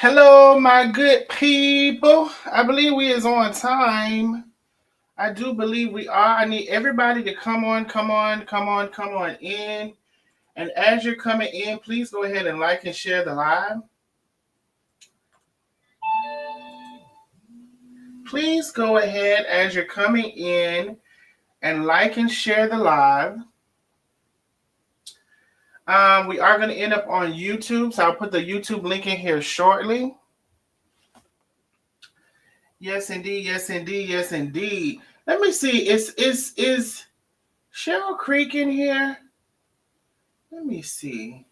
Hello, my good people. I believe we is on time. I do believe we are. I need everybody to come on in. And as you're coming in, please go ahead and like and share the live. Please go ahead as you're coming in and like and share the live. We are going to end up on YouTube, so I'll put the YouTube link in here shortly. Yes, indeed. Yes, indeed. Yes, indeed. Let me see. Is Cheryl Creek in here? Let me see.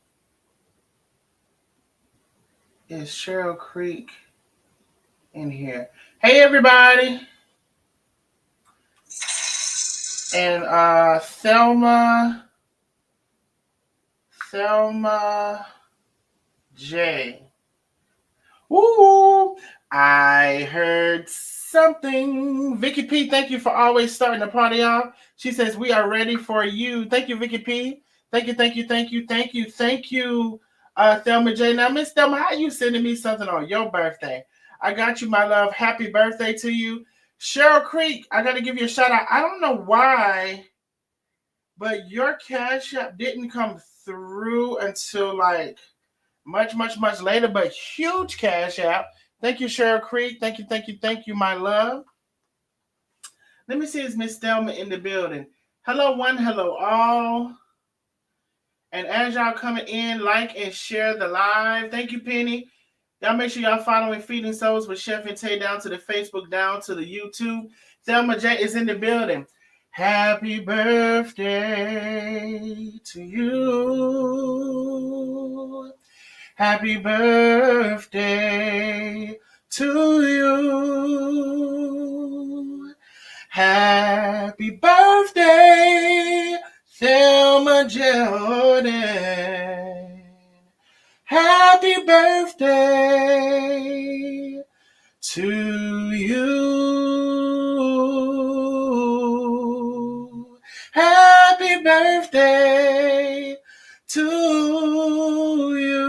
Is Cheryl Creek in here? Hey, everybody. And Thelma J. Woo! I heard something. Vicky P, thank you for always starting the party off. She says, we are ready for you. Thank you, Vicky P. Thank you, Thelma J. Now, Miss Thelma, how are you sending me something on your birthday? I got you, my love. Happy birthday to you. Cheryl Creek, I got to give you a shout out. I don't know why, but your cash app didn't come through until like much later, but huge cash app. Thank you, Cheryl Creek. Thank you, my love. Let me see, is Miss Thelma in the building? Hello, one, hello, all. And as y'all coming in, like and share the live. Thank you, Penny. Y'all make sure y'all following Feeding Souls with Chef and Tay down to the Facebook, down to the YouTube. Thelma J is in the building. Happy birthday to you. Happy birthday to you. Happy birthday, Thelma Jordan. Happy birthday to you. Happy birthday to you.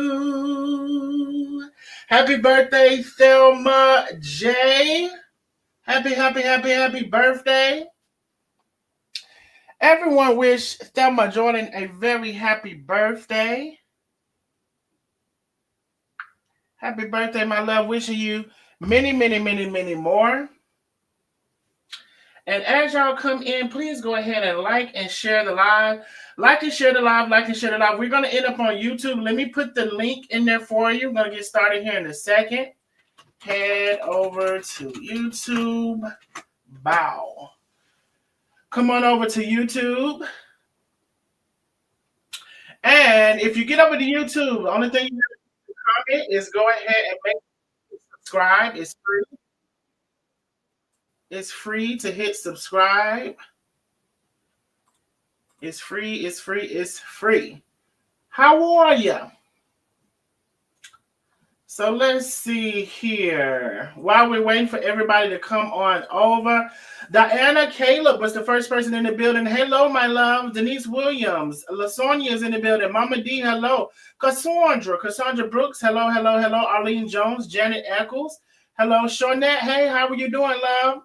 Happy birthday, Thelma J. Happy birthday. Everyone wish Thelma Jordan a very happy birthday. Happy birthday, my love. Wishing you many more. And as y'all come in, please go ahead and like and share the live. Like and share the live. We're going to end up on YouTube. Let me put the link in there for you. We're going to get started here in a second. Head over to YouTube. Bow. Come on over to YouTube. And if you get over to YouTube, the only thing you have to comment is go ahead and make subscribe. It's free. It's free to hit subscribe. It's free. How are you? So let's see here. While we're waiting for everybody to come on over, Diana Caleb was the first person in the building. Hello, my love. Denise Williams. LaSonia is in the building. Mama D, hello. Cassandra Brooks, hello. Arlene Jones, Janet Eccles, hello. Shawnette, hey, how are you doing, love?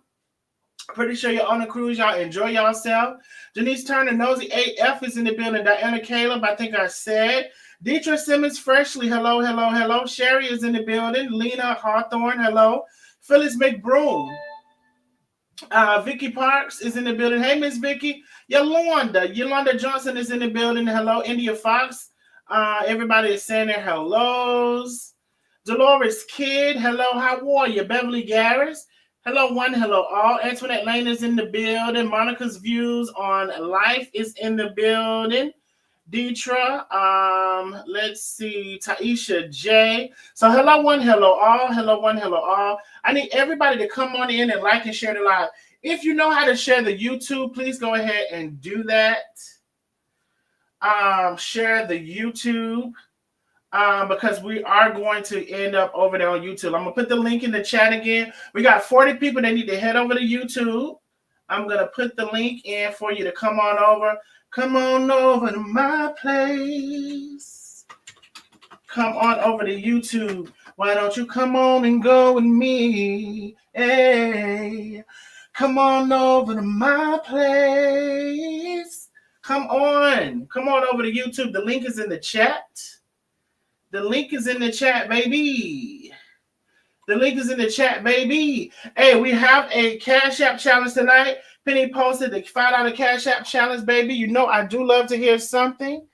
Pretty sure you're on a cruise. Y'all enjoy yourself. Denise Turner, Nosy AF is in the building. Diana Caleb, I think I said. Deetra Simmons, Freshly, hello. Sherry is in the building. Lena Hawthorne, hello. Phyllis McBroom. Vicky Parks is in the building. Hey, Miss Vicky. Yolanda Johnson is in the building. Hello. India Fox. Everybody is saying their hellos. Dolores Kidd, hello. How are you? Beverly Garris. Hello, one, hello, all. Antoinette Lane is in the building. Monica's Views on Life is in the building. Deetra, let's see, Taisha J. So hello, one, hello, all. Hello, one, hello, all. I need everybody to come on in and like and share the live. If you know how to share the YouTube, please go ahead and do that. Share the YouTube. Because we are going to end up over there on YouTube. I'm going to put the link in the chat again. We got 40 people that need to head over to YouTube. I'm going to put the link in for you to come on over. Come on over to my place. Come on over to YouTube. Why don't you come on and go with me? Hey, come on over to my place. Come on over to YouTube. The link is in the chat. The link is in the chat, baby. The link is in the chat, baby. Hey, we have a Cash App challenge tonight. Penny posted the $5 Cash App challenge, baby. You know I do love to hear something.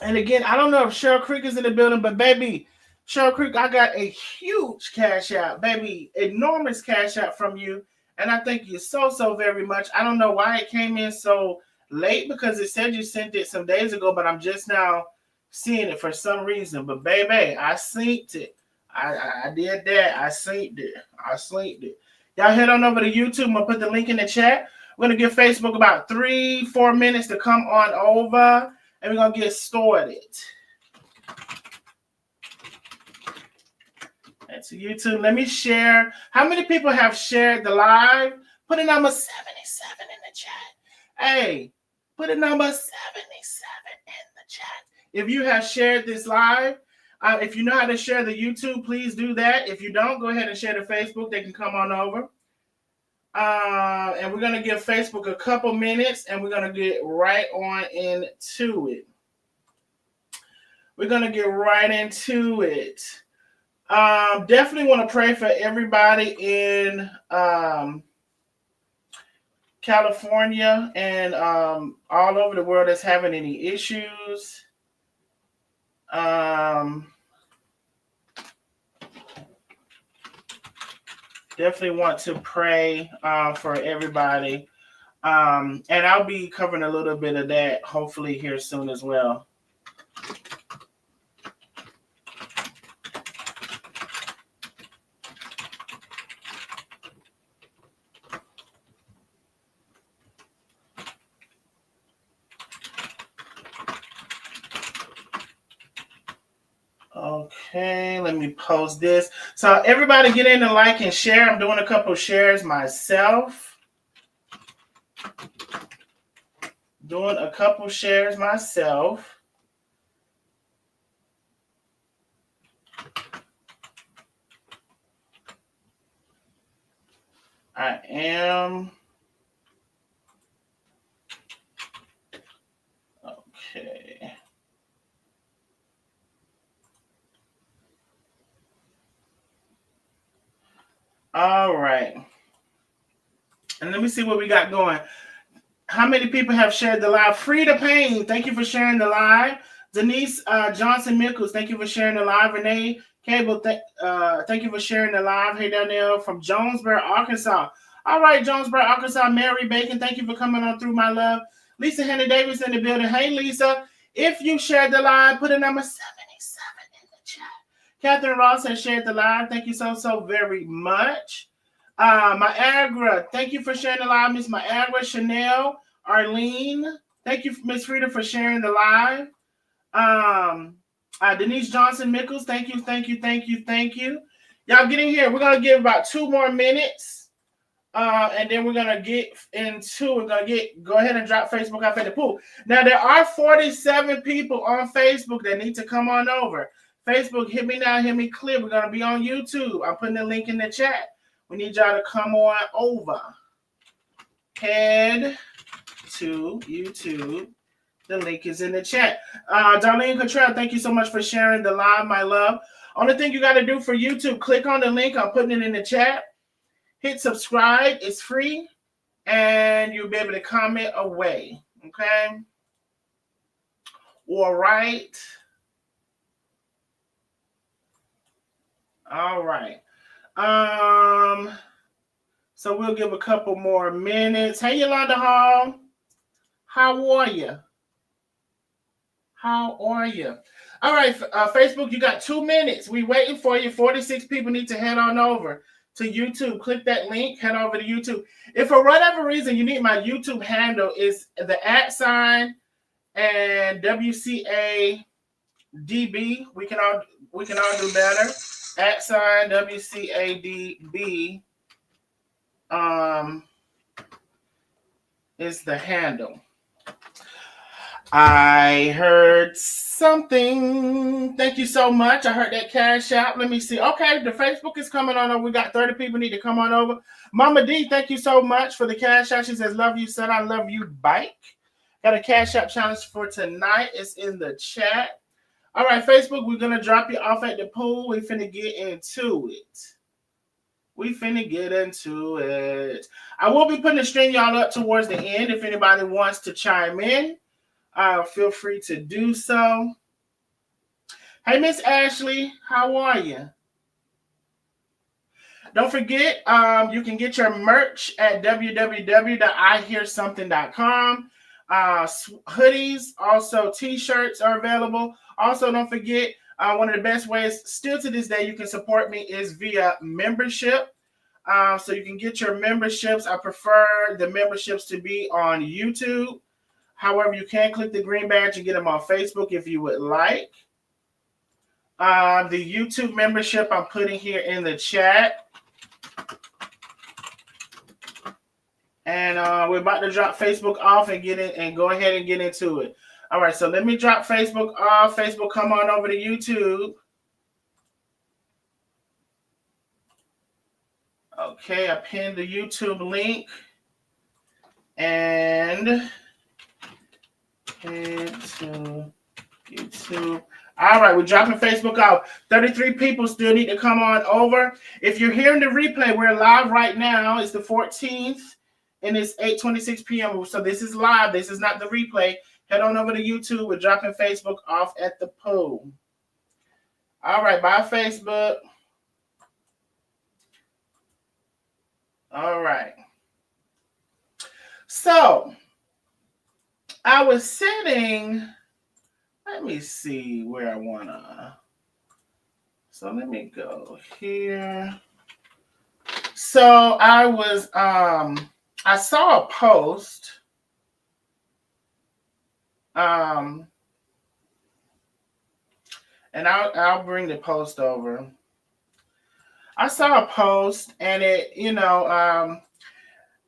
And again, I don't know if Cheryl Creek is in the building, but baby, Cheryl Creek, I got a huge Cash App, baby, enormous Cash App from you. And I thank you so, so very much. I don't know why it came in so late because it said you sent it some days ago, but I'm just now seeing it for some reason. But baby, I synced it. I did that. I synced it. Y'all head on over to YouTube. I'm going to put the link in the chat. We're going to give Facebook about 3-4 minutes to come on over. And we're going to get started. That's YouTube. Let me share. How many people have shared the live? Put a number 77 in the chat. Hey, put a number 77 in the chat. If you have shared this live, if you know how to share the YouTube, please do that. If you don't, go ahead and share the Facebook. They can come on over. And we're going to give Facebook a couple minutes, and we're going to get right on into it. Definitely want to pray for everybody in California and all over the world that's having any issues. Definitely want to pray for everybody. And I'll be covering a little bit of that hopefully here soon as well. Okay, let me post this. So everybody get in and like and share. I'm doing a couple shares myself. I am. Okay. All right. And let me see what we got going. How many people have shared the live? Frida Payne, thank you for sharing the live. Denise Johnson-Mickles, thank you for sharing the live. Renee Cable, thank you for sharing the live. Hey, Danielle from Jonesboro, Arkansas. All right, Jonesboro, Arkansas. Mary Bacon, thank you for coming on through, my love. Lisa Hannah Davis in the building. Hey, Lisa. If you shared the live, put a number 77 in the chat. Catherine Ross has shared the live. Thank you so, so very much. Niagara, thank you for sharing the live. Miss Niagara, Chanel, Arlene, thank you, Miss Frida, for sharing the live. Denise Johnson-Mickles, thank you. Y'all get in here. We're going to give about 2 more minutes. And then we're going to get into, go ahead and drop Facebook off at the pool. Now, there are 47 people on Facebook that need to come on over. Facebook, hit me now, hit me clear. We're going to be on YouTube. I'm putting the link in the chat. We need y'all to come on over. Head to YouTube. The link is in the chat. Darlene Cottrell, thank you so much for sharing the live, my love. Only thing you got to do for YouTube, click on the link. I'm putting it in the chat. Hit subscribe. It's free. And you'll be able to comment away. Okay? All right. All right. So we'll give a couple more minutes. Hey, Yolanda Hall. How are you? All right, Facebook, you got 2 minutes. We waiting for you. 46 people need to head on over to YouTube. Click that link. Head over to YouTube. If for whatever reason you need my YouTube handle, is the @ and WCADB. We can all do better. @ WCADB is the handle. I heard something. Thank you so much. I heard that cash out. Let me see. Okay, the Facebook is coming on over. We got 30 people need to come on over. Mama D, thank you so much for the cash out. She says, love you, son. I love you, bike. Got a cash out challenge for tonight. It's in the chat. All right, Facebook, we're going to drop you off at the pool. We finna get into it. I will be putting the string y'all up towards the end. If anybody wants to chime in, feel free to do so. Hey, Miss Ashley, how are you? Don't forget, you can get your merch at www.ihearsomething.com. Hoodies, also t-shirts are available. Also, don't forget, one of the best ways still to this day you can support me is via membership. So you can get your memberships. I prefer the memberships to be on YouTube. However, you can click the green badge and get them on Facebook if you would like. The YouTube membership I'm putting here in the chat. And we're about to drop Facebook off and get in and go ahead and get into it. All right, so let me drop Facebook off. Facebook, come on over to YouTube. Okay, I pinned the YouTube link. And head to YouTube. All right, we're dropping Facebook off. 33 people still need to come on over. If you're hearing the replay, we're live right now. It's the 14th, and it's 8:26 p.m. So this is live. This is not the replay. Head on over to YouTube. We're dropping Facebook off at the pool. All right, bye, Facebook. All right. So I was sitting. Let me see where I wanna. So let me go here. So I was I saw a post. And I'll bring the post over. I saw a post and it,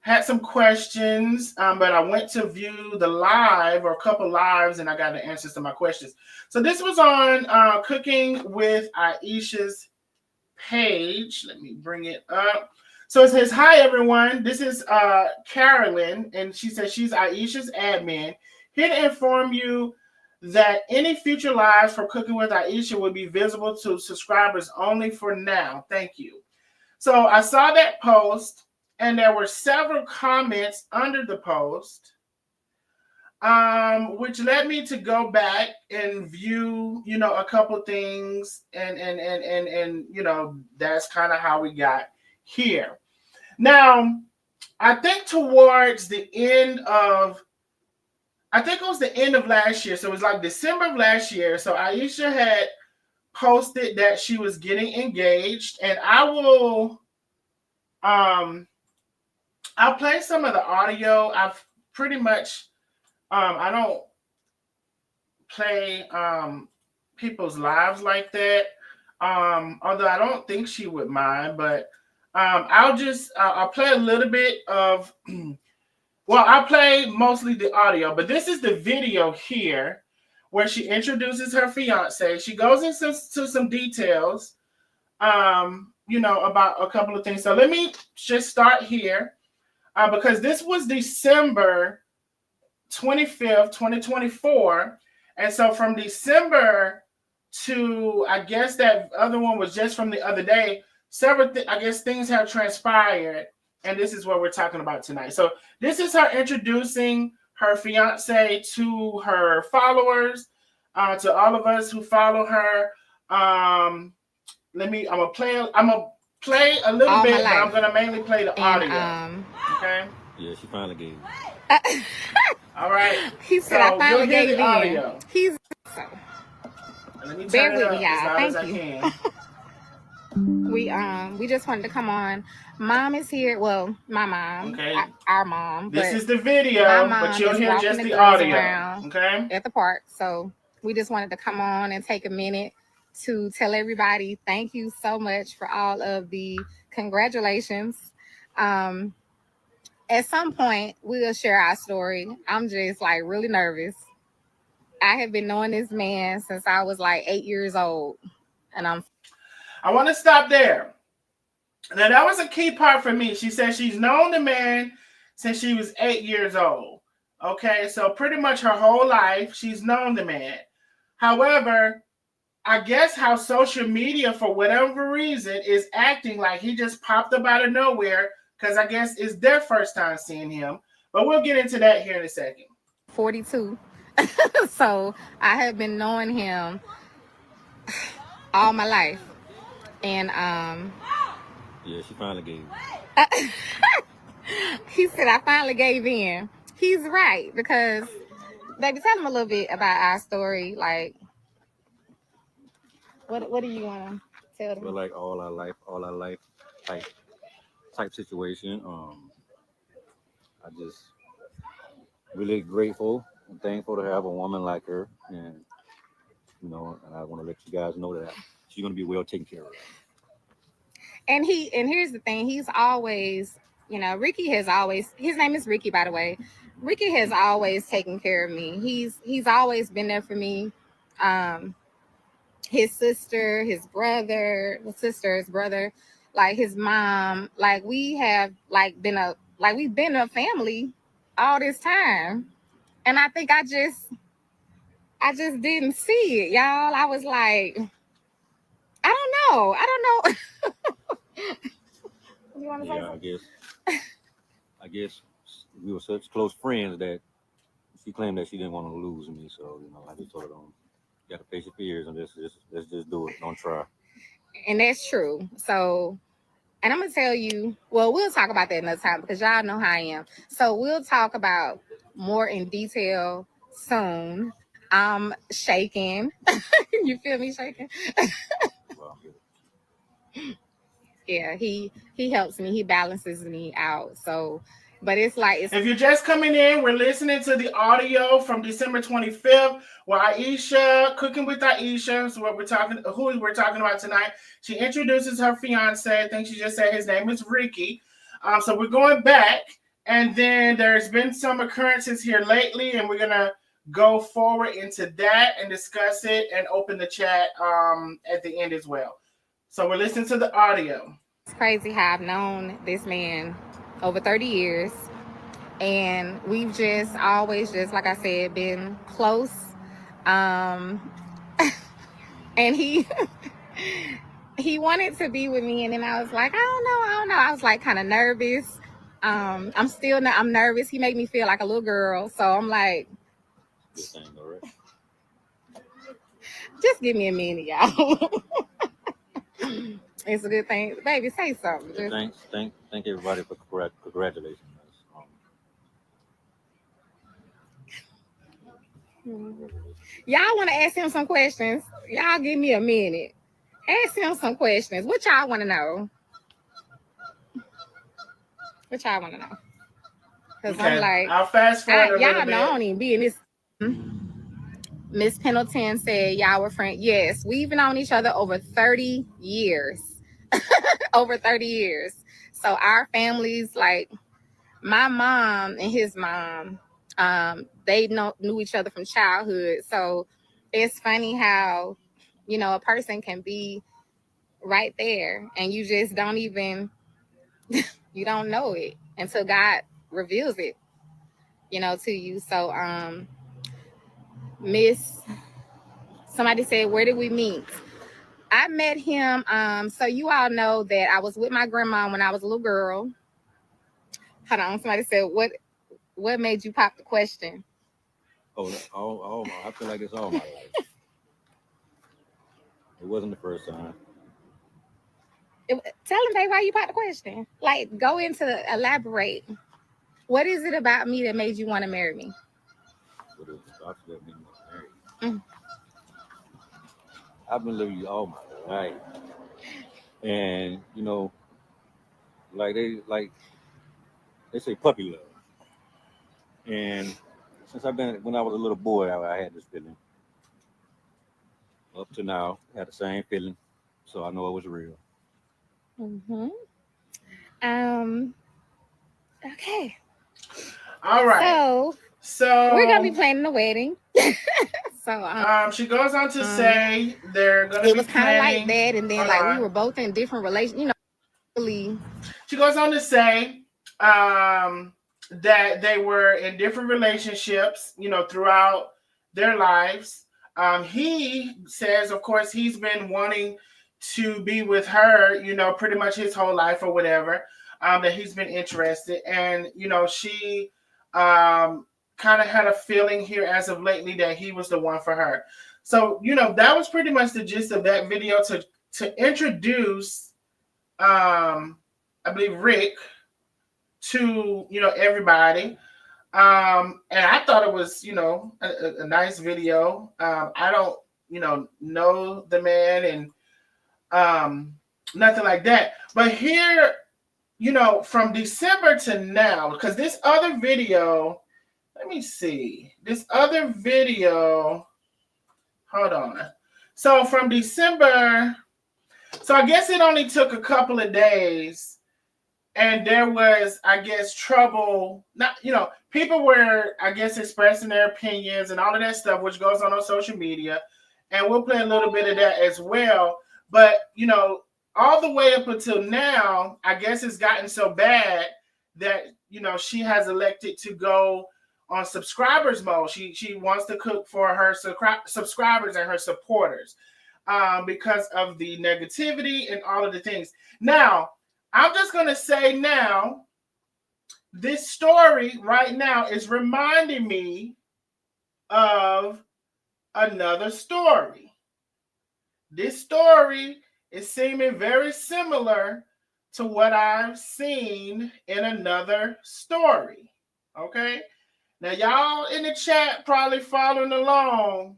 had some questions, but I went to view the live or a couple lives and I got the answers to my questions. So this was on Cooking with Aisha's page. Let me bring it up. So it says, hi, everyone. This is Carolyn, and she says she's Aisha's admin. Here to inform you that any future lives for Cooking with Aisha will be visible to subscribers only for now. Thank you. So I saw that post. And there were several comments under the post, which led me to go back and view, a couple things, and that's kind of how we got here. Now, I think towards the end of, I think it was the end of last year, so it was like December of last year. So Aisha had posted that she was getting engaged, and I will, I'll play some of the audio. I've pretty much, I don't play people's lives like that. Although I don't think she would mind, but I'll play a little bit of, well, I'll play mostly the audio, but this is the video here where she introduces her fiance. She goes into some details, about a couple of things. So let me just start here. Because this was December 25th, 2024. And so from December to, I guess that other one was just from the other day, things have transpired. And this is what we're talking about tonight. So this is her introducing her fiance to her followers, to all of us who follow her. I'm gonna play a little bit, but I'm gonna mainly play the audio. Okay. Yeah, she finally gave. All right. He said, I finally gave the audio. He's so. Let me turn it up as loud as I can. We just wanted to come on. Mom is here. Well, my mom. Okay. Our mom. This is the video, but you'll hear just the audio. Okay. At the park. So we just wanted to come on and take a minute to tell everybody thank you so much for all of the congratulations. At some point, we'll share our story. I'm just like really nervous I have been knowing this man since I was like 8 years old, and I'm I want to stop there. Now, that was a key part for me. She said she's known the man since she was 8 years old. Okay, so pretty much her whole life, she's known the man. However, I guess how social media, for whatever reason, is acting like he just popped up out of nowhere because I guess it's their first time seeing him. But we'll get into that here in a second. 42, so I have been knowing him all my life, and Yeah, she finally gave. he said I finally gave in. He's right, because baby, tell him a little bit about our story. Like, what do you want to tell them? But like all our life type situation. I just really grateful and thankful to have a woman like her, and and I want to let you guys know that she's gonna be well taken care of. And here's the thing, he's always, Ricky has always, his name is Ricky, by the way. Ricky has always taken care of me. He's always been there for me. His sister, his brother, like his mom, like we have we've been a family all this time. And I think I just didn't see it, y'all. I was like, I don't know. You want to say Yeah, something? I guess we were such close friends that she claimed that she didn't want to lose me. So I just told her, "Don't, you got to face your fears and let's just do it. Don't try." And that's true. So, and I'm gonna tell you, well, we'll talk about that another time because y'all know how I am. So we'll talk about more in detail soon. I'm shaking. You feel me shaking? Well, Yeah, he helps me. He balances me out. So, but it's like If you're just coming in, we're listening to the audio from December 25th, where Aisha, Cooking with Aisha, is what who we're talking about tonight. She introduces her fiance. I think she just said his name is Ricky. So we're going back, and then there's been some occurrences here lately, and we're gonna go forward into that and discuss it and open the chat at the end as well. So we're listening to the audio. it's crazy how I've known this man over 30 years. And we've just always, just like I said, been close. Um, and he wanted to be with me, and then I was like, I don't know. I was like kind of nervous. I'm nervous. He made me feel like a little girl, so I'm like, good thing, all right. just give me a minute, y'all. It's a good thing, baby. Say something. Yeah, thank everybody for congratulating us. Y'all want to ask him some questions? Y'all give me a minute. Ask him some questions. What y'all want to know? What y'all want to know? Because Okay, I'm like, I'll fast forward a y'all little know I bit. don't even be in this. Miss Pendleton said y'all were friends. Yes, we've been on each other over 30 years. Over 30 years. So our families, like my mom and his mom, they knew each other from childhood. So it's funny how, a person can be right there and you just don't even, you don't know it until God reveals it, to you. So, Miss, somebody said, where did we meet? I met him. So you all know that I was with my grandma when I was a little girl. Hold on. Somebody said, what made you pop the question? I feel like it's all my life. It wasn't the first time. Tell him, babe, why you popped the question. Like, go into elaborate. What is it about me that made you want to marry me? But it was about to let me get married. Mm. I've been living all my life, and like they say puppy love. And since when I was a little boy, I had this feeling. Up to now, I had the same feeling, so I know it was real. Mm-hmm. Um. Okay. All right. So we're gonna be So planning the wedding. So She goes on to say they're gonna it be was kind of like planning. that, and then Hold like we on. were both in different relations, really. She goes on to say that they were in different relationships, throughout their lives. He says, of course, he's been wanting to be with her, pretty much his whole life or whatever, that he's been interested. And, she kind of had a feeling here as of lately that he was the one for her. So, that was pretty much the gist of that video to introduce I believe Rick to everybody. And I thought it was a nice video. I don't know the man and nothing like that. But here, from December to now, because this other video, let me see, this other video. Hold on. So from December, so I guess it only took a couple of days. And there was, I guess, trouble. Not, people were, I guess, expressing their opinions and all of that stuff, which goes on social media. And we'll play a little bit of that as well. But, all the way up until now, I guess it's gotten so bad that, she has elected to go on subscribers mode. She wants to cook for her subscribers and her supporters because of the negativity and all of the things. Now, I'm just going to say now, this story right now is reminding me of another story. This story is seeming very similar to what I've seen in another story. Okay? Now, y'all in the chat probably following along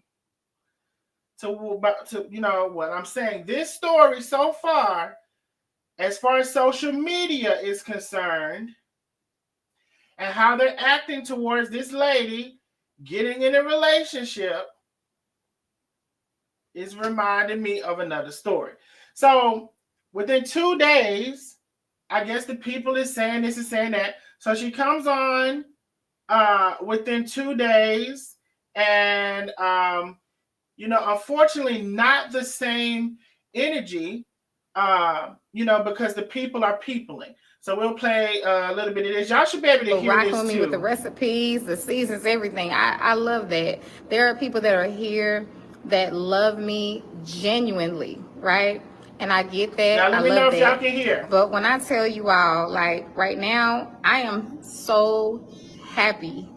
to what I'm saying. This story so far, as far as social media is concerned, and how they're acting towards this lady getting in a relationship, is reminding me of another story. So within 2 days, I guess the people is saying this and saying that. So she comes on within 2 days, and unfortunately not the same energy. Because the people are peopling. So we'll play a little bit of this. Y'all should be able to hear Rocking this with me too. with the recipes, the seasons, everything. I love that. There are people that are here that love me genuinely, right? And I get that. Now let me know if y'all can hear. But when I tell you all, like right now, I am so happy.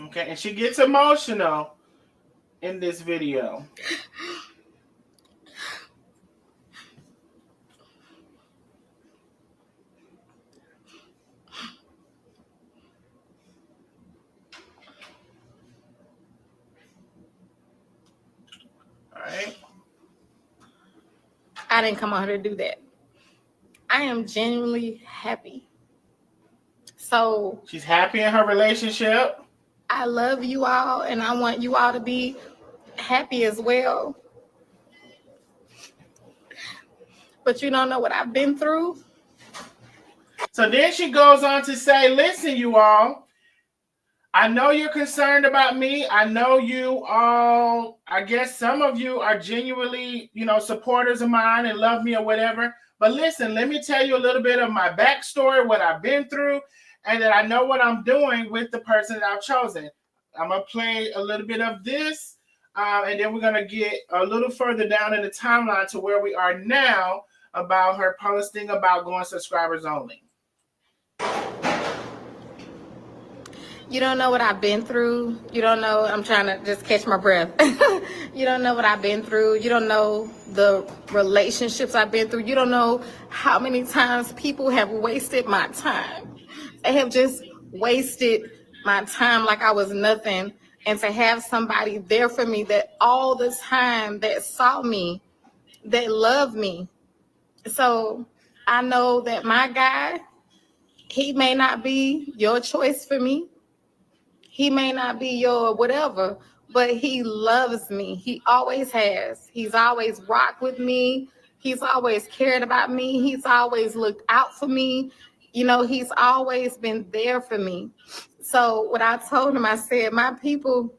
Okay, and she gets emotional in this video. All right. I didn't come out here to do that. I am genuinely happy. So she's happy in her relationship. I love you all, and I want you all to be happy as well. But you don't know what I've been through. So then she goes on to say, listen, you all, I know you're concerned about me. I know you all, I guess some of you are genuinely, supporters of mine and love me or whatever. But listen, let me tell you a little bit of my backstory, what I've been through, and that I know what I'm doing with the person that I've chosen. I'm going to play a little bit of this, and then we're going to get a little further down in the timeline to where we are now about her posting about going subscribers only. You don't know what I've been through. You don't know. I'm trying to just catch my breath. You don't know what I've been through. You don't know the relationships I've been through. You don't know how many times people have wasted my time. They have just wasted my time like I was nothing. And to have somebody there for me that all the time that saw me, that loved me. So I know that my guy, he may not be your choice for me. He may not be your whatever, but he loves me. He always has. He's always rocked with me. He's always cared about me. He's always looked out for me. You know, he's always been there for me. So what I told him, I said, my people,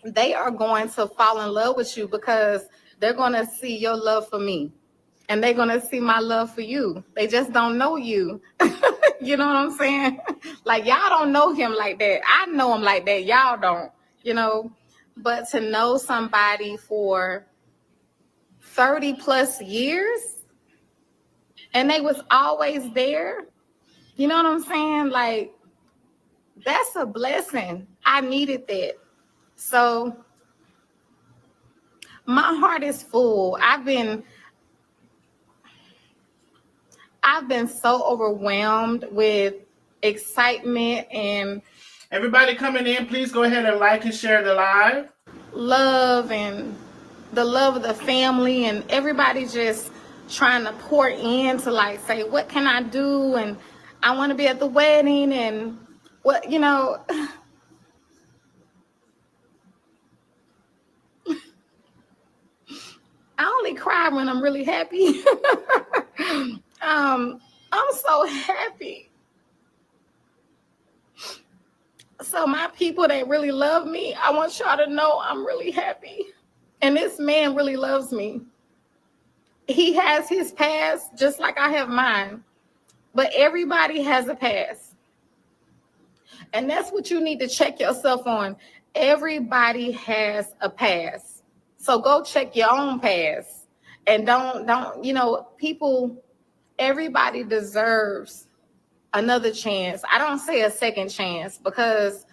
they are going to fall in love with you because they're going to see your love for me. And they're going to see my love for you. They just don't know you. You know what I'm saying? Like, y'all don't know him like that. I know him like that. Y'all don't, you know. But to know somebody for 30 plus years and they was always there, you know what I'm saying? Like, that's a blessing. I needed that. So my heart is full. I've been so overwhelmed with excitement and Everybody coming in, please go ahead and like and share the live. love and the love of the family, and everybody just trying to pour in to like say, what can I do? And I want to be at the wedding, and what, you know, I only cry when I'm really happy. I'm so happy. So my people that really love me, I want y'all to know I'm really happy. And this man really loves me. He has his past just like I have mine. But everybody has a past. And that's what you need to check yourself on. Everybody has a past. So go check your own past. And don't, you know, people, everybody deserves another chance. I don't say a second chance because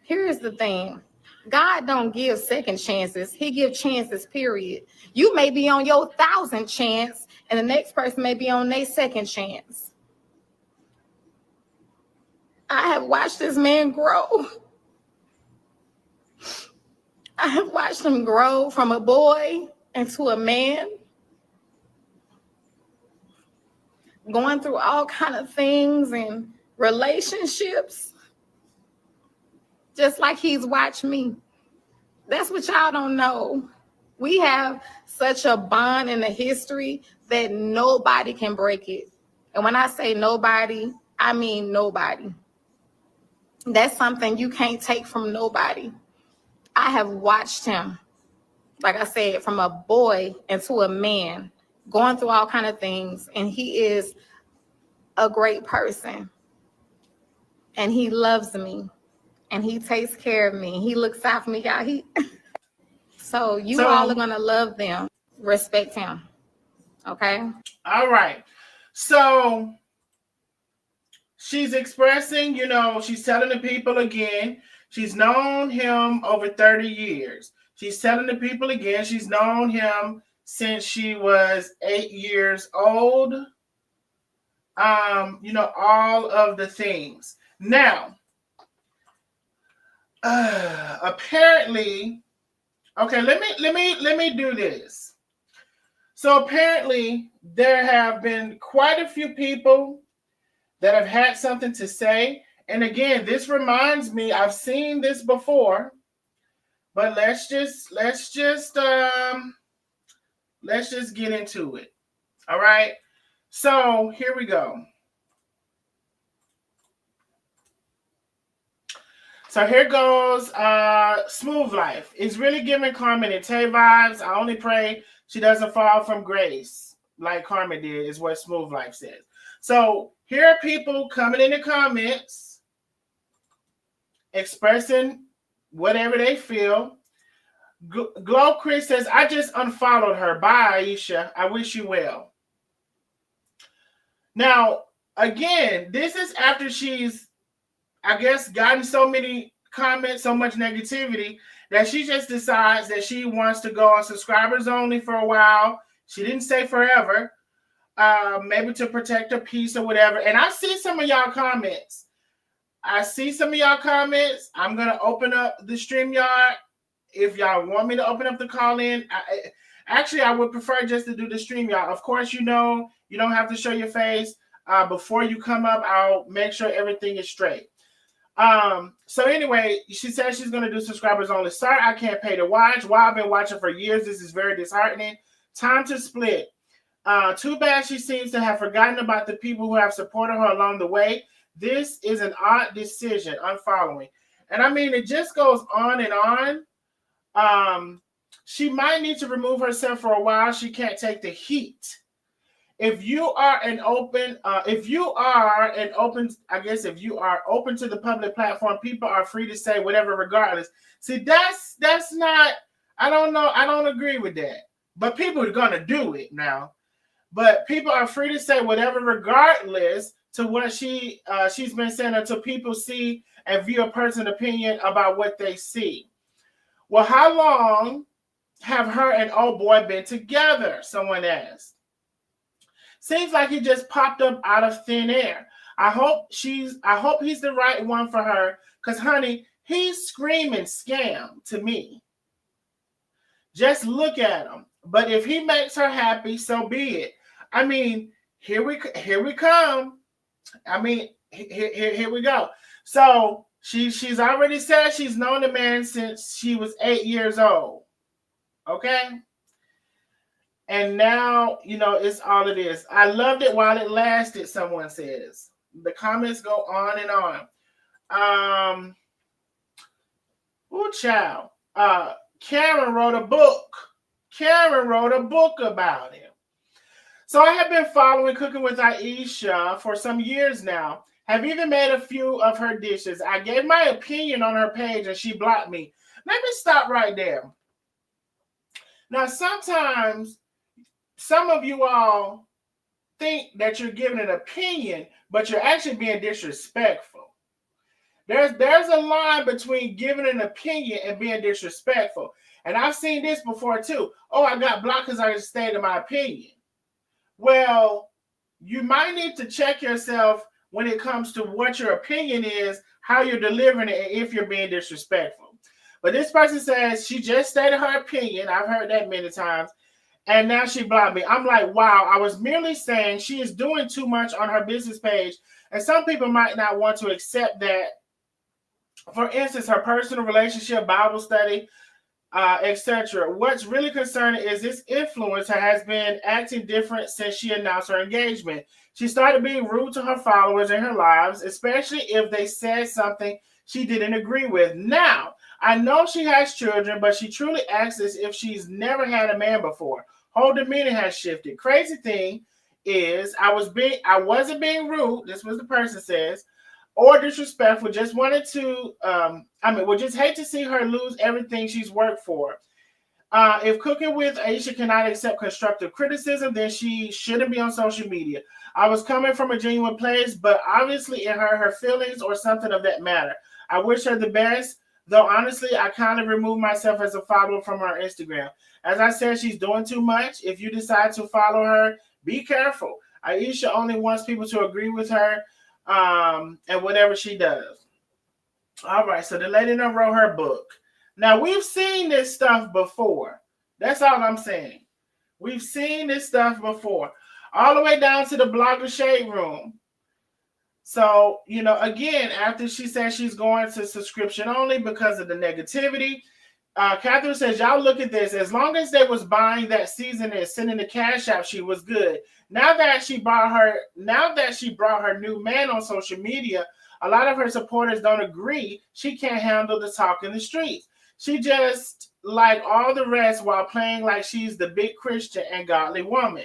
here's the thing. God don't give second chances. He gives chances, period. You may be on your 1,000th chance and the next person may be on their second chance. I have watched this man grow. I have watched him grow from a boy into a man, going through all kind of things and relationships, just like he's watched me. That's what y'all don't know. We have such a bond in the history that nobody can break it. And when I say nobody, I mean nobody. That's something you can't take from nobody. I have watched him, like I said, from a boy into a man, going through all kind of things. And he is a great person. And he loves me. And he takes care of me. He looks out for me, y'all. So you all are going to love them, respect him. Okay? All right. So she's expressing, you know, she's telling the people again, she's known him over 30 years. She's telling the people again, she's known him since she was 8 years old. You know, all of the things. Now, apparently, okay, let me do this. So apparently there have been quite a few people that have had something to say. And again, this reminds me, I've seen this before, but let's just get into it. All right. So here we go. So here goes Smooth Life. It's really giving Carmen and Tay vibes. I only pray she doesn't fall from grace like Carmen did, is what Smooth Life says. So here are people coming in the comments expressing whatever they feel. Glow Chris says, I just unfollowed her. Bye, Aisha. I wish you well. Now, again, this is after she's, I guess, gotten so many comments, so much negativity, that she just decides that she wants to go on subscribers only for a while. She didn't say forever. Maybe to protect her peace or whatever. And I see some of y'all comments. I'm going to open up the StreamYard. If y'all want me to open up the call-in, I would prefer just to do the StreamYard. Of course, you know, you don't have to show your face. Before you come up, I'll make sure everything is straight. So anyway, she says she's going to do subscribers only. Sorry, I can't pay to watch. Well, I've been watching for years. This is very disheartening. Time to split. Too bad she seems to have forgotten about the people who have supported her along the way. This is an odd decision, unfollowing. And I mean, it just goes on and on. She might need to remove herself for a while. She can't take the heat. If you are an open, I guess if you are open to the public platform, people are free to say whatever regardless. See, that's not, I don't know, I don't agree with that. But people are gonna do it now. But people are free to say whatever regardless to what she's been saying until people see and view a person's opinion about what they see. Well, how long have her and old boy been together? Someone asked. Seems like he just popped up out of thin air. I hope he's the right one for her, because honey, he's screaming scam to me. Just look at him. But if he makes her happy, so be it. I mean, here we come. I mean, here we go. So she's already said she's known the man since she was 8 years old. Okay? And now, it's all it is. I loved it while it lasted, someone says. The comments go on and on. Child. Karen wrote a book. Karen wrote a book about it. So I have been following Cooking with Aisha for some years now. Have even made a few of her dishes. I gave my opinion on her page and she blocked me. Let me stop right there. Now, sometimes some of you all think that you're giving an opinion, but you're actually being disrespectful. There's a line between giving an opinion and being disrespectful. And I've seen this before too. Oh, I got blocked because I just stated my opinion. Well, you might need to check yourself when it comes to what your opinion is, how you're delivering it, and if you're being disrespectful. But this person says she just stated her opinion. I've heard that many times. And now she blocked me. I'm like, wow, I was merely saying she is doing too much on her business page. And some people might not want to accept that. For instance, her personal relationship, Bible study, etc. What's really concerning is this influencer has been acting different since she announced her engagement. She started being rude to her followers in her lives, especially if they said something she didn't agree with. Now, I know she has children, but she truly acts as if she's never had a man before. Whole demeanor has shifted. Crazy thing is, I wasn't being rude. This was the person says, or disrespectful. Just wanted to, would just hate to see her lose everything she's worked for. If Cooking with Aisha cannot accept constructive criticism, then she shouldn't be on social media. I was coming from a genuine place, but obviously it hurt her feelings or something of that matter. I wish her the best, though honestly, I kind of removed myself as a follower from her Instagram. As I said, she's doing too much. If you decide to follow her, be careful. Aisha only wants people to agree with her and whatever she does. All right, so the lady done wrote her book. Now, we've seen this stuff before. That's all I'm saying. We've seen this stuff before. All the way down to the blogger shade room. So, again, after she says she's going to subscription only because of the negativity, Catherine says, y'all look at this. As long as they was buying that season and sending the cash out, she was good. Now that she brought her new man on social media, a lot of her supporters don't agree. She can't handle the talk in the streets. She just like all the rest while playing like she's the big Christian and godly woman.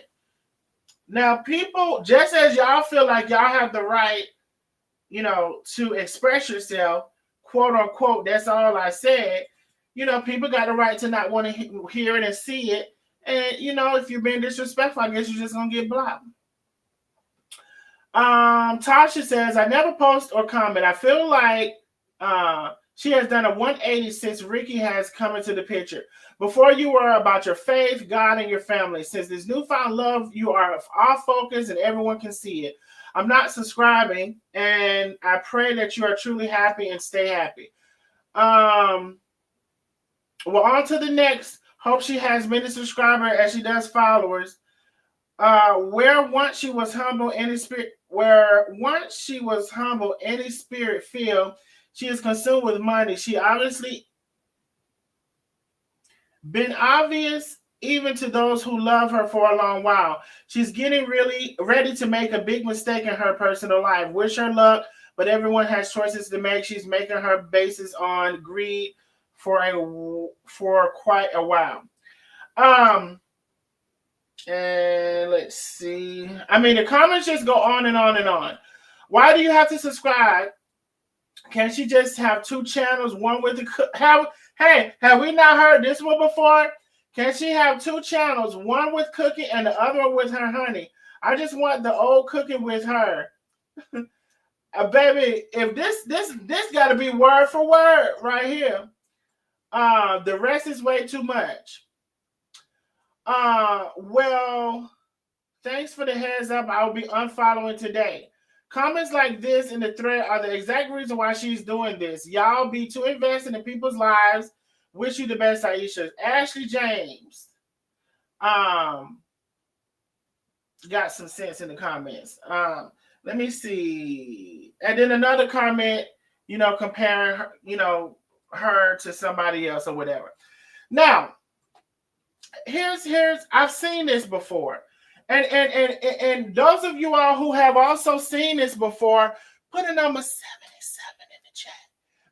Now, people, just as y'all feel like y'all have the right, to express yourself, quote unquote, that's all I said. People got the right to not want to hear it and see it. And, if you're being disrespectful, I guess you're just going to get blocked. Tasha says, I never post or comment. I feel like she has done a 180 since Ricky has come into the picture. Before you were about your faith, God, and your family. Since this newfound love, you are off focus and everyone can see it. I'm not subscribing, and I pray that you are truly happy and stay happy. Well, on to the next. Hope she has many subscribers as she does followers. Where once she was humble, any spirit filled, she is consumed with money. She obviously been obvious even to those who love her for a long while. She's getting really ready to make a big mistake in her personal life. Wish her luck, but everyone has choices to make. She's making her basis on greed for quite a while. Um, and let's see. I mean, the comments just go on and on and on. Why do you have to subscribe? Can't she just have two channels? One with the have we not heard this one before? Can she have two channels? One with cooking and the other one with her honey. I just want the old cooking with her. Baby, if this got to be word for word right here. The rest is way too much. Well, thanks for the heads up. I'll be unfollowing today. Comments like this in the thread are the exact reason why she's doing this. Y'all be too invested in people's lives. Wish you the best, Aisha. Ashley James. Got some sense in the comments. Let me see. And then another comment, comparing her, her to somebody else or whatever. Now, here's I've seen this before. And those of you all who have also seen this before, put a number 77 in the chat.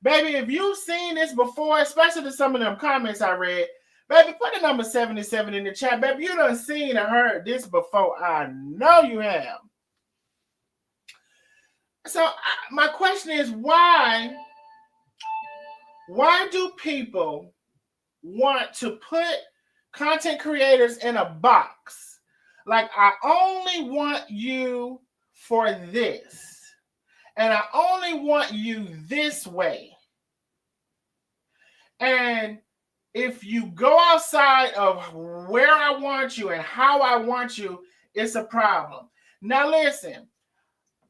Baby, if you've seen this before, especially to some of them comments I read, baby, put a number 77 in the chat. Baby, you done seen and heard this before. I know you have. So my question is, why do people want to put content creators in a box? Like, I only want you for this. And I only want you this way. And if you go outside of where I want you and how I want you, it's a problem. Now, listen.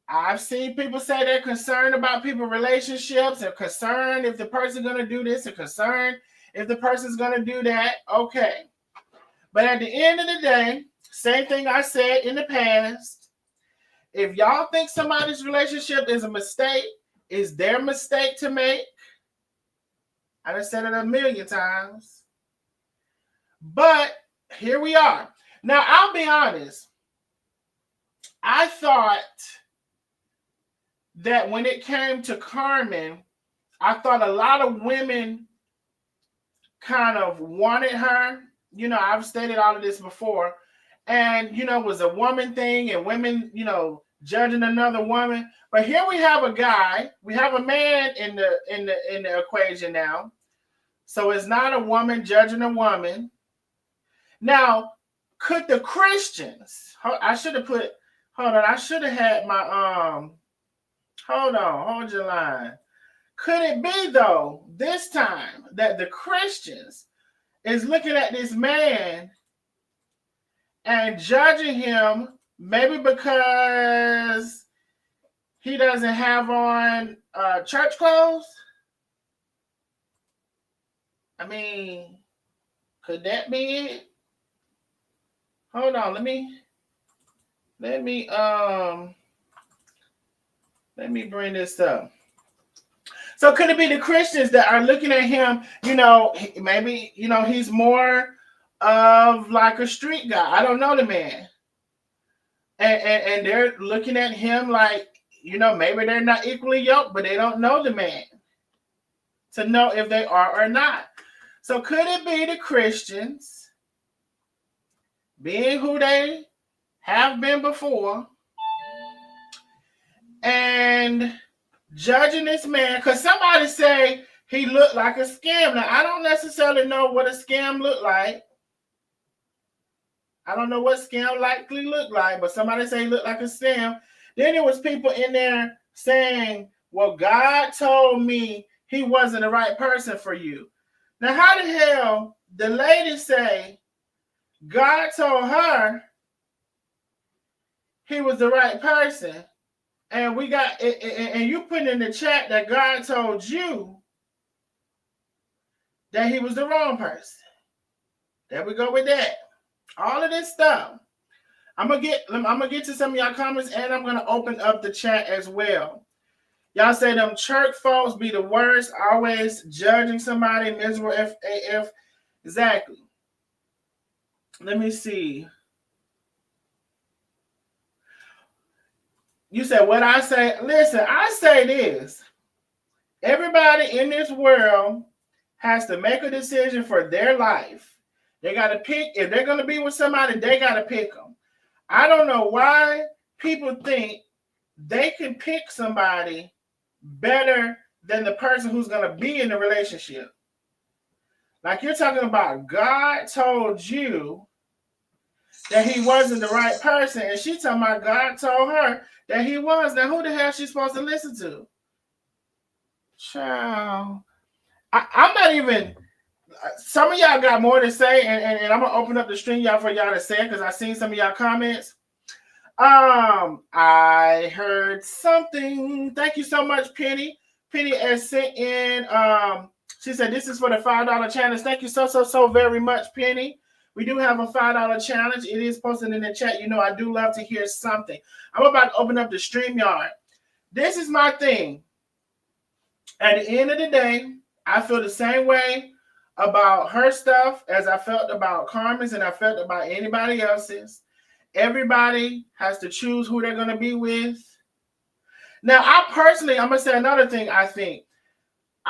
I've seen people say they're concerned about people's relationships and concerned if the person's going to do this and concerned if the person's going to do that. Okay. But at the end of the day, same thing I said in the past. If y'all think somebody's relationship is a mistake, is their mistake to make. I done said it a million times. But here we are. Now, I'll be honest. I thought that when it came to Carmen, I thought a lot of women kind of wanted her. I've stated all of this before. And, it was a woman thing and women, judging another woman. But here we have a guy. We have a man in the equation now. So it's not a woman judging a woman. Now, could the Christians, I should have had my, hold your line. Could it be, though, this time that the Christians is looking at this man and judging him maybe because he doesn't have on church clothes? I mean, could that be it? Hold on, let me bring this up. So could it be the Christians that are looking at him, maybe, he's more of like a street guy. I don't know the man. And they're looking at him like, maybe they're not equally yoked, but they don't know the man to know if they are or not. So could it be the Christians being who they have been before and judging this man? Because somebody say he looked like a scam. Now, I don't necessarily know what a scam looked like. I don't know what scam likely looked like, but somebody say he looked like a scam. Then there was people in there saying, well, God told me he wasn't the right person for you. Now, how the hell the lady say God told her he was the right person? And we got, and you put in the chat that God told you that he was the wrong person. There we go with that. All of this stuff. I'm gonna get to some of y'all comments, and I'm gonna open up the chat as well. Y'all say them church folks be the worst, always judging somebody miserable. Exactly. Let me see. You said what I say. Listen, I say this. Everybody in this world has to make a decision for their life. They got to pick. If they're going to be with somebody, they got to pick them. I don't know why people think they can pick somebody better than the person who's going to be in the relationship. Like you're talking about God told you that he wasn't the right person, and she talking about God told her that he was. Now, who the hell is she supposed to listen to? Child. I'm not even. Some of y'all got more to say, and I'm gonna open up the stream y'all for y'all to say because I seen some of y'all comments. I heard something. Thank you so much, Penny. Penny has sent in. She said this is for the $5 challenge. Thank you so very much, Penny. We do have a $5 challenge. It is posted in the chat. You know I do love to hear something. I'm about to open up the StreamYard. This is my thing. At the end of the day, I feel the same way about her stuff as I felt about Carmen's and I felt about anybody else's. Everybody has to choose who they're going to be with. Now, I personally, I'm going to say another thing I think.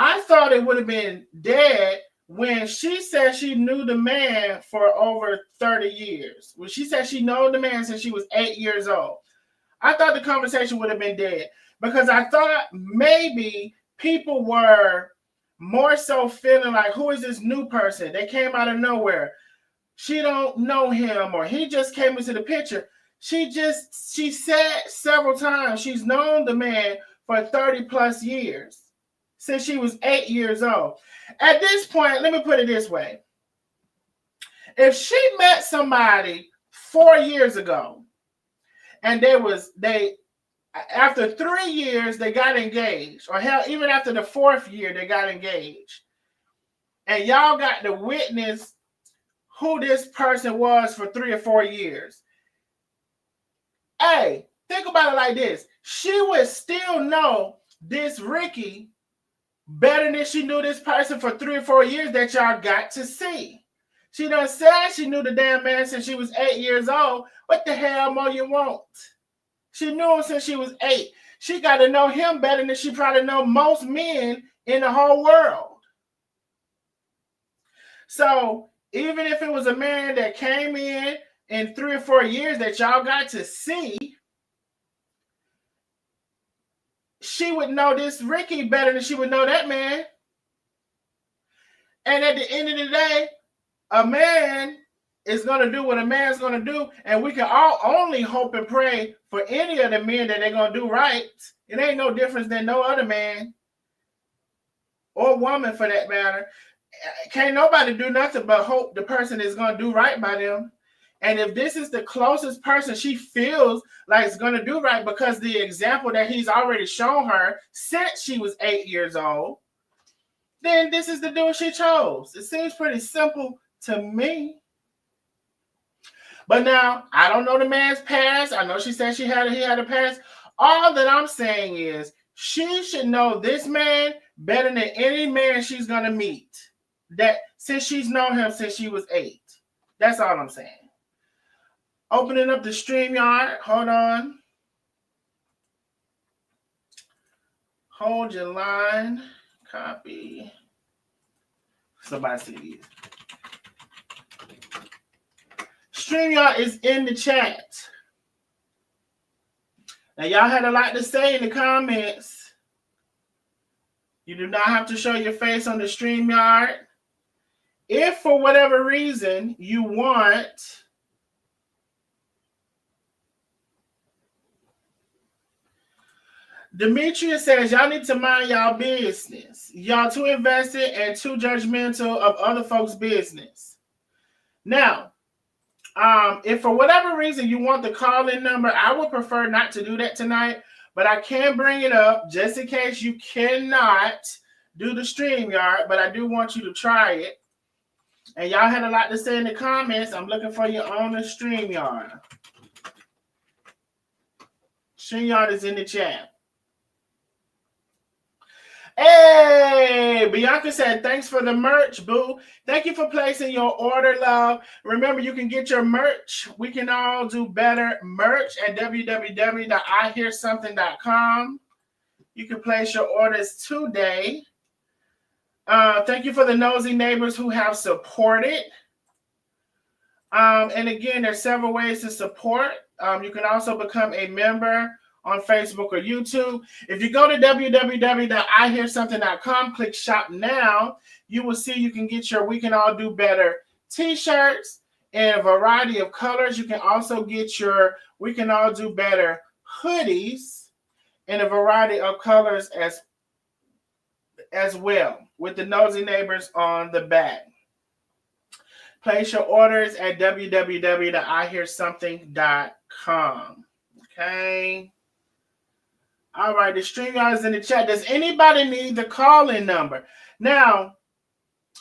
I thought it would have been dead when she said she knew the man for over 30 years. When she said she knew the man since she was 8 years old. I thought the conversation would have been dead because I thought maybe people were more so feeling like, who is this new person? They came out of nowhere. She don't know him or he just came into the picture. She said several times she's known the man for 30 plus years since she was 8 years old. At this point, let me put it this way. If she met somebody 4 years ago and after 3 years, they got engaged, or hell, even after the 4th year, they got engaged, and y'all got to witness who this person was for 3 or 4 years. Hey, think about it like this. She would still know this Ricky better than she knew this person for 3 or 4 years that y'all got to see. She done said she knew the damn man since she was 8 years old. What the hell more you want? She knew him since she was 8. She got to know him better than she probably know most men in the whole world. So even if it was a man that came in 3 or 4 years that y'all got to see, she would know this Ricky better than she would know that man. And at the end of the day, a man is going to do what a man's going to do, and we can all only hope and pray for any of the men that they're going to do right. It ain't no difference than no other man or woman for that matter. Can't nobody do nothing but hope the person is going to do right by them. And if this is the closest person she feels like is going to do right because the example that he's already shown her since she was 8 years old, then this is the dude she chose. It seems pretty simple to me. But now, I don't know the man's past. I know she said he had a past. All that I'm saying is she should know this man better than any man she's going to meet. That since she's known him since she was 8. That's all I'm saying. Opening up the StreamYard. Hold on. Hold your line. Copy. Somebody see these. StreamYard is in the chat. Now, y'all had a lot to say in the comments. You do not have to show your face on the StreamYard. If for whatever reason you want Demetria says y'all need to mind y'all business. Y'all too invested and too judgmental of other folks' business. Now, if for whatever reason you want the call-in number, I would prefer not to do that tonight, but I can bring it up just in case you cannot do the StreamYard, but I do want you to try it. And y'all had a lot to say in the comments. I'm looking for you on the StreamYard. StreamYard is in the chat. Hey, Okay, Bianca said, thanks for the merch, boo. Thank you for placing your order, love. Remember, you can get your merch. We can all do better merch at www.ihearsomething.com. You can place your orders today. Thank you for the nosy neighbors who have supported. And again, there's several ways to support. You can also become a member on Facebook or YouTube. If you go to www.ihearsomething.com, click shop now, you will see you can get your We Can All Do Better t-shirts in a variety of colors. You can also get your We Can All Do Better hoodies in a variety of colors as well, with the nosy neighbors on the back. Place your orders at www.ihearsomething.com. Okay. All right, the StreamYard is in the chat. Does anybody need the call-in number? Now,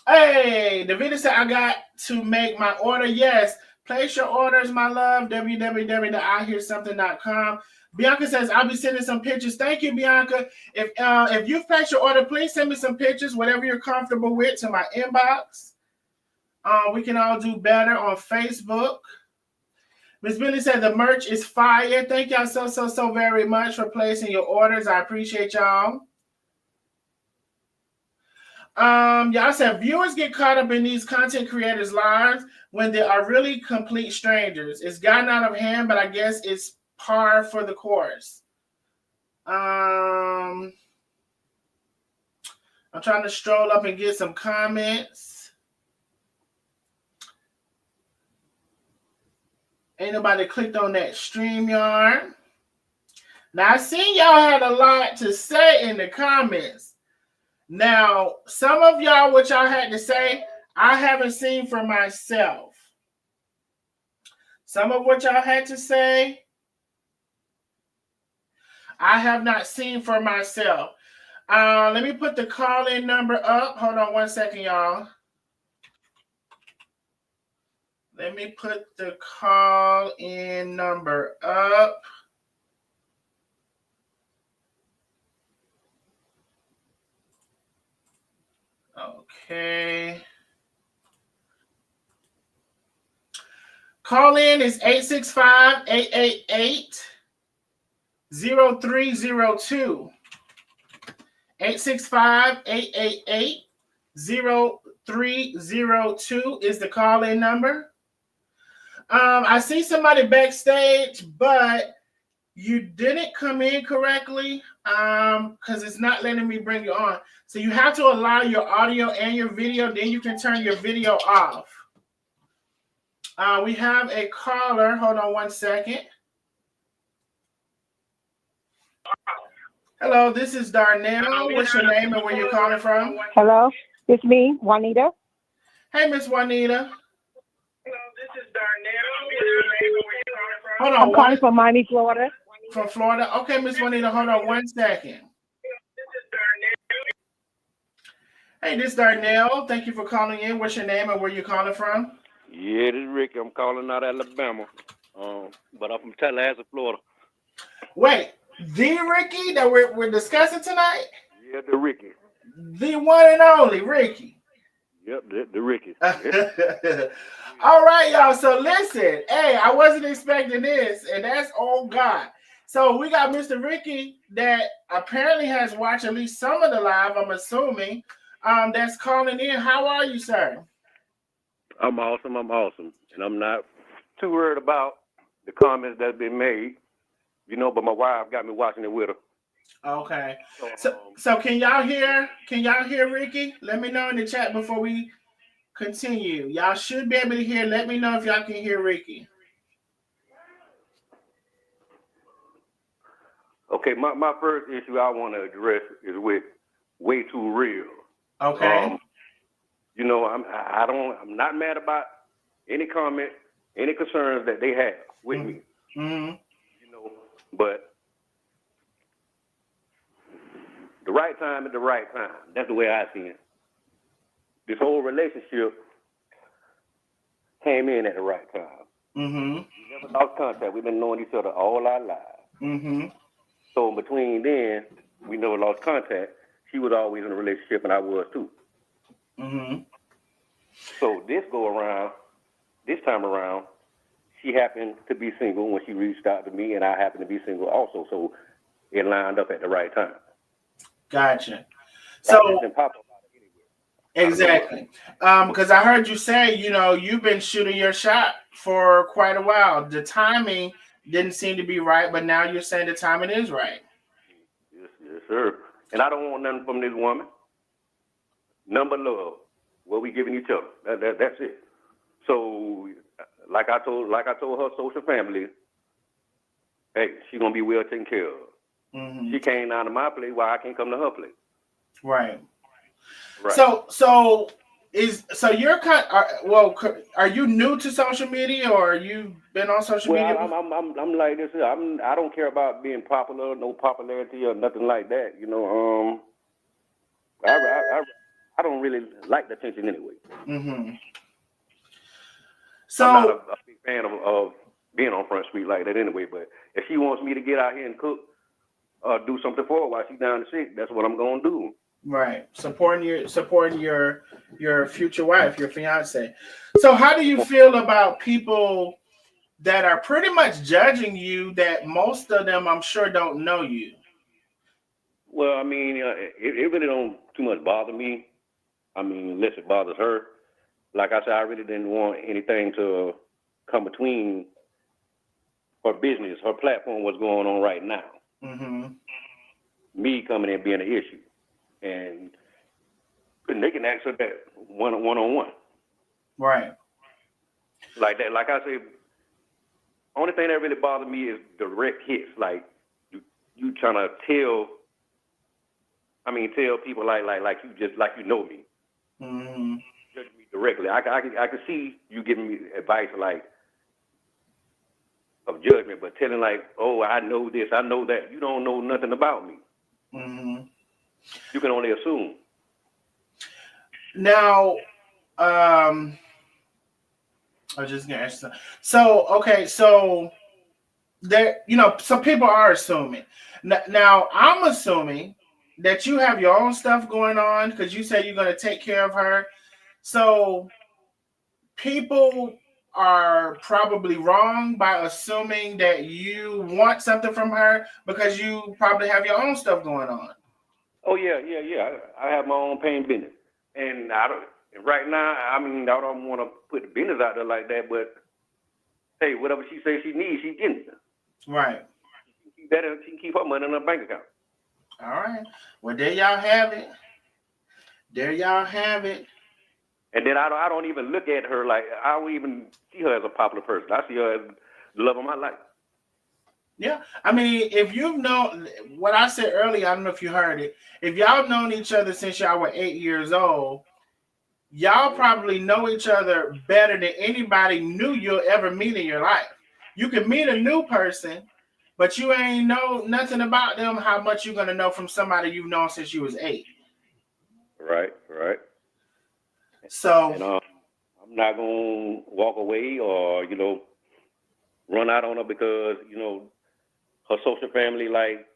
hey, the video said I got to make my order. Yes, place your orders, my love. www.ihearsomething.com. Bianca says, I'll be sending some pictures. Thank you, Bianca. If you've placed your order, please send me some pictures, whatever you're comfortable with, to my inbox. We Can All Do Better on Facebook. Miss Billy said the merch is fire. Thank y'all so very much for placing your orders. I appreciate y'all. Y'all said viewers get caught up in these content creators' lives when they are really complete strangers. It's gotten out of hand, but I guess it's par for the course. I'm trying to stroll up and get some comments. Ain't nobody clicked on that StreamYard. Now, I seen y'all had a lot to say in the comments. Now, some of y'all, what y'all had to say, I haven't seen for myself. Some of what y'all had to say, I have not seen for myself. Let me put the call-in number up. Hold on one second, y'all. Let me put the call-in number up. Okay. Call-in is 865-888-0302. 865-888-0302 is the call-in number. I see somebody backstage, but you didn't come in correctly because it's not letting me bring you on. So you have to allow your audio and your video, then you can turn your video off. We have a caller. Hold on one second. Hello, this is Darnell. What's your name and where you're calling from? Hello, it's me, Juanita. Hey, Miss Juanita. Hello, this is Darnell. What's your name and where you calling from? Hold on. I'm calling from Miami, Florida. From Florida? Okay, Miss Juanita, hold on one second. This is Darnell. Hey, this is Darnell. Thank you for calling in. What's your name and where you calling from? Yeah, this is Ricky. I'm calling out of Alabama, but I'm from Tallahassee, Florida. Wait, the Ricky that we're discussing tonight? Yeah, the Ricky. The one and only Ricky. Yep, the Ricky. All right, y'all. So listen, hey, I wasn't expecting this, and that's oh God. So we got Mr. Ricky that apparently has watched at least some of the live, I'm assuming, that's calling in. How are you, sir? I'm awesome. And I'm not too worried about the comments that's been made, but my wife got me watching it with her. Okay. So can y'all hear Ricky? Let me know in the chat before we continue. Y'all should be able to hear. Let me know if y'all can hear Ricky. Okay, my first issue I want to address is with way too real. Okay. I'm not mad about any comment, any concerns that they have with me. Mm-hmm. But the right time at the right time. That's the way I see it. This whole relationship came in at the right time. Mm-hmm. We never lost contact. We've been knowing each other all our lives. Mm-hmm. So in between then, we never lost contact. she was always in a relationship, and I was too. Mm-hmm. So this time around, she happened to be single when she reached out to me, and I happened to be single also. So it lined up at the right time. Gotcha. So So exactly. Because I heard you say, you've been shooting your shot for quite a while. The timing didn't seem to be right, but now you're saying the timing is right. Yes, sir. And I don't want nothing from this woman. None but love. What we giving each other. That's it. So, like I told her social family, hey, she gonna be well taken care of. Mm-hmm. She came down to my place. Why I can't come to her place? Right. Right. So you're are you new to social media, or you been on social media? I'm like this. I don't care about being popular, no popularity or nothing like that. I don't really like the attention anyway. Mm-hmm. So I'm not a big fan of being on Front Street like that anyway. But if she wants me to get out here and cook or do something for her while she's down the sick, that's what I'm gonna do. Right, supporting your future wife, your fiance. So how do you feel about people that are pretty much judging you, that most of them I'm sure don't know you? Well, I mean, it really don't too much bother me. I mean, unless it bothers her. Like I said, I really didn't want anything to come between her business, her platform, what's going on right now. Mm-hmm. Me coming in being an issue. And they can ask her that one-on-one. Right. Like that. Like I said, only thing that really bothers me is direct hits. Like you trying to tell people like you just like you know me. Mm-hmm. Judge me directly. I can see you giving me advice like of judgment, but telling like, oh, I know this, I know that. You don't know nothing about me. Mm-hmm. You can only assume. Now, I was just gonna ask. So there, some people are assuming. Now, I'm assuming that you have your own stuff going on, because you said you're going to take care of her. So people are probably wrong by assuming that you want something from her, because you probably have your own stuff going on. Oh yeah. I have my own pain business, and right now. I mean, I don't want to put the business out there like that, but hey, whatever she says she needs, she's getting it. Right. She can keep her money in her bank account. All right. Well, there y'all have it. And then I don't even look at her like, I don't even see her as a popular person. I see her as the love of my life. Yeah, I mean, if you've known what I said earlier, I don't know if you heard it. If y'all known each other since y'all were 8 years old, y'all probably know each other better than anybody new you'll ever meet in your life. You can meet a new person, but you ain't know nothing about them, how much you're gonna know from somebody you've known since you was 8. Right. So, and I'm not gonna walk away or run out on her because her social family like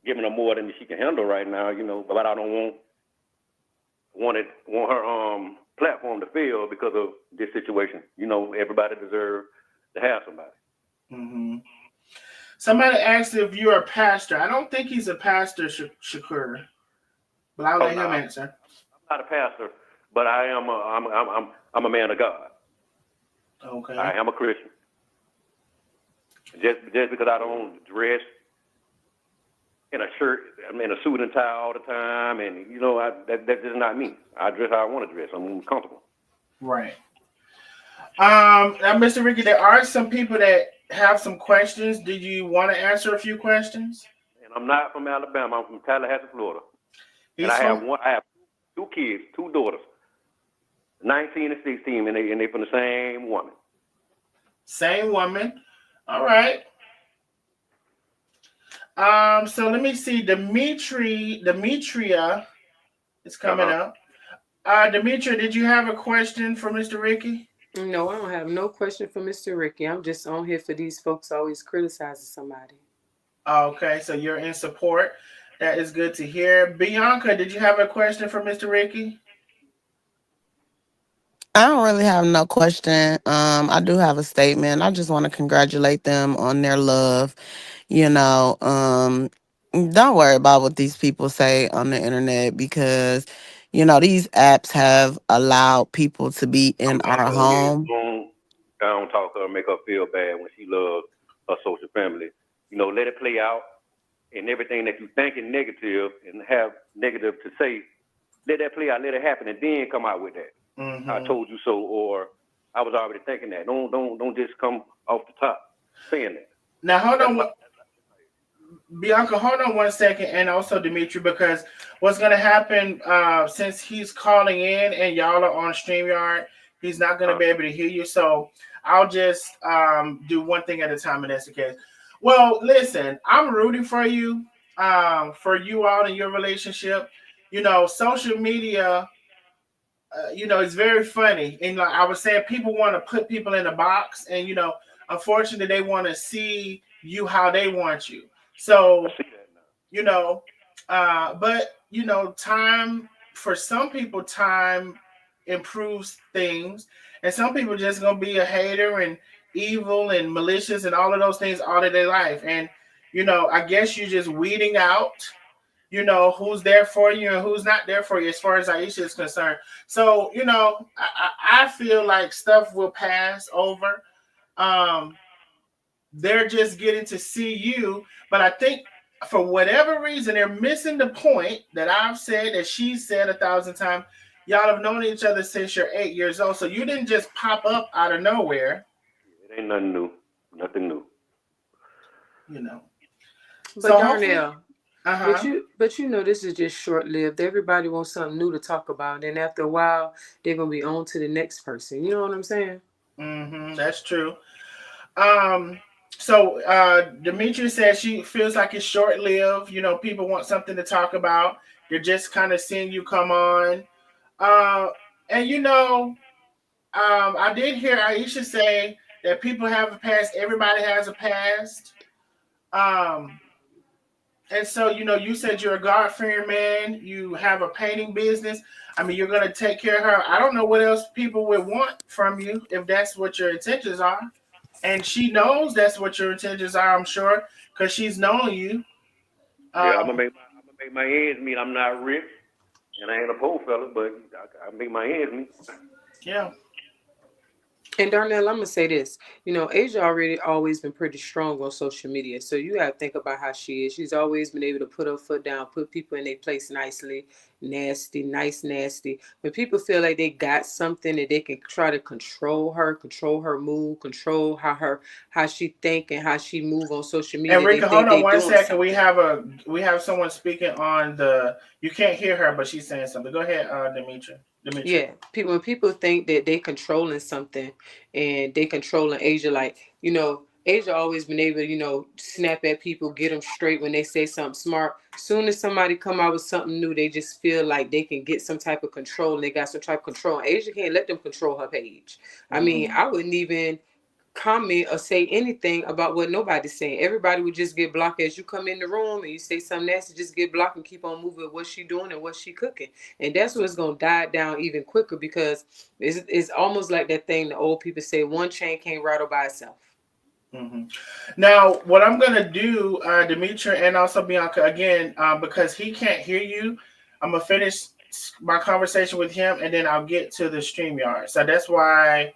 giving her more than she can handle right now. But I don't want her platform to fail because of this situation. Everybody deserves to have somebody. mm-hmm. Somebody asked if you're a pastor. I don't think he's a pastor, Shakur, but I'll let him answer. I'm not a pastor, but I am. I'm a man of God. Okay. I am a Christian. Just because I don't dress in a shirt, I'm in a suit and tie all the time, and that's just not me. I dress how I want to dress. I'm comfortable. Right. Now, Mr. Ricky, there are some people that have some questions. Do you want to answer a few questions? And I'm not from Alabama. I'm from Tallahassee, Florida. I have 2 kids, 2 daughters, 19 and 16, and they from the same woman. Same woman. All right. So let me see. Demetria is coming up. Demetria, did you have a question for Mr. Ricky? No, I don't have no question for Mr. Ricky. I'm just on here for these folks always criticizing somebody. Okay, so you're in support. That is good to hear. Bianca, did you have a question for Mr. Ricky? I don't really have no question. I do have a statement. I just want to congratulate them on their love. You know, don't worry about what these people say on the internet because, these apps have allowed people to be I'm in gonna our go ahead home. and down talk her, make her feel bad when she loves her social family. You know, let it play out, and everything that you think is negative and have negative to say, let that play out, let it happen, and then come out with that. I Mm-hmm. told you so, or I was already thinking that. Don't just come off the top saying that. Now hold That's on, my Bianca. Hold on 1 second, and also Dimitri, because what's gonna happen since he's calling in and y'all are on Streamyard, he's not gonna be able to hear you. So I'll just do one thing at a time, and that's the case. Well, listen, I'm rooting for you all in your relationship. Social media it's very funny. And like I was saying, people want to put people in a box, and unfortunately, they want to see you how they want you. I So see that now. you know, but time for some people, time improves things, and some people just gonna be a hater and evil and malicious and all of those things all of their life. And I guess you're just weeding out who's there for you and who's not there for you as far as Aisha is concerned. So I feel like stuff will pass over. um they're just getting to see you, but I think for whatever reason they're missing the point that I've said, that she said 1,000 times. Y'all have known each other since you're 8 years old, so you didn't just pop up out of nowhere. It ain't nothing new. Nothing new. you know But so hopefully. Darnell, but Uh-huh. you know this is just short lived. Everybody wants something new to talk about, and after a while, they're gonna be on to the next person. You know what I'm saying? That's true. Um, so Demetria says she feels like it's short lived. People want something to talk about. They're just kind of seeing you come on. Uh, and I did hear Aisha say that people have a past. Everybody has a past. Um, and so you said you're a God fearing man. You have a painting business. I mean, you're gonna take care of her. I don't know what else people would want from you if that's what your intentions are. And she knows that's what your intentions are, I'm sure, because she's known you. Yeah, Um, I'm gonna make my ends meet. I'm not rich, and I ain't a poor fella, but I make my ends meet. yeah. And Darnell, I'm gonna say this. You know, Asia already always been pretty strong on social media, so you gotta think about how she is. She's always been able to put her foot down, put people in their place nicely, nasty, nice, nasty. When people feel like they got something that they can try to control her mood, control how she think and how she move on social And media, they Rika, hold think on they one doing second. something. We have someone speaking on the. You can't hear her, but she's saying something. Go ahead, Dimitri. Dimitri. Yeah, people when people think that they controlling something and they controlling Asia, like Asia always been able to snap at people, get them straight when they say something smart. Soon as somebody come out with something new, they just feel like they can get some type of control. And they got some type of control. Asia can't let them control her page. I mean, Mm-hmm. I wouldn't even comment or say anything about what nobody's saying. Everybody would just get blocked as you come in the room and you say something nasty, just get blocked and keep on moving with what she doing and what she cooking. And that's what's gonna die down even quicker because it's almost like that thing the old people say, one chain can't rattle by itself. Mm-hmm. Now, what I'm gonna do, Demetria and also Bianca, again, because he can't hear you, I'm gonna finish my conversation with him, and then I'll get to the StreamYard. So that's why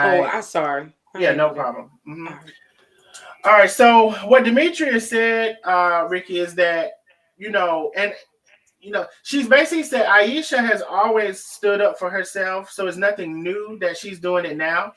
Oh, I, I'm sorry. I yeah, ain't no know that. problem. All right. All right. So what Demetria said, Ricky, is that and she's basically said Aisha has always stood up for herself, so it's nothing new that she's doing it now.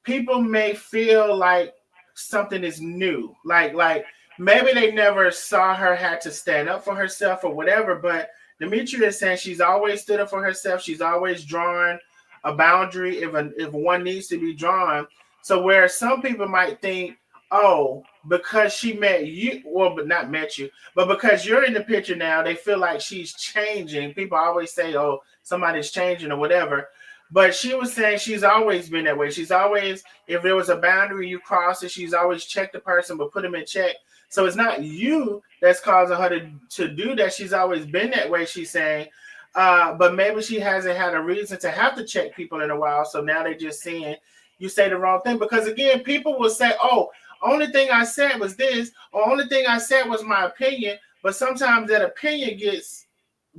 People may feel like something is new, like maybe they never saw her had to stand up for herself or whatever. But Demetria is saying she's always stood up for herself. She's always drawn a boundary if one needs to be drawn. So where some people might think, oh, because she met you, well, but not met you, but because you're in the picture now, they feel like she's changing. People always say, oh, somebody's changing or whatever. But she was saying she's always been that way. She's always, if there was a boundary you crossed it, she's always checked the person but put them in check. So it's not you that's causing her to do that. She's always been that way, she's saying. But maybe she hasn't had a reason to have to check people in a while. So now they're just saying you say the wrong thing. Because again, people will say, oh, only thing I said was this, or only thing I said was my opinion. But sometimes that opinion gets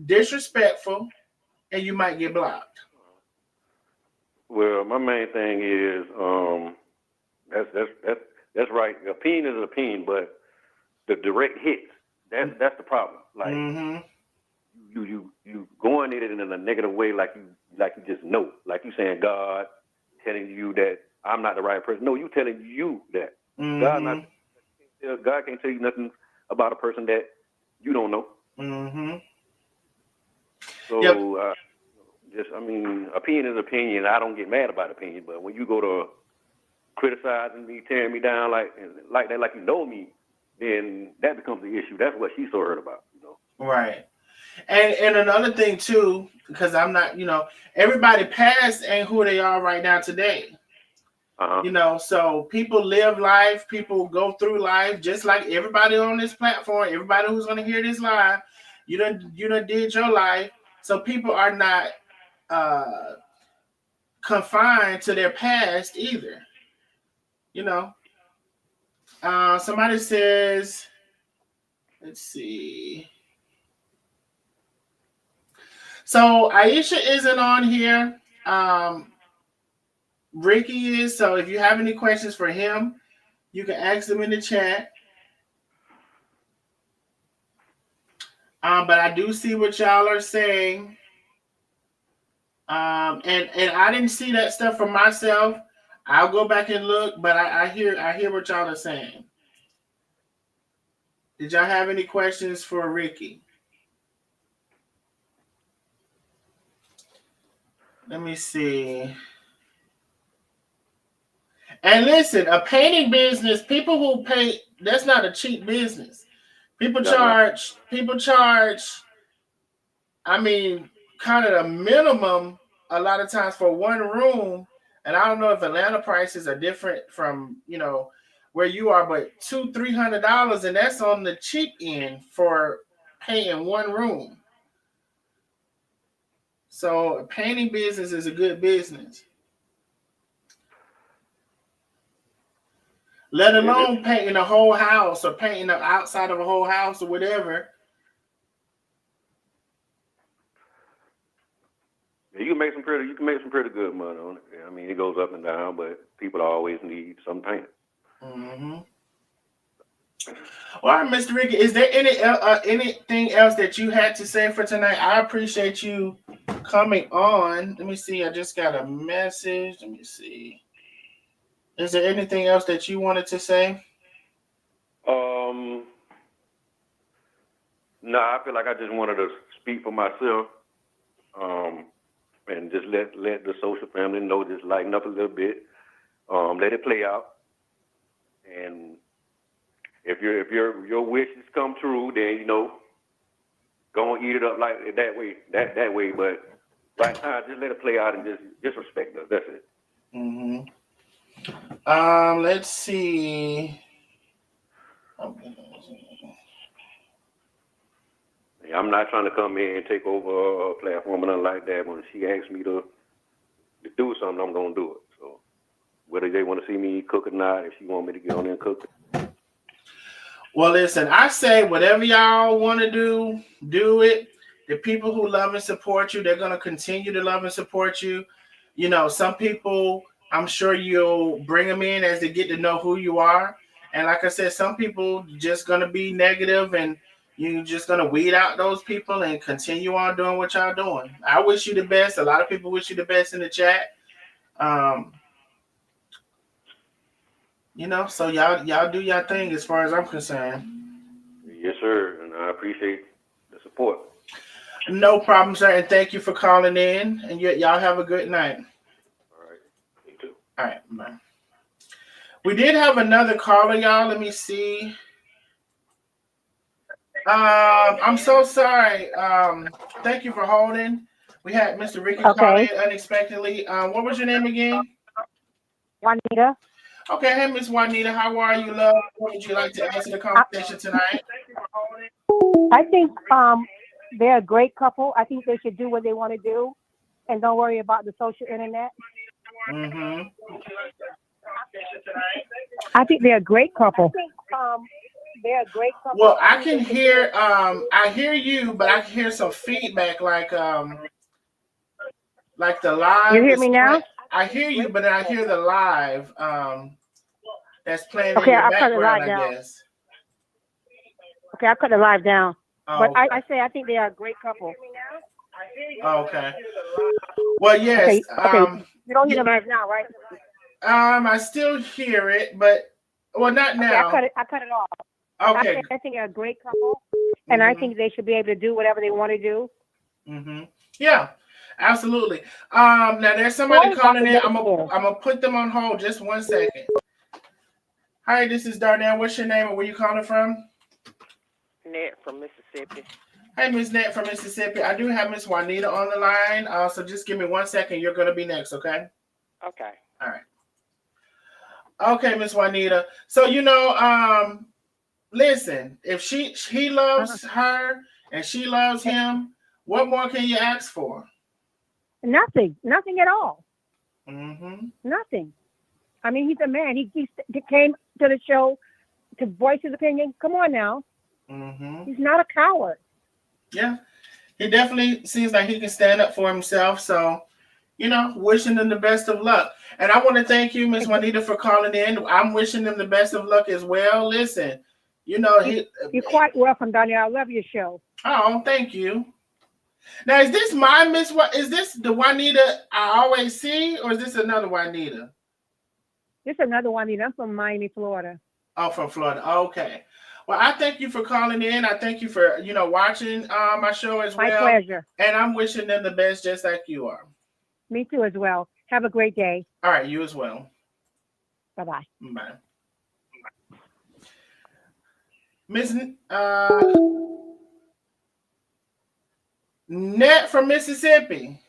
disrespectful and you might get blocked. Well, my main thing is that's right. Opinion is an opinion, but the direct hits, that's the problem. Like you going at it in a negative way, like you just know, like you saying God telling you that I'm not the right person. No, you telling you that God can't tell you nothing about a person that you don't know. So opinion is opinion. I don't get mad about opinion, but when you go to criticizing me, tearing me down like that, like you know me, then that becomes the issue. That's what she's so hurt about, Right. And another thing too, because I'm not, everybody past ain't who they are right now today. So people live life, people go through life just like everybody on this platform, everybody who's gonna hear this live, you done did your life. So people are not confined to their past either. Somebody says, let's see. So Aisha isn't on here. Ricky is. So if you have any questions for him, you can ask them in the chat. But I do see what y'all are saying. And I didn't see that stuff for myself. I'll go back and look, but I hear what y'all are saying. Did y'all have any questions for Ricky? Let me see. And listen, a painting business, people who paint, that's not a cheap business. People charge, I mean, kind of the minimum a lot of times for one room. And I don't know if Atlanta prices are different from, where you are, but $200-$300, and that's on the cheap end for paying one room. So a painting business is a good business. Let alone painting a whole house or painting the outside of a whole house or whatever. You can make some pretty good money on it. I mean, it goes up and down, but people always need some paint. Well, all right, Mr. Ricky, is there anything else that you had to say for tonight? I appreciate you coming on. Let me see. I just got a message. Let me see. Is there anything else that you wanted to say? No, I feel like I just wanted to speak for myself, and just let the social family know, just lighten up a little bit, let it play out, and if your wishes come true, then go and eat it up like that way. But right now, just let it play out and just respect us. That's it. Let's see. I'm not trying to come in and take over a platform or nothing like that. When she asks me to do something, I'm gonna do it. So whether they want to see me cook or not, if she want me to get on there and cook. Well, listen, I say whatever y'all want to do it. The people who love and support you, they're going to continue to love and support you. Some people, I'm sure you'll bring them in as they get to know who you are. And like I said, some people just going to be negative, and you're just going to weed out those people and continue on doing what y'all doing. I wish you the best. A lot of people wish you the best in the chat. So y'all do your thing as far as I'm concerned. Yes, sir, and I appreciate the support. No problem, sir, and thank you for calling in, and y'all have a good night. All right, you too. All right, bye. We did have another caller, y'all. Let me see. I'm so sorry. Thank you for holding. We had Mr. Ricky call in unexpectedly. What was your name again? Juanita. Okay, hey Miss Juanita, how are you, love? What would you like to answer the I, conversation tonight? I think they're a great couple. I think they should do what they want to do and don't worry about the social internet. Mm-hmm. I think they're a great couple. They're a great couple. Well, I I think can they should do hear it. I hear you, but I can hear some feedback like the You live hear is me play. now? I hear you, but then I hear the live that's playing in Okay, your I'll cut the background, live I down. guess. Okay, I'll cut the live down. But Oh, I say I think they are a great couple. okay. Well, yes. Okay. You don't hear the live now, right? I still hear it, but well, not Okay, now. I cut it off. Okay. I think they're a great couple, and I Mhm. think they should be able to do whatever they want to do. Mhm. Yeah. Absolutely. Now there's somebody Sorry about calling the in. negative. I'm gonna put them on hold just 1 second. Hi, this is Darnell. What's your name and where you calling from? Ned from Mississippi. Hey, Miss Net from Mississippi. I do have Miss Juanita on the line. So just give me 1 second. You're gonna be next, okay? Okay. All right. Okay, Miss Juanita. So listen, if he Uh-huh. loves her and she loves him, what more can you ask for? Nothing at all. Mm-hmm. Nothing. I mean, he's a man. He came to the show to voice his opinion. Come on now, Mm-hmm. he's not a coward. Yeah. He definitely seems like he can stand up for himself. So, wishing them the best of luck. And I want to thank you, Miss Juanita, for calling in. I'm wishing them the best of luck as well. Listen, You, he. you're quite welcome, Danielle. I love your show. Oh, thank you. Now, is this my Miss? Is this the Juanita I always see, or is this another Juanita? This is another one. I'm from Miami, Florida. Oh, from Florida. Okay. Well, I thank you for calling in. I thank you for watching my show as My well, pleasure. and I'm wishing them the best, just like you are. Me too, as well. Have a great day. All right, you as well. Bye bye. Bye, Miss Net from Mississippi.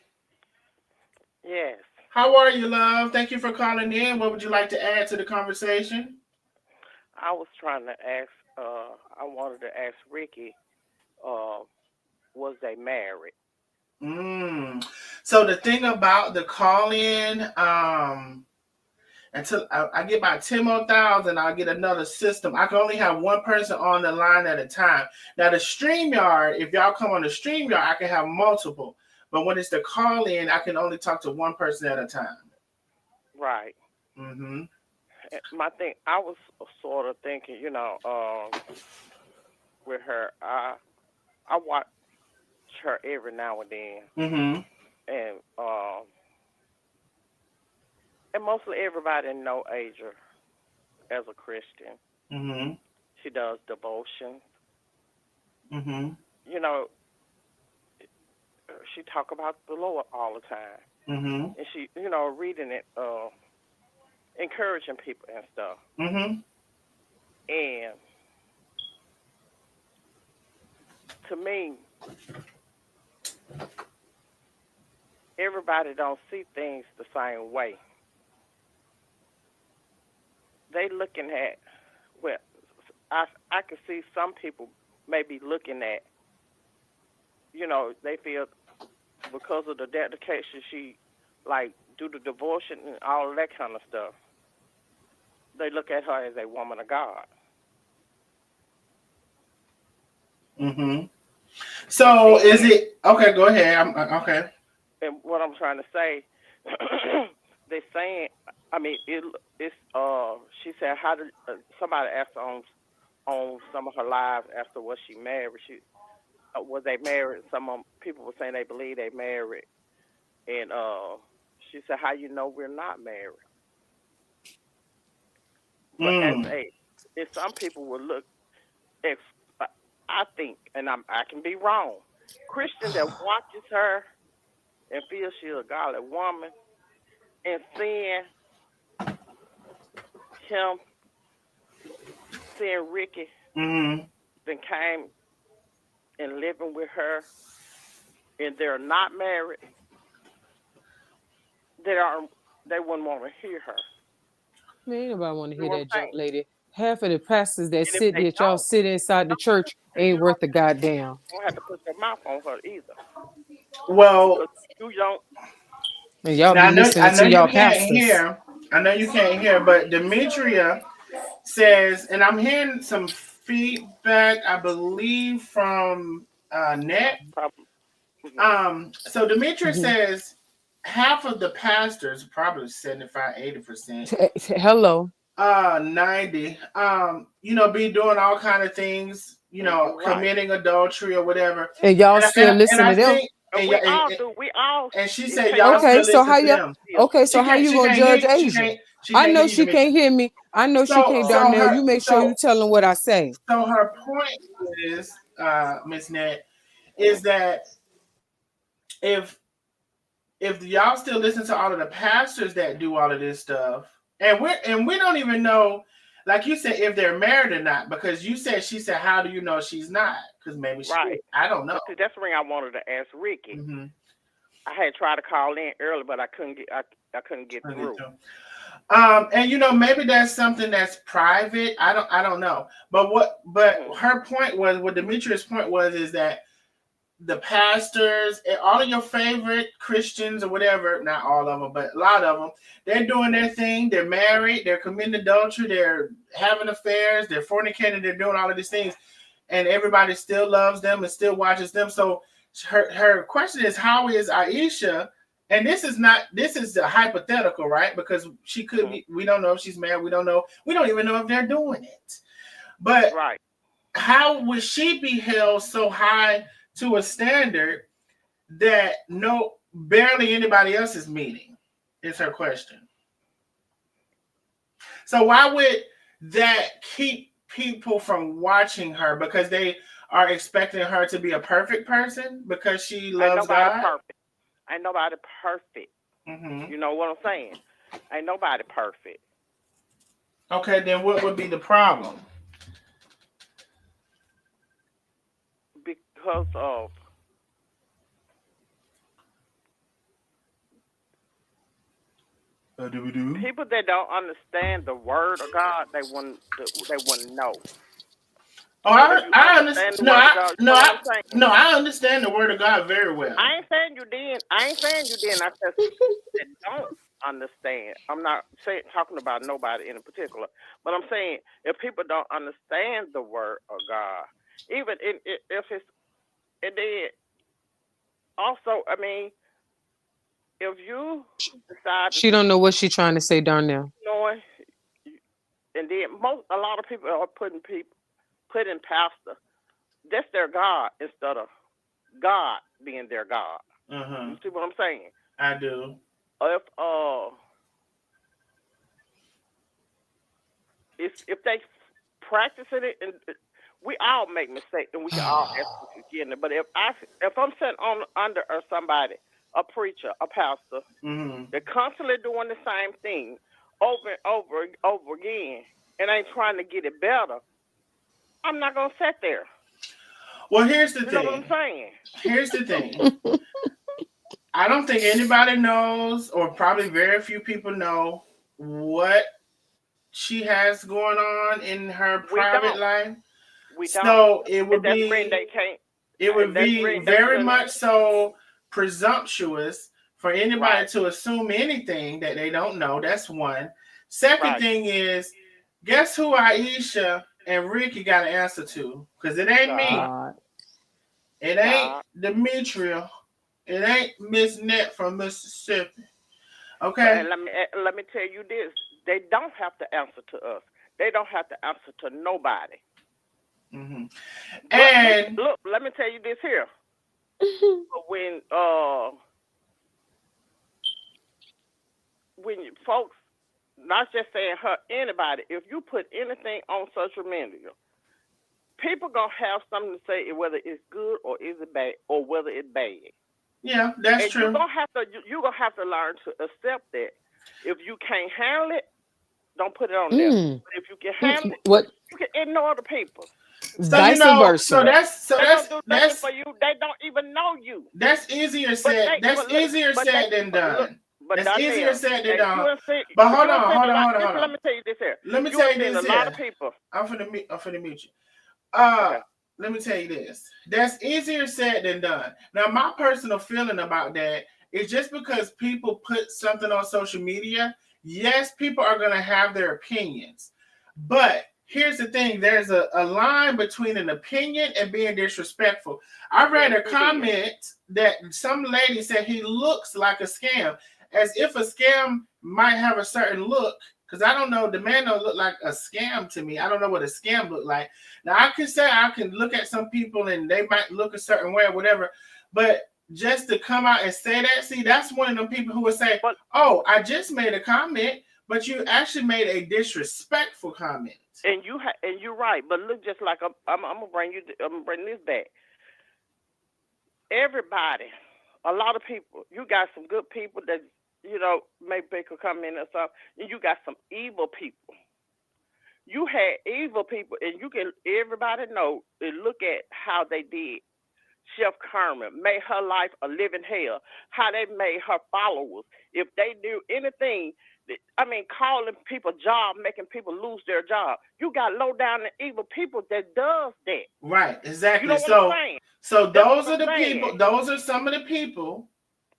Yes. How are you, love? Thank you for calling in. What would you like to add to the conversation? I was trying to ask, I wanted to ask Ricky, uh, was they married? So the thing about the call in, until I get about 10 more thousand, I'll get another system. I can only have one person on the line at a time. Now the StreamYard, if y'all come on the StreamYard, I can have multiple. But when it's the call in, I can only talk to one person at a time. Right. Mm-hmm. My thing, I was sort of thinking, with her, I watch her every now and then, Mm-hmm. and mostly everybody know Asia as a Christian. Mm-hmm. She does devotion. Mm-hmm. You know, she talk about the Lord all the time, Mm-hmm. and she, reading it, encouraging people and stuff. Mm-hmm. And to me, everybody don't see things the same way. They looking at, well, I can see some people maybe looking at, they feel because of the dedication she like do the devotion and all of that kind of stuff. They look at her as a woman of God. Mm-hmm. And So is then, it okay? Go ahead. Okay. and what I'm trying to say, they saying, I mean, it's she said how did somebody asked her on some of her lives after was she married? She was they married? Some people were saying they believe they married, and she said, how you know we're not married? But as Mm. if some people would look, if I think, and I can be wrong, Christian that watches her and feels she's a godly woman, and seeing him, seeing Ricky, Mm-hmm. then came and living with her, and they're not married, they wouldn't want to hear her. Man, ain't nobody want to You hear know what that I'm junk saying? lady. Half of the pastors that And if sit they that y'all don't, sit inside the church ain't you worth a goddamn. don't have to put your mouth on her either, Well, because you don't. And y'all now be I listening know to you y'all can't pastors. hear. I know you can't hear, but Demetria says, and I'm hearing some feedback, I believe, from Net. Probably, mhm. So Demetria Mhm. says half of the pastors, probably 75, 80%, Hello. 90, be doing all kind of things, And you're right. committing adultery or whatever. And y'all And, still and listen I to them. think, And we all do. We all. and she It said take y'all us Okay, still so listen how to you them. okay, so how you She gonna can't hear judge you. Asia? She I can't hear know you, she can't Demetria. hear me. I know she So can't, so Darnell. her You make sure you so tell them what I say. so her point is, Miss Net, is that if y'all still listen to all of the pastors that do all of this stuff, and we don't even know, like you said, if they're married or not, because she said, how do you know she's not? Because maybe she is. right. I don't know. But see, that's the thing I wanted to ask Ricky. Mm-hmm. I had tried to call in early, but I couldn't get. I couldn't get through. And maybe that's something that's private. I don't know. But Mm. her point was, what Demetrius' point was, is that the pastors and all of your favorite Christians or whatever, not all of them, but a lot of them, they're doing their thing. They're married. They're committing adultery. They're having affairs. They're fornicating. They're doing all of these things, and everybody still loves them and still watches them. So her question is, how is Aisha? And this is a hypothetical, right? Because she could be. We don't know if she's married. We don't know. We don't even know if they're doing it. But Right. how would she be held so high to a standard that barely anybody else is meeting? Is her question. So why would that keep people from watching her? Because they are expecting her to be a perfect person because she Ain't loves nobody God? perfect. Ain't nobody perfect. Mm-hmm. You know what I'm saying? Ain't nobody perfect. Okay, then what would be the problem? Because of people that don't understand the word of God, they wouldn't know. Oh, Whether you I understand understand. the word of God, you know what I'm saying? I understand the word of God very well. I ain't saying you didn't. I ain't saying you didn't. I said that don't understand. I'm not talking about nobody in particular, but I'm saying if people don't understand the word of God, even if it's, and then also, I mean, if you decide to She don't know what she trying to say, Darnell. know, and then a lot of people are putting pastor, that's their God instead of God being their God. Uh-huh. You see what I'm saying? I do. If they practice it, and we all make mistakes, and we can all ask for forgiveness. But if I'm sitting under or somebody, a preacher, a pastor, Mm-hmm. they're constantly doing the same thing over and over again, and ain't trying to get it better, I'm not gonna sit there. Well, here's the You know thing. what I'm saying? Here's the thing. I don't think anybody knows, or probably very few people know, what she has going on in her We private don't. life. We don't. So it And would that's the thing be they can't. it And would that's the be thing they very shouldn't. much so presumptuous for anybody Right. to assume anything that they don't know. That's one. Second Right. thing is, guess who Aisha and Ricky got to answer to? Because it ain't me. God. It ain't God. Demetria. It ain't Miss Net from Mississippi. Okay. And let me tell you this: they don't have to answer to us. They don't have to answer to nobody. Mm-hmm. But And look, let me tell you this here: when folks, not just saying her, anybody, if you put anything on social media, people gonna have something to say whether it's good or is it bad or whether it's bad. yeah, that's And true. you're gonna have to learn to accept that. If you can't handle it, don't put it on there. But if you can handle it, What? you can ignore the people. So Vice versa. They don't do nothing for you. They don't even know you. That's easier said. That's easier said than done. But That's Donnell, easier said than you done. have seen, But hold you have on, seen hold a on, lot. hold on, Listen, hold let on. me tell you this here. Let me You tell have you seen a this lot of here. people. I'm finna mute you. Okay. Let me tell you this. That's easier said than done. Now, my personal feeling about that is just because people put something on social media, yes, people are going to have their opinions. But here's the thing. There's a line between an opinion and being disrespectful. I read a comment that some lady said he looks like a scam, as if a scam might have a certain look. Because I don't know, the man don't look like a scam to me. I don't know what a scam look like. Now I can say I can look at some people and they might look a certain way or whatever, but just to come out and say that, see, that's one of them people who would say, But, "Oh, I just made a comment, but you actually made a disrespectful comment." and you're right. But look, just like I'm gonna bring this back. Everybody, a lot of people. You got some good people that maybe they could come in or something, and you got some evil people. You had evil people, and everybody know and look at how they did. Chef Carmen made her life a living hell. How they made her followers. If they knew anything, calling people job, making people lose their job. You got low down and evil people that does that. Right, exactly. You know what I'm saying? So That's those what are I'm the saying. people. Those are some of the people.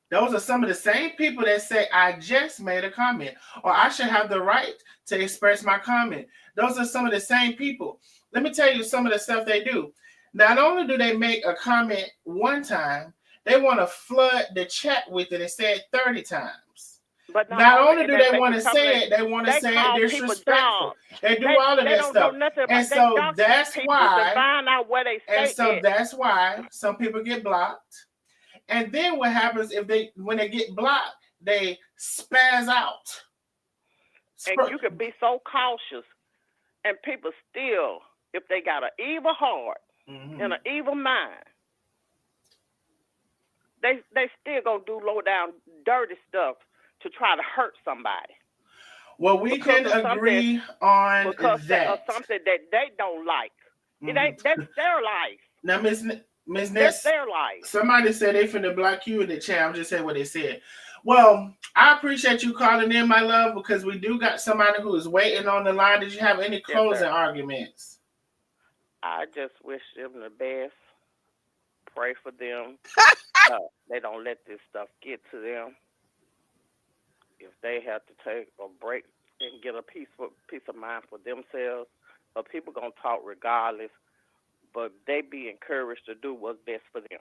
Those are some of the same people that say, I just made a comment, or I should have the right to express my comment. Those are some of the same people. Let me tell you some of the stuff they do. Not only do they make a comment one time, they want to flood the chat with it and say it 30 times. But Not only do they make want it to come say it, they want to they say it call people disrespectful. jobs. They do all of They that don't stuff. know nothing about. And They so dox that's people to why. find out where they And stay so at. that's why some people get blocked. And then what happens when they get blocked, they spaz out. And you can be so cautious, and people still, if they got an evil heart and an evil mind, they still gonna do low down dirty stuff to try to hurt somebody. Well, we can agree on that. Of something that they don't like. It ain't that's their life. Now, Miss That's Ness, their life. somebody said they finna block you in the chat. I'm just saying what they said. Well, I appreciate you calling in, my love, because we do got somebody who is waiting on the line. Did you have any closing arguments? I just wish them the best. Pray for them. They don't let this stuff get to them. If they have to take a break and get a peace of mind for themselves, but people gonna talk regardless. But they be encouraged to do what's best for them.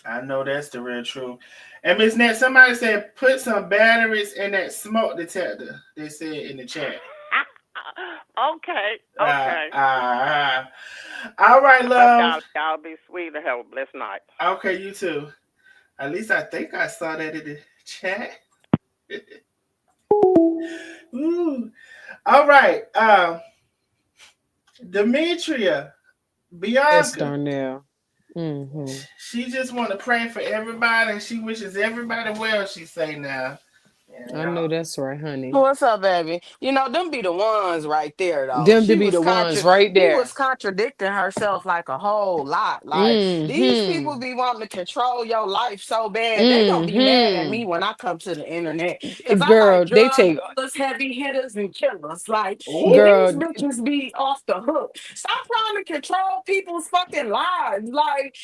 I know that's the real truth. And Miss Nat, somebody said put some batteries in that smoke detector. They said in the chat. Okay. All right, love. Y'all be sweet and have a blessed night. Okay, you too. At least I think I saw that in the chat. Ooh. All right. Demetria, Bianca. Yes, Darnell. Mm-hmm. She just want to pray for everybody, and she wishes everybody well. She say now. I know that's right, honey. What's up, baby? Them be the ones right there, though. Them to be the ones right there. She was contradicting herself like a whole lot. Like, these people be wanting to control your life so bad. They gonna be mad at me when I come to the internet. Because Girl, I like they take us heavy hitters and killers. Like, girl, these bitches be off the hook. Stop trying to control people's fucking lives. Like,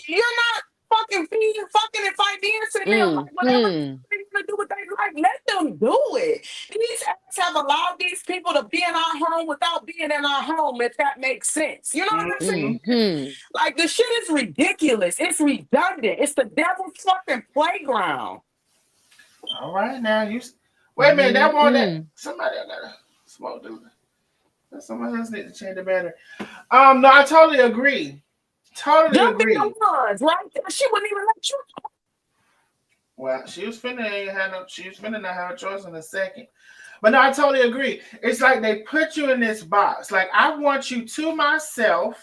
you're not fucking and financing them. Like, whatever they want to do with their life, let them do it. These acts have allowed these people to be in our home without being in our home, if that makes sense. You know what I'm saying? Like, the shit is ridiculous. It's redundant. It's the devil's fucking playground. All right, now you wait a minute. That one that somebody I gotta smoke. Somebody else need to change the battery. No, I totally agree. Totally agree. The ones right there. She wouldn't even let you. Well, she was finna not have a choice in a second. But no, I totally agree. It's like they put you in this box. Like, I want you to myself,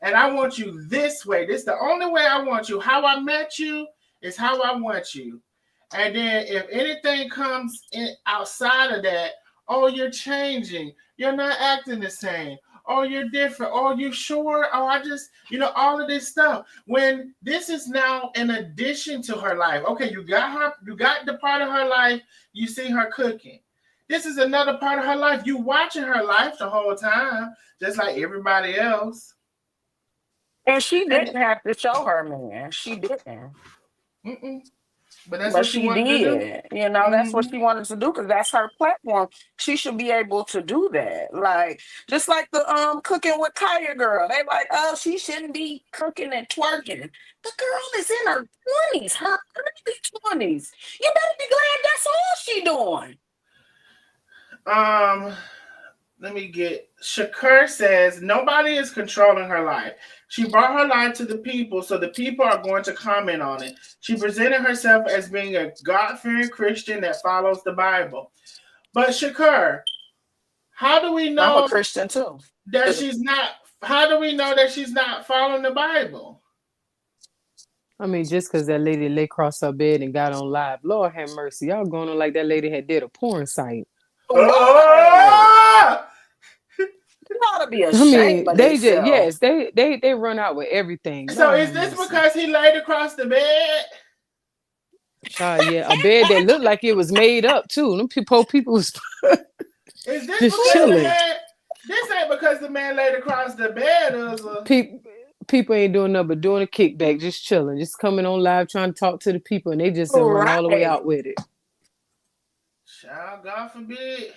and I want you this way. This is the only way I want you. How I met you is how I want you. And then if anything comes in outside of that, oh, you're changing. You're not acting the same. Oh, you're different. Oh, you sure? Oh, I just, all of this stuff. When this is now an addition to her life. Okay, you got the part of her life, you see her cooking. This is another part of her life. You watching her life the whole time, just like everybody else. And she And didn't have to show her man. She didn't. mm-mm, but that's But what she she wanted to do. did. You know, that's what Mm-hmm. she wanted to do because that's her platform. She should be able to do that. Like, just like the cooking with Kaya girl. They like, oh, she shouldn't be cooking and twerking. The girl is in her 20s, her early 20s. You better be glad that's all she doing. Um, Let me get. Shakur says nobody is controlling her life. She brought her life to the people, so the people are going to comment on it. She presented herself as being a God-fearing Christian that follows the Bible. But Shakur, how do we I'm a know Christian too. that she's not? How do we know that she's not following the Bible? I mean, just because that lady lay across her bed and got on live, Lord have mercy, y'all going on like that lady had did a porn site. Word. Oh! You ought to be I ashamed mean, of they just themselves. yes, they run out with everything. So Lord is have this mercy. because he laid across the bed? Yeah, a bed that looked like it was made up too. Them people was Is this just because the chilling. man? This ain't because the man laid across the bed, is a People ain't doing nothing but doing a kickback, just chilling, just coming on live trying to talk to the people, and they just done run all the way Right. out with it. child. God forbid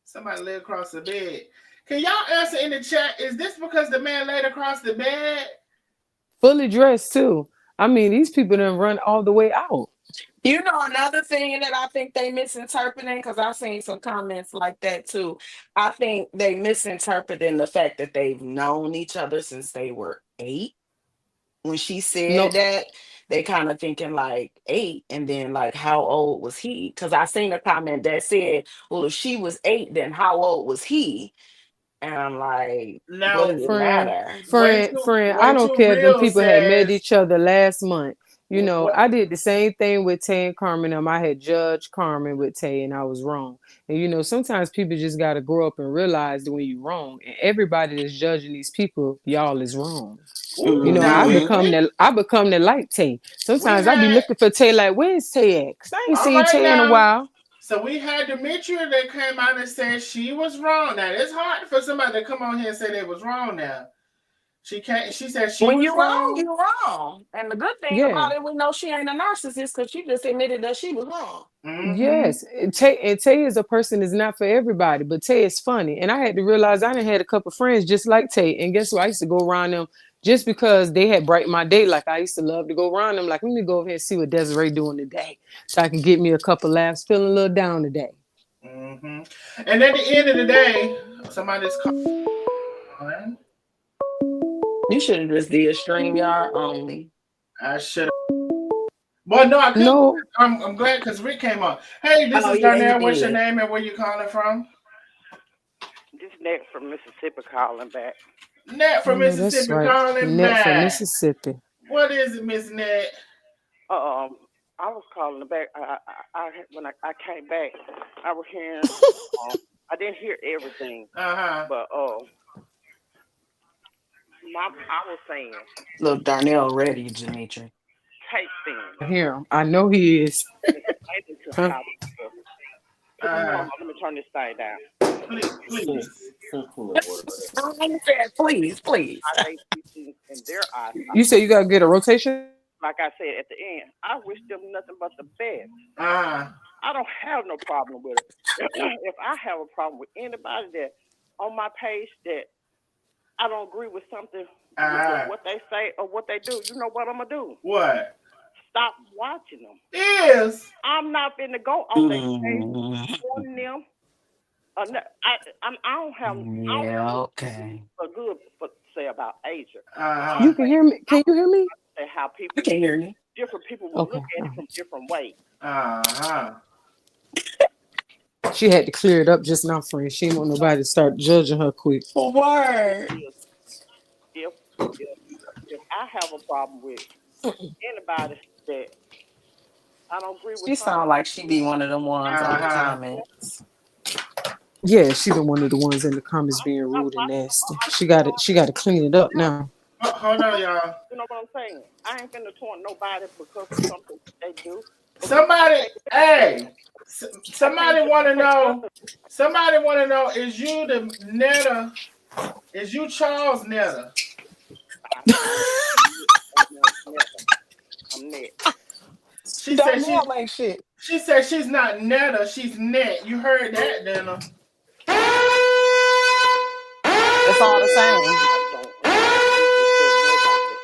somebody lay across the bed. Can y'all answer in the chat? Is this because the man laid across the bed? Fully dressed too. I mean, these people done run all the way out. You know, another thing that I think they misinterpreting, because I've seen some comments like that too. I think they misinterpreting the fact that they've known each other since they were 8. When she said No, that, they kind of thinking like 8, and then like how old was he? Because I seen a comment that said, well, if she was 8, then how old was he? And I'm like, what Now, does it friend, matter? friend, I way don't too care if them real people had met says each other last month. You know, what? I did the same thing with Tay and Carmen. I had judged Carmen with Tay, and I was wrong. And you know, sometimes people just got to grow up and realize that when you're wrong, and everybody that's judging these people, y'all is wrong. You Ooh, know, now Hmm. I become the like Tay. we Sometimes I be had looking for Tay, like, where's Tay at? Cause I ain't all seen right Tay in a now. while. So we had Demetria that came out and said she was wrong. Now it's hard for somebody to come on here and say they was wrong. Now she can't. She said she When was you're wrong, wrong. you're wrong. And the good thing Yeah. about it, we know she ain't a narcissist because she just admitted that she was wrong. Mm-hmm. Yes, and Tay is a person is not for everybody, but Tay is funny. And I had to realize I done had a couple friends just like Tay. And guess what? I used to go around them just because they had brightened my day. Like I used to love to go around them. Like, let me go over here and see what Desiree doing today. So I can get me a couple laughs, feeling a little down today. Mm-hmm. And at the end of the day, somebody's calling. You should have just did StreamYard only. I should have. Well, no, I couldn't. No, I'm glad because Rick came on. Hey, this Oh is yeah, you Darnell. What's your did. name and where you calling from? This next from Mississippi calling back. Nat I from know that's Mississippi right. calling Net from back. Mississippi. What is it, Miss Nat? I was calling back. When I came back, I was hearing. I didn't hear everything, Uh-huh. but I was saying Look, Darnell ready, Dimitri. take I things hear him. I know he is. explaining to Huh? how people. Hold Uh, on, let me turn this thing down. please. I said, please, please. How they see things in their eyes. You say you gotta get a rotation? Like I said at the end, I wish them nothing but the best. Uh, I don't have no problem with it. If I have a problem with anybody that on my page that I don't agree with something with uh, what they say or what they do, you know what I'm gonna do? what? Stop watching them. Is. I'm not finna go on their page Mm, on them. I don't have yeah, okay. a good for say about Asia. I'm Uh-huh. You can saying hear me? Can you hear me? how I people can hear you. different people will Okay. look at it from different ways. Uh-huh. She had to clear it up just now, friend. She didn't want nobody to start judging her quick. Word. Is if if if I have a problem with anybody that I don't agree with She something, sound like she be one of them ones on the Uh-huh. comments. Yeah, she been one of the ones in the comments being rude and nasty. She got it. She got to clean it up now. Hold on, y'all. You know what I'm saying? I ain't finna taunt nobody because of something they do. Because Somebody, hey, I can't somebody want to disrespect know. others. Somebody want to know: is you the Netta? Is you Charles Netta? I'm net. She said she. Darnell ain't shit. She said she's not Netta. She's Net. You heard that, Netta? It's all the same. I don't disrespect nobody.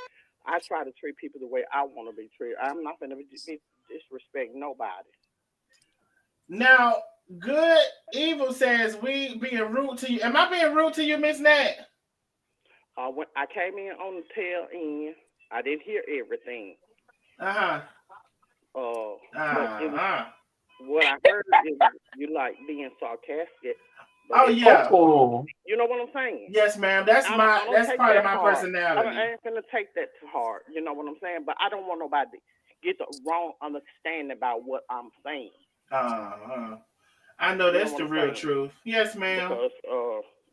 I try to treat people the way I want to be treated. I'm not gonna disrespect nobody. Now, good evil says we being rude to you. Am I being rude to you, Miss Nat? When I came in on the tail end, I didn't hear everything. Uh-huh. But it was, what I heard is you like being sarcastic. Oh yeah. Oh. You know what I'm saying? Yes, ma'am. That's part of my personality. I ain't finna take that to heart. You know what I'm saying? But I don't want nobody to get the wrong understanding about what I'm saying. I know that's the real truth. Yes, ma'am. Because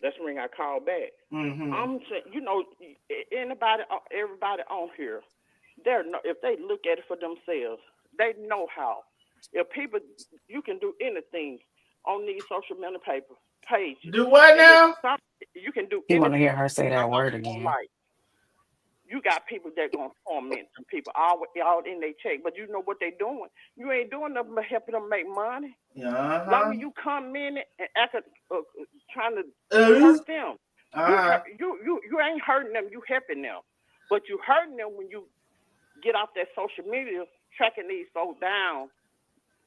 that's when I called back. Mm-hmm. I'm saying, you know, everybody on here, if they look at it for themselves, they know how. If people, you can do anything on these social media pages. Do what now? You can do You anything. want to hear her say that word again? You got people that gonna torment some people all in their check, but you know what they doing. You ain't doing nothing but helping them make money. Yeah. Long as you come in and act trying to hurt them. You ain't hurting them. You helping them, but you hurting them when you get off that social media, tracking these folks down,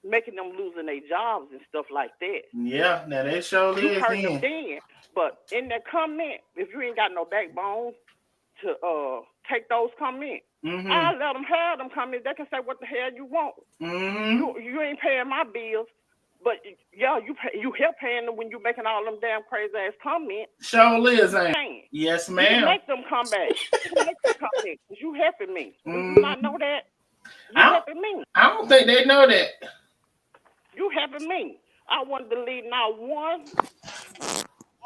making them losing their jobs and stuff like that. Yeah, now they sure you is hurt them then. But in that comment, if you ain't got no backbone to take those comments, I let them have them comments. They can say what the hell you want. You ain't paying my bills, but yeah, you help paying them when you making all them damn crazy ass comments. Sure is, ain't. Yes, ma'am. You can make them come back. You can make them comment because you helping me. Do you not know that? You helping me. I don't think they know that. You helping me. I want to delete not one.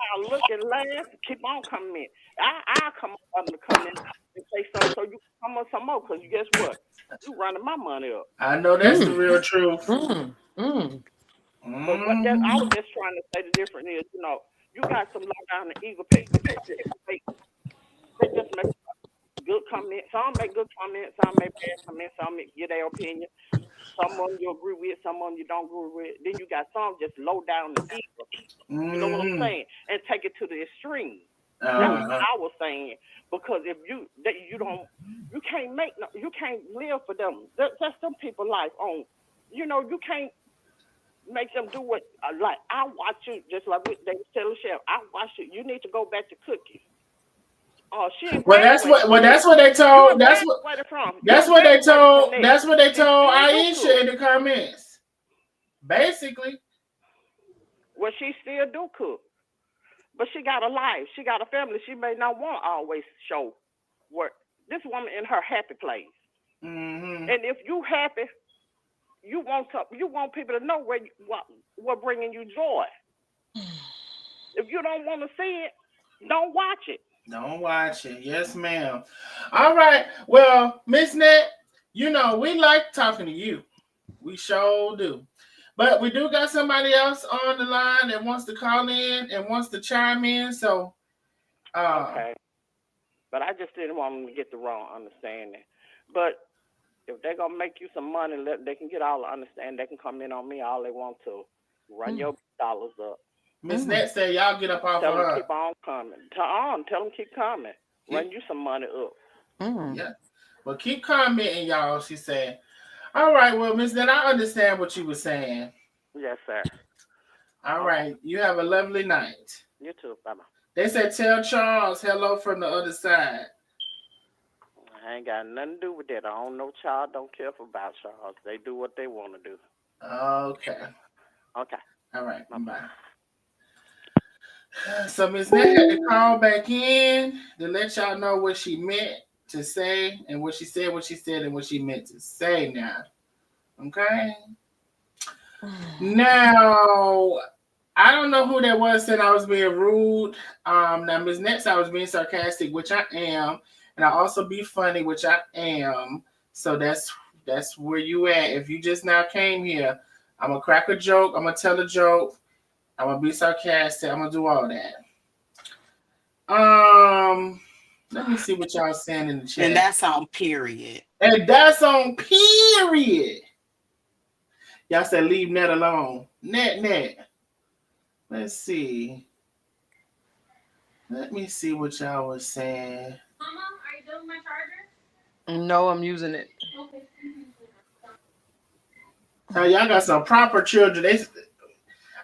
I look and laugh. Keep on coming in. I come up under the comment and say something so you can come up some more. Because guess what? You running my money up. I know that's the real truth. But I was just trying to say the difference is, you know, you got some low down and evil people. They just make good comments. Some make good comments. Some make bad comments. Some give their opinion. Some of them you agree with, some of them you don't agree with. Then you got some just low down and evil. You know what I'm saying? And take it to the extreme. That's what I was saying. Because if you can't live for them. That's some people's life on. You know, you can't make them do what like I watch you just like they tell the chef. I watch you. You need to go back to cooking. Oh, that's what they told. That's what they told Aisha in the comments. Basically. Well, she still do cook, but she got a life. She got a family. She may not want to always show work. This woman in her happy place, and if you happy, you want people to know what bringing you joy. If you don't want to see it, don't watch it. Don't watch it. Yes, ma'am. All right. Well, Miss Net, you know, we like talking to you. We sure do. But we do got somebody else on the line that wants to call in and wants to chime in. So, okay. But I just didn't want them to get the wrong understanding. But if they're going to make you some money, they can get all the understanding. They can come in on me all they want to. Run your dollars up. Miss Net said y'all get up off of her. Tell them keep on coming. Tell them keep coming. Run you some money up. Yeah. Well, keep commenting, y'all, she said. All right, well, Miss Net, I understand what you were saying. Yes, sir. All right. You have a lovely night. You too. Bye-bye. They said tell Charles hello from the other side. I ain't got nothing to do with that. I don't know Charles. Don't care about Charles. They do what they want to do. Okay. Okay. All right. Bye. So Miss Net had to call back in to let y'all know what she meant to say and what she said, and what she meant to say now. Okay? Now, I don't know who that was saying I was being rude. Now Ms. Nets, I was being sarcastic, which I am, and I also be funny, which I am. So that's where you at. If you just now came here, I'm gonna crack a joke. I'm gonna tell a joke. I'm gonna be sarcastic. I'm gonna do all that. Um, Let me see what y'all saying in the chat. And that's on period. And that's on period. Y'all said leave Net alone. Net. Let's see. Let me see what y'all was saying. Mama, are you doing my charger? No, I'm using it. Okay. Now y'all got some proper children.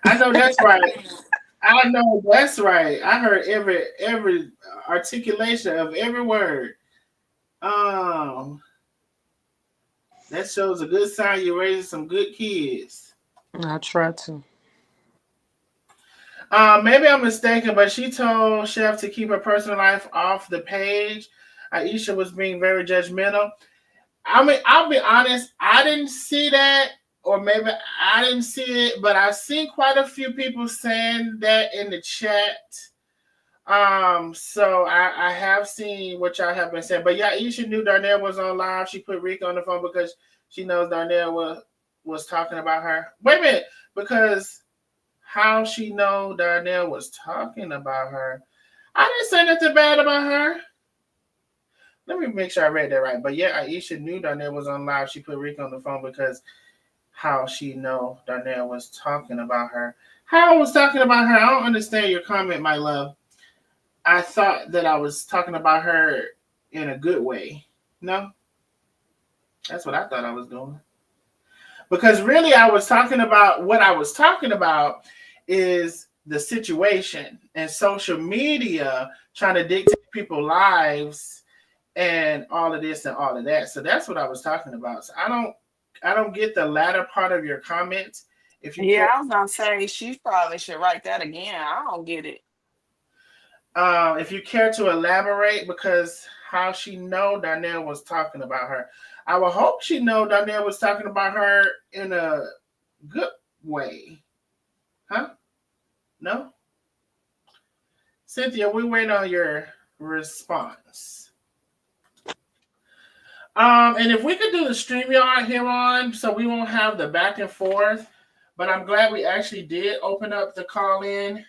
I know that's right. I know that's right. I heard every articulation of every word. That shows a good sign you're raising some good kids. I try to. Maybe I'm mistaken, but she told Chef to keep her personal life off the page. Aisha was being very judgmental. I mean, I'll be honest, I didn't see that, or maybe I didn't see it, but I've seen quite a few people saying that in the chat. So I have seen what y'all have been saying. But yeah, Aisha knew Darnell was on live. She put Rick on the phone because she knows Darnell was talking about her. Wait a minute, because how she know Darnell was talking about her? I didn't say nothing bad about her. Let me make sure I read that right. But yeah, Aisha knew Darnell was on live. She put Rick on the phone because how she know Darnell was talking about her. How I was talking about her? I don't understand your comment, my love. I thought that I was talking about her in a good way. No? That's what I thought I was doing. Because really I was talking about what I was talking about is the situation and social media trying to dictate people's lives and all of this and all of that. So that's what I was talking about. So I don't get the latter part of your comments. If you Yeah, I was gonna say she probably should write that again. I don't get it. If you care to elaborate, because how she know Darnell was talking about her. I would hope she know Darnell was talking about her in a good way. Huh? No? Cynthia, we wait on your response. And if we could do the StreamYard here on, so we won't have the back and forth. But I'm glad we actually did open up the call in.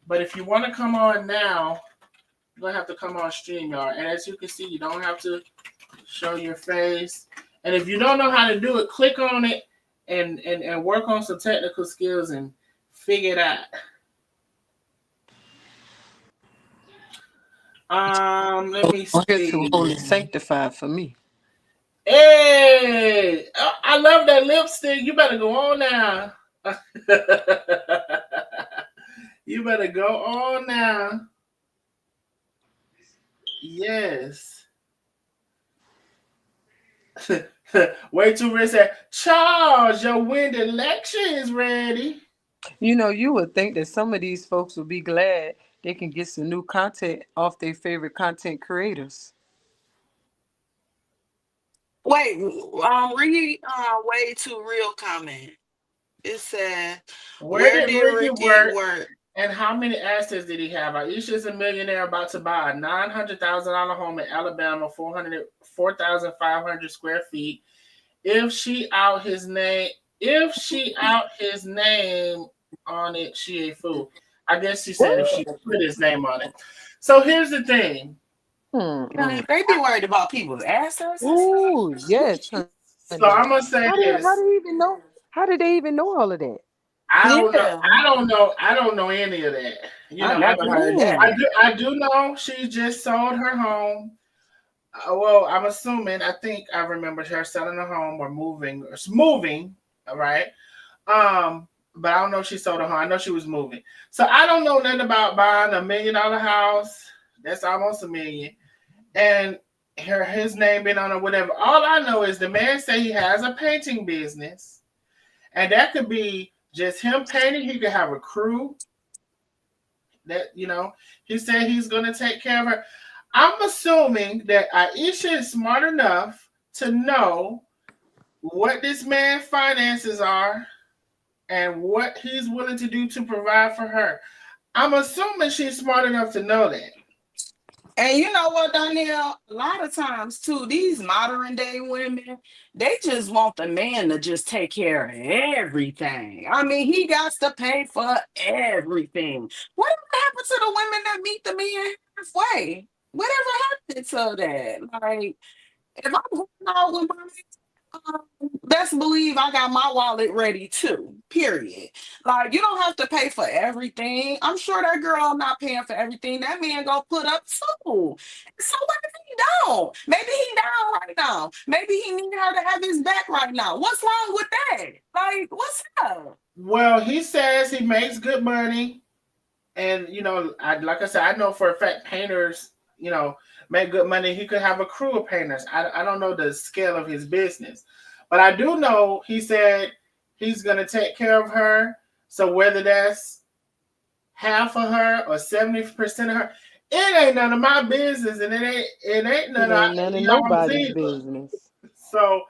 But if you want to come on now, you're going to have to come on StreamYard. And as you can see, you don't have to show your face. And if you don't know how to do it, click on it and work on some technical skills and figure it out. Let me see. Here too holy sanctified for me. Hey, I love that lipstick. You better go on now. You better go on now. Yes. Way too rich. Charles, your wind election is ready. You know, you would think that some of these folks would be glad they can get some new content off their favorite content creators. Wait, read way too real comment. It said, Where did Ricky work? And how many assets did he have? Aisha's a millionaire about to buy a $900,000 home in Alabama, 4,500 square feet. If she out his name on it, she a fool. I guess she said if she put his name on it. So here's the thing. They be worried about people's assets. Ooh, yes. So I'm gonna say this. How do you even know? How did they even know all of that? I don't know any of that. You know, never heard that. I do know she just sold her home. Well, I'm assuming. I think I remember her selling her home or moving. All right. But I don't know if she sold her home. I know she was moving. So I don't know nothing about buying $1 million house. That's almost $1 million. And his name being on it, whatever. All I know is the man said he has a painting business. And that could be just him painting. He could have a crew. That, you know, he said he's going to take care of her. I'm assuming that Aisha is smart enough to know what this man's finances are and what he's willing to do to provide for her. I'm assuming she's smart enough to know that. And you know what, Danielle? A lot of times too, these modern day women, they just want the man to just take care of everything. I mean, he got to pay for everything. Whatever happened to the women that meet the man halfway? Whatever happened to that? Like, if I'm going out with my best believe I got my wallet ready too. Period. Like you don't have to pay for everything. I'm sure that girl not paying for everything. That man gonna put up too. So what if he don't? Maybe he down right now. Maybe he need her to have his back right now. What's wrong with that? Like what's up? Well, he says he makes good money, and like I said, I know for a fact painters, make good money. He could have a crew of painters. I don't know the scale of his business, but I do know he said he's gonna take care of her. So whether that's half of her or 70% of her, it ain't none of my business, and it ain't none It of ain't none of y'all's nobody's either. business. So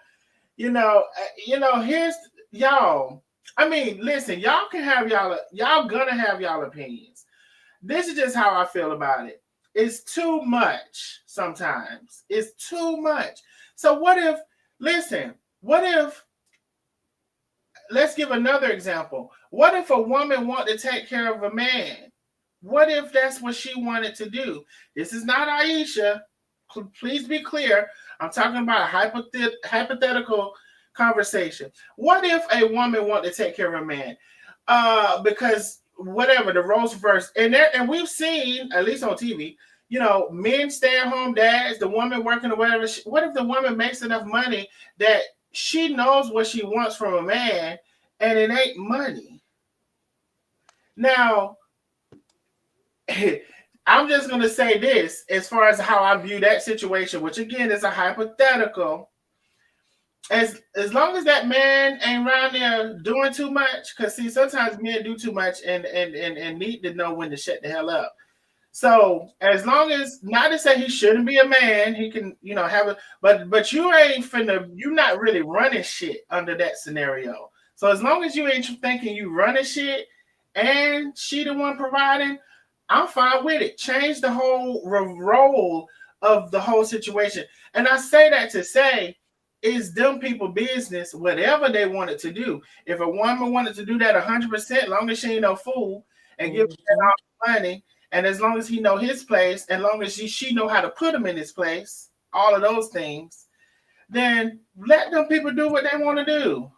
here's y'all. I mean, listen, y'all can have y'all gonna have y'all opinions. This is just how I feel about it. It's too much sometimes. It's too much. So what if let's give another example. What if a woman wanted to take care of a man? What if that's what she wanted to do? This is not Aisha. Please be clear. I'm talking about a hypothetical conversation. What if a woman wanted to take care of a man? Because whatever the roles reversed, and we've seen at least on TV, men stay-at-home dads, the woman working or whatever. What if the woman makes enough money that she knows what she wants from a man, and it ain't money? Now, I'm just going to say this as far as how I view that situation, which again is a hypothetical. As long as that man ain't around there doing too much, because see, sometimes men do too much and need to know when to shut the hell up. So as long as, not to say he shouldn't be a man, he can have a, but you're not really running shit under that scenario. So as long as you ain't thinking you running shit and she the one providing, I'm fine with it. Change the whole role of the whole situation. And I say that to say, it's them people business, whatever they wanted to do. If a woman wanted to do that 100%, long as she ain't no fool and give that all the money, and as long as he know his place, and long as she know how to put him in his place, all of those things, then let them people do what they want to do.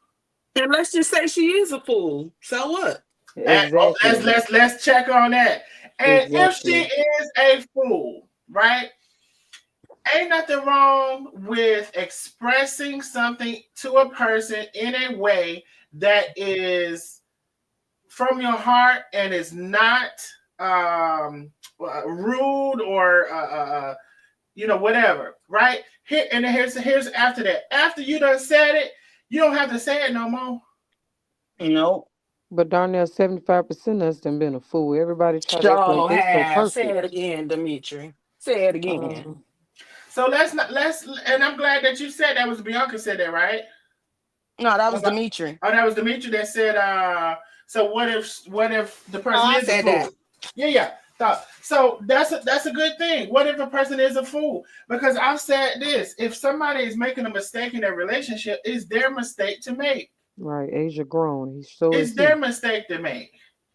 And let's just say she is a fool. So what? Exactly. Let's check on that. And if she Exactly. is a fool, right? Ain't nothing wrong with expressing something to a person in a way that is from your heart and is not rude or whatever, right? Here and here's after that. After you done said it, you don't have to say it no more. No. But darn near 75% of us done been a fool. Everybody try to act like So they so have. Say it perfect. again, Dimitri. Say it again. Um, So let's and I'm glad that you said that was Bianca said that, right? No, that was Okay. Dimitri. Oh, that was Dimitri that said, so what if the Oh, person I is a said fool? that. Yeah. So that's a good thing. What if a person is a fool? Because I've said this: if somebody is making a mistake in their relationship, it's their mistake to make. right, Asia grown. So It's is their he. mistake to make.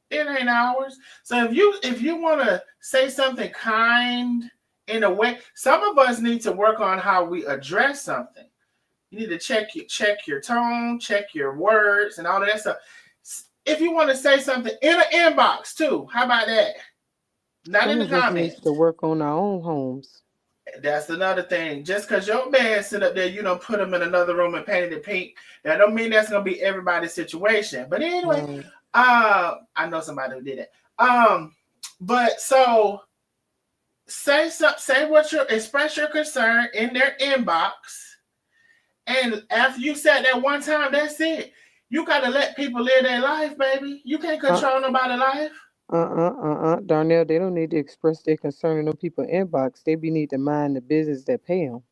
It ain't ours. So if you want to say something kind in a way, some of us need to work on how we address something. You need to check your tone, check your words, and all of that stuff. If you want to say something in an inbox too, how about that? Not in Some the of us needs to comments. work on our own homes. That's another thing. Just because your man sit up there, you don't put him in another room and painted it pink. That don't mean that's gonna be everybody's situation. But anyway, Right. I know somebody who did it. But so say what your express your concern in their inbox. And after you said that one time, that's it. You gotta let people live their life, baby. You can't Uh control nobody's life. Darnell, they don't need to express their concern in them people inbox. They be need to mind the business that pay them.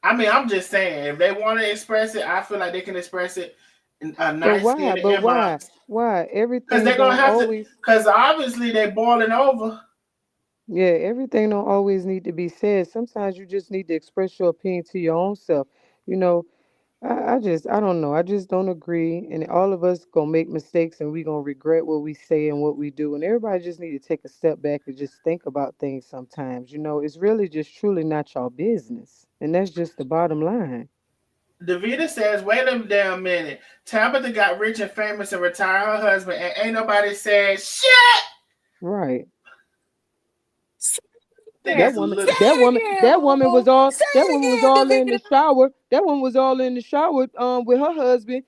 I mean, I'm just saying, if they want to express it, I feel like they can express it. a But nice why? skinny But why? inbox. Why? Because they're Everything gonna don't have to. always. Because obviously they're boiling over. Yeah, everything don't always need to be said. Sometimes you just need to express your opinion to your own self. You know, I don't know. I just don't agree. And all of us gonna make mistakes and we gonna regret what we say and what we do. And everybody just need to take a step back and just think about things sometimes. You know, it's really just truly not your business. And that's just the bottom line. Davita says, "Wait a damn minute. Tabitha got rich and famous and retired her husband, and ain't nobody said shit." Right. Say Think it That it's a woman, little. again, boo. Say that it woman was again, all in the Davina. shower. That woman was all in the shower with her husband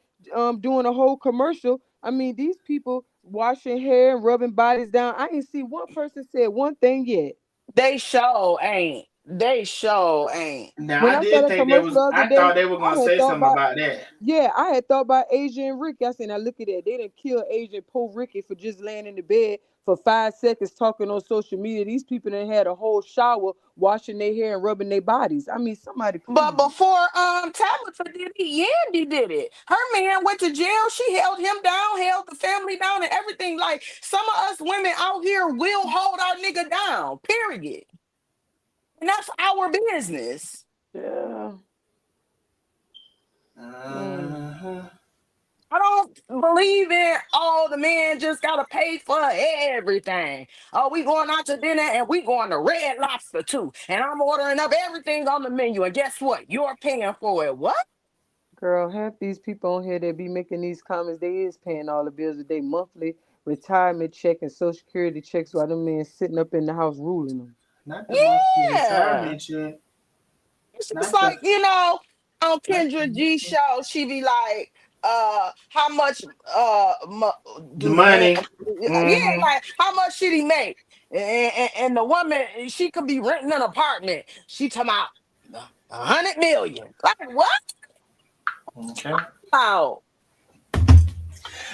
doing a whole commercial. I mean, these people washing hair and rubbing bodies down. I ain't see one person said one thing yet. They show ain't. They show ain't. Now When I I saw did that think there commercial was. the other I day, thought they were gonna I had say thought something about about that. yeah, I had thought about Asia and Ricky. I said, now look at that. They didn't kill Asia and poor Ricky for just laying in the bed for 5 seconds talking on social media. These people done had a whole shower washing their hair and rubbing their bodies. I mean, somebody But please. before Tabitha did it, Yandy did it. Her man went to jail. She held him down, held the family down, and everything. Like some of us women out here will hold our nigga down. Period. And that's our business. Yeah. Mm. Uh-huh. I don't believe in the man just gotta pay for everything. Oh, we going out to dinner and we going to Red Lobster too. And I'm ordering up everything on the menu. And guess what? You're paying for it. What? Girl, half these people on here that be making these comments, they is paying all the bills with their monthly retirement check and social security checks while them men sitting up in the house ruling them. Not the monthly Yeah. retirement check. It's just Not the. like, on Not Kendra the, G show, she be like, how much the do the man money. yeah, Mm-hmm. like how much should he make? And the woman, she could be renting an apartment. She talking about 100 million. Like what? Okay. Wow.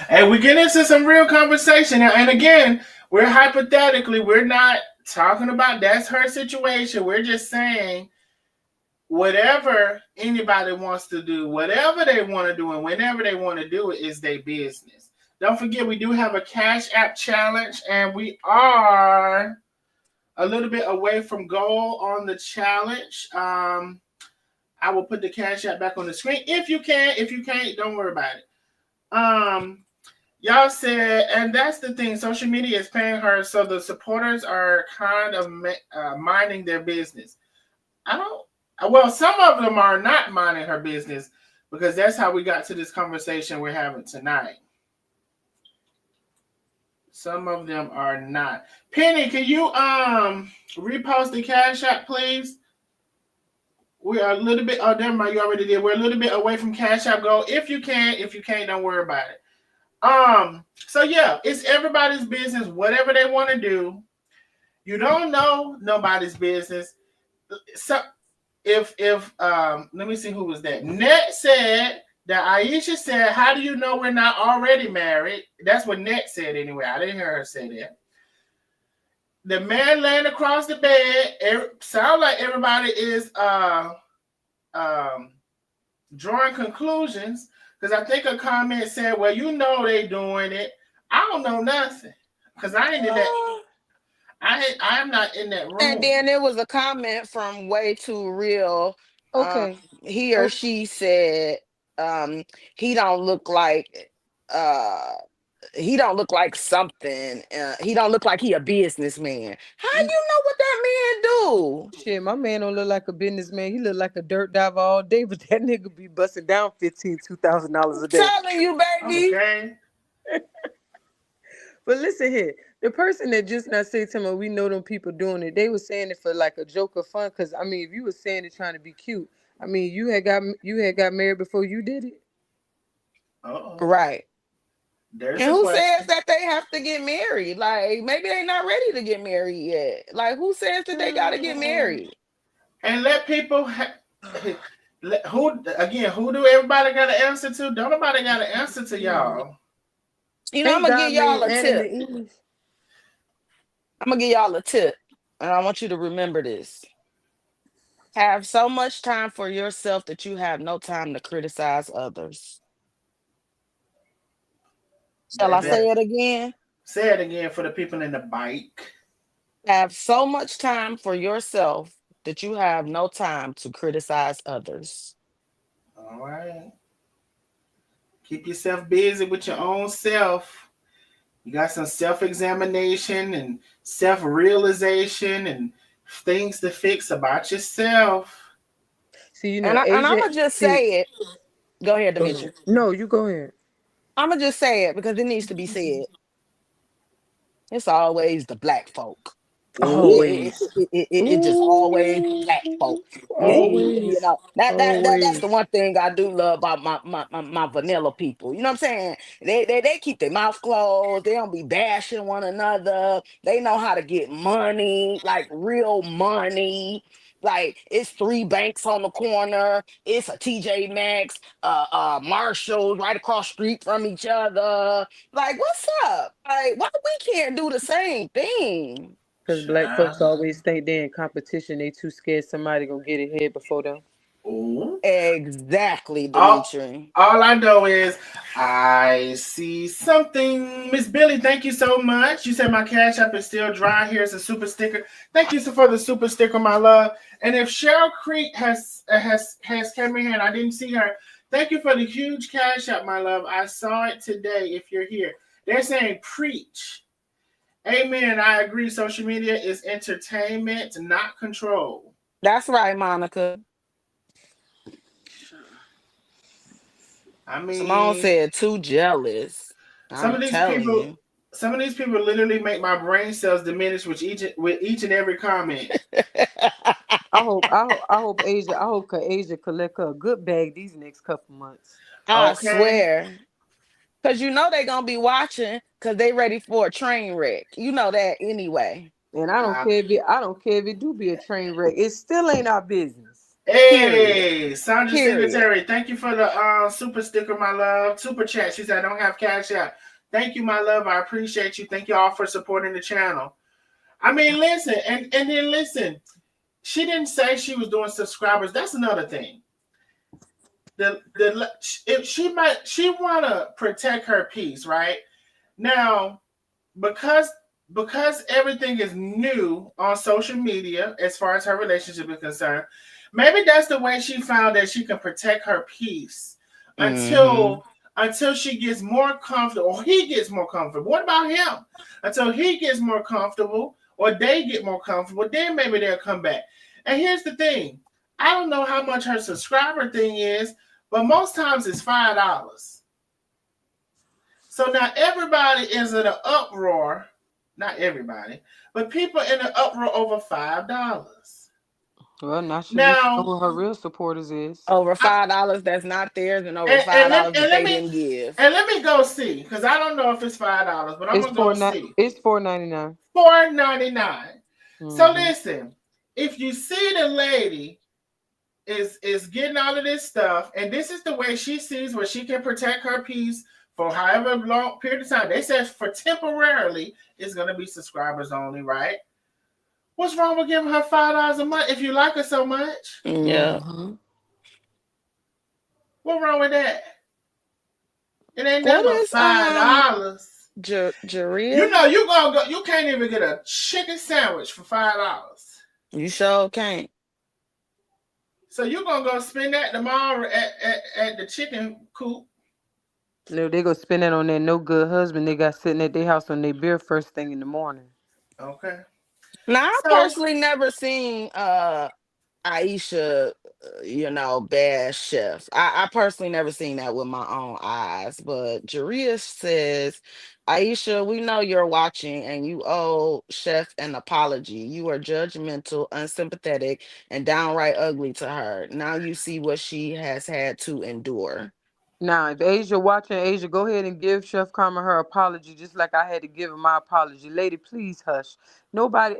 And we get into some real conversation. And again, we're hypothetically, we're not talking about that's her situation. We're just saying whatever anybody wants to do, whatever they want to do, and whenever they want to do it is their business. Don't forget, we do have a Cash App challenge, and we are a little bit away from goal on the challenge. I will put the Cash App back on the screen if you can. If you can't, don't worry about it. Y'all said, and that's the thing. Social media is paying her, so the supporters are kind of minding their business. I don't. Well, some of them are not minding her business because that's how we got to this conversation we're having tonight. Some of them are not. Penny, can you repost the Cash App, please? We are a little bit. Oh, never mind. You already did. We're a little bit away from Cash App Go. If you can, if you can't, don't worry about it. So yeah, it's everybody's business, whatever they want to do. You don't know nobody's business. So if let me see who was that. Net said that Aisha said, how do you know we're not already married? That's what Net said anyway. I didn't hear her say that. The man laying across the bed, sound like everybody is um drawing conclusions because I think a comment said, "Well, you know they doing it." I don't know nothing because I ain't in that. I'm not in that And room. then there was a comment from Way Too Real. Um, Okay. he or Oh, she said, um, he don't look like uh he don't look like something. He don't look like he a businessman. How you know what that man do? shit, my man don't look like a businessman. He look like a dirt diver all day, but that nigga be busting down $15,000-$2,000 I'm a day. telling you, baby. Okay. But listen here, the person that just not say to me, we know them people doing it. They was saying it for like a joke or fun. Cause I mean, if you was saying it trying to be cute, I mean, you had got married before you did it. Oh, Right. there's And a who says question. that they have to get married? Like maybe they not ready to get married yet. Like who says that they gotta get married? And let people who again? Who do everybody got to answer to? Don't nobody got to answer to Mm. y'all. I'm Ain't gonna give God y'all made a Adam tip. and Eve? I'm gonna give y'all a tip. And I want you to remember this. Have so much time for yourself that you have no time to criticize others. Shall I Baby, say it again? say it again for the people in the bike. Have so much time for yourself that you have no time to criticize others. All right. Keep yourself busy with your own self. You got some self examination and self realization and things to fix about yourself. See, And I'm Asia. gonna just See, say it. Go ahead, go ahead. Demetri. No, you go ahead. I'm gonna just say it because it needs to be said. It's always the black folk. Always. It just always the Ooh, black folk. You always. know that's Always. the one thing I do love about my vanilla people. You know what I'm saying? They keep their mouth closed. They don't be bashing one another. They know how to get money, like real money. Like it's three banks on the corner. It's a TJ Maxx, Marshalls right across street from each other. Like, what's up? Like, why we can't do the same thing? Because black folks Child. always think they in competition. They too scared somebody gonna get ahead before them. Ooh. Exactly, All, Dimitri. all I know is I see something. Miss Billy, thank you so much. You said my cash app is still dry. Here's a super sticker. Thank you so for the super sticker, my love. And if Cheryl Creek has came in here and I didn't see her, thank you for the huge cash app, my love. I saw it today. If you're here, they're saying preach. Amen. I agree. Social media is entertainment, not control. That's right, Monica. I Simone mean, said, too jealous. some I'm of these telling people, you. some of these people literally make my brain cells diminish with each and every comment. I hope Asia collect her a good bag these next couple months. I Okay. swear. Because you know they going to be watching because they ready for a train wreck. You know that anyway. And I don't care if it do be a train wreck. It still ain't our business. Period. Hey, Sandra Period. Singletary, thank you for the super sticker, my love. Super chat. She said I don't have cash out. Thank you, my love. I appreciate you. Thank you all for supporting the channel. I mean, listen, and then listen. She didn't say she was doing subscribers. That's another thing. The if she wanna protect her peace, right? Now, because everything is new on social media as far as her relationship is concerned, maybe that's the way she found that she can protect her peace Mm-hmm. until she gets more comfortable or he gets more comfortable. What about him? Until he gets more comfortable or they get more comfortable, then maybe they'll come back. And here's the thing. I don't know how much her subscriber thing is, but most times it's $5. So now everybody is in an uproar. Not everybody, but people in an uproar over $5. Well, now she needs to know Now, who her real supporters is. Over I, $5 that's not theirs and over $5 that they didn't give. let me go see because I don't know if it's $5, but I'm It's gonna go four nine. see. It's $4.99. $4.99. So Mm-hmm. listen, if you see the lady is getting all of this stuff, and this is the way she sees where she can protect her peace for however long period of time. They said for temporarily it's gonna be subscribers only, right? What's wrong with giving her $5 a month if you like her so much? Yeah. Mm-hmm. What wrong with that? It ain't What nothing but is $5. You Jaria? know you gonna go. You can't even get a chicken sandwich for $5. You sure can't. So you gonna go spend that tomorrow at the chicken coop? No, they go spend that on that no good husband they got sitting at their house on their beer first thing in the morning. Okay. Now I So personally never seen Aisha, bad chef. I personally never seen that with my own eyes. But Jaria says, Aisha, we know you're watching and you owe Chef an apology. You are judgmental, unsympathetic, and downright ugly to her. Now you see what she has had to endure. Now, if Asia watching, Asia, go ahead and give Chef Karma her apology, just like I had to give her my apology. Lady, please hush.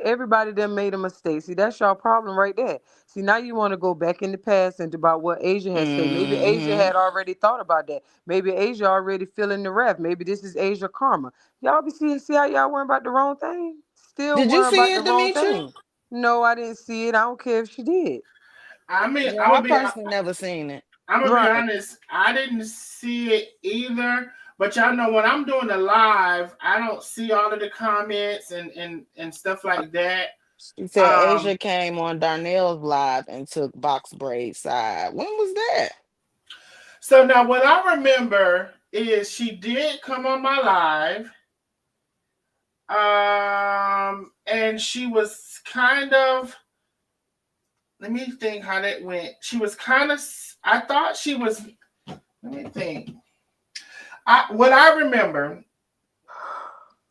Everybody done made a mistake. See, that's your problem right there. See, now you want to go back in the past and about what Asia has said. Maybe Asia Hmm. had already thought about that. Maybe Asia already feeling the wrath. Maybe this is Asia Karma. Y'all be see how y'all worrying about the wrong thing? Still Did you worrying about see the it, wrong Demetri? thing. No, I didn't see it. I don't care if she did. I mean, Yeah, I personally never seen it. I'm gonna be Right. honest. I didn't see it either, But y'all know when I'm doing a live, I don't see all of the comments and stuff like that. She said Asia came on Darnell's live and took box braid side. When was that? So now what I remember is she did come on my live. And she was kind of, let me think how that went. She was kind of, I thought she was, let me think. What I remember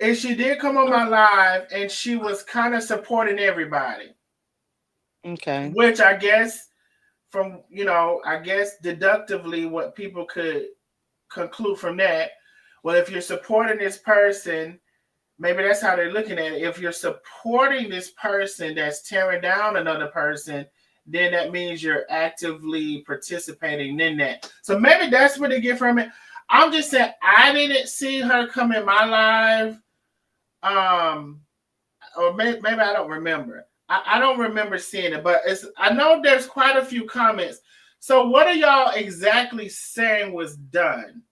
is she did come on my live and she was kind of supporting everybody. Okay. Which I guess from, I guess deductively what people could conclude from that, well, if you're supporting this person, maybe that's how they're looking at it. If you're supporting this person that's tearing down another person, then that means you're actively participating in that. So maybe that's what they get from it. I'm just saying I didn't see her come in my live. Or maybe I don't remember. I don't remember seeing it, but I know there's quite a few comments. So what are y'all exactly saying was done?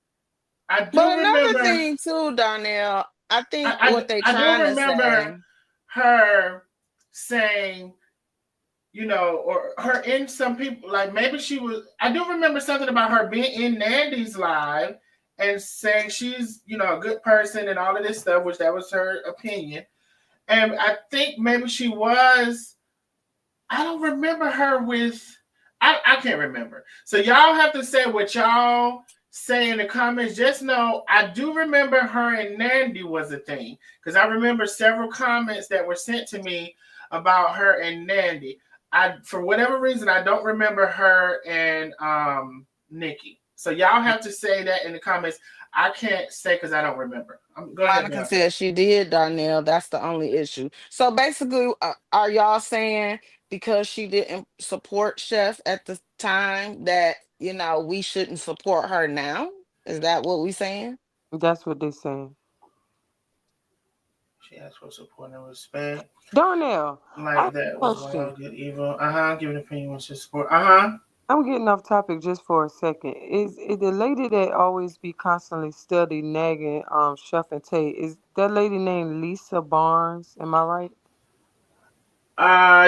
I do But another remember thing too, Darnell, I think what they I trying do to say. remember her saying, or her in some people, like maybe she was, I do remember something about her being in Nandy's live and saying she's, a good person and all of this stuff, which that was her opinion. And I think maybe she was, I don't remember her with, I can't remember. So y'all have to say what y'all say in the comments. Just know I do remember her and Nandy was a thing, because I remember several comments that were sent to me about her and Nandy. For whatever reason, I don't remember her and Nikki. So y'all have to say that in the comments. I can't say because I don't remember. Go ahead, Monica Mel. said she did, Darnell. That's the only issue. So basically, are y'all saying because she didn't support Chef at the time that we shouldn't support her now? Is that what we saying? That's what they saying. She asked for support and respect. Darnell, I Like have a that was question. wrong, good, evil. Give an opinion with your support. I'm getting off topic just for a second. Is the lady that always be constantly steady nagging Chef and Tate, is that lady named Lisa Barnes? Am I right?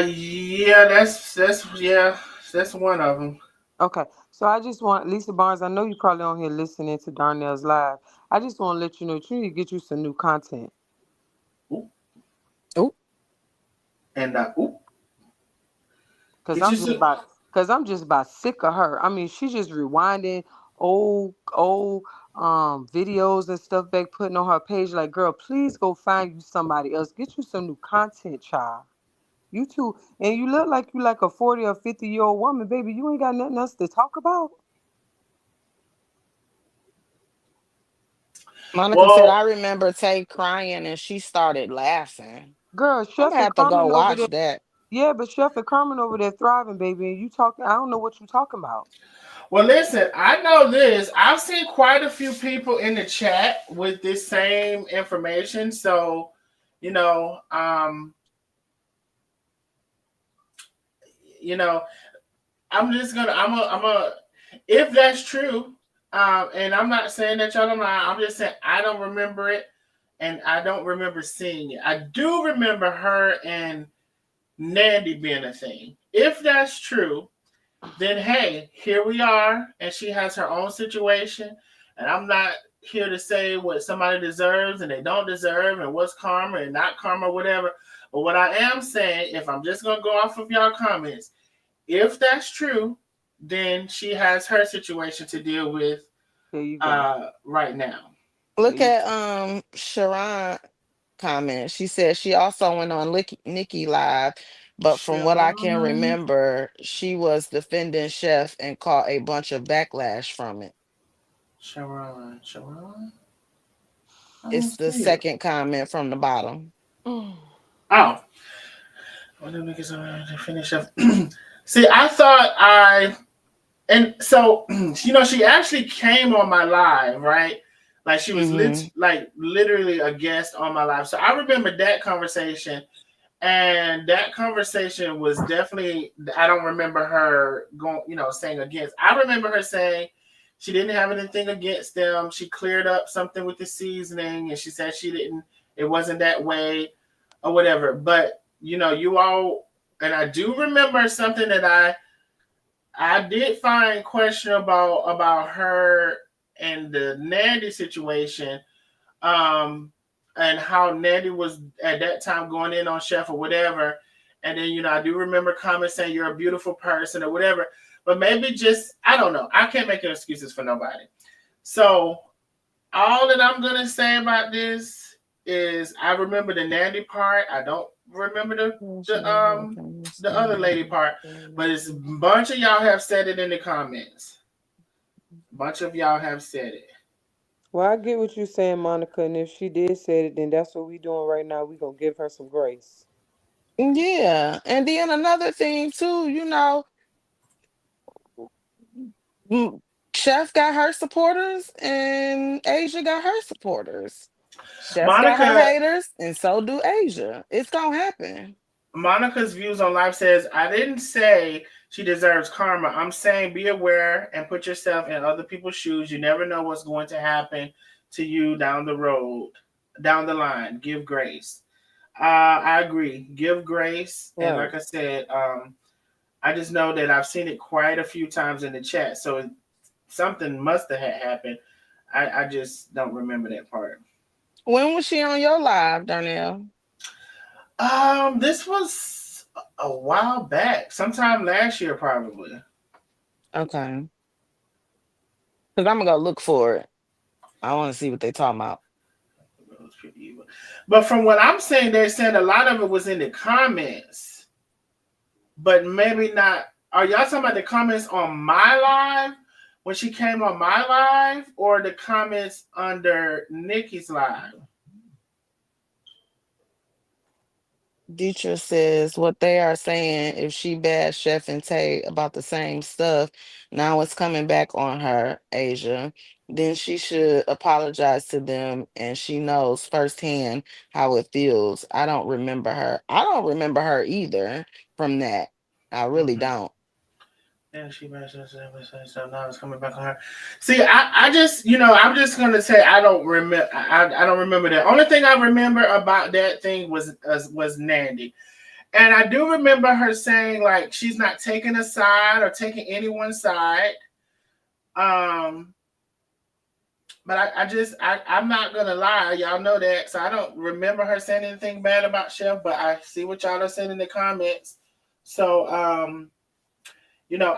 Yeah, that's one of them. Okay. So I just want Lisa Barnes, I know you probably on here listening to Darnell's live. I just want to let you know you need to get you some new content. Ooh, Oh, and ooh, Cause get I'm you just some. about cause I'm just about sick of her. I mean, she's just rewinding old videos and stuff back putting on her page. Like, girl, please go find you somebody else. Get you some new content, child. You too, and you look like you like a 40 or 50-year-old woman, baby. You ain't got nothing else to talk about. Monica said Well, I remember Tay crying and she started laughing. Girl, I'm Chef gonna and have to go Carmen over watch there. that. Yeah, but Chef and Carmen over there thriving, baby. And you talking, I don't know what you talking about. well, listen. I know this. I've seen quite a few people in the chat with this same information. So, you know, um, you know, I'm just gonna. I'm a. If that's true, and I'm not saying that y'all don't lie. I'm just saying I don't remember it, and I don't remember seeing it. I do remember her and Nandy being a thing. If that's true, then hey, here we are, and she has her own situation, and I'm not here to say what somebody deserves and they don't deserve, and what's karma and not karma, whatever. But what I am saying, if I'm just gonna go off of y'all comments, if that's true, then she has her situation to deal with There you go. right now. There Look you at Sharon comment. She said she also went on Nikki live, but from what I can Sharon, remember, she was defending Chef and caught a bunch of backlash from it. Sharon. I don't It's the see it. second comment from the bottom. go. Oh, well, let me get some to finish up. See, I thought and so she actually came on my live, right? Like she was Hmm. like literally a guest on my live. So I remember that conversation, and that conversation was definitely. I don't remember her going, saying against. I remember her saying she didn't have anything against them. She cleared up something with the seasoning, and she said she didn't. It wasn't that way, or whatever. But you all, and I do remember something that I did find questionable about her and the Nandy situation, um, and how Nandy was at that time going in on Chef or whatever. And then, I do remember comments saying you're a beautiful person or whatever. But maybe just, I don't know. I can't make no excuses for nobody. So all that I'm gonna say about this is I remember the Nandy part. I don't remember the other lady part. But it's a bunch of y'all have said it in the comments. A bunch of y'all have said it. Well, I get what you're saying, Monica, and if she did say it, then that's what we doing right now. We gonna give her some grace. Yeah. And then another thing too, mm, Chef got her supporters and Asia got her supporters. Chef got her Monica haters, and so do Asia. It's gonna happen. Monica's views on life says, I didn't say she deserves karma. I'm saying be aware and put yourself in other people's shoes. You never know what's going to happen to you down the road, down the line. Give grace. I agree. Give grace. And Right. like I said, I just know that I've seen it quite a few times in the chat. So something must have happened. I just don't remember that part. When was she on your live, Darnell? This was a while back, sometime last year, probably. Okay. Because I'm gonna go look for it. I want to see what they talking about. But from what I'm saying, they're saying a lot of it was in the comments, but maybe not. Are y'all talking about the comments on my live when she came on my live, or the comments under Nikki's live? Dietrich says what they are saying, if she bashed Chef and Tay about the same stuff, now it's coming back on her, Asia. Then she should apologize to them, and she knows firsthand how it feels. I don't remember her. I don't remember her either from that. I really Mm-hmm. don't. And she mentioned so now it's coming back on her. See, I just, I'm just gonna say I don't remember. I don't remember that. Only thing I remember about that thing was Nandy, and I do remember her saying like she's not taking a side or taking anyone's side. Um, but I'm not gonna lie, y'all know that, so I don't remember her saying anything bad about Chef. But I see what y'all are saying in the comments, so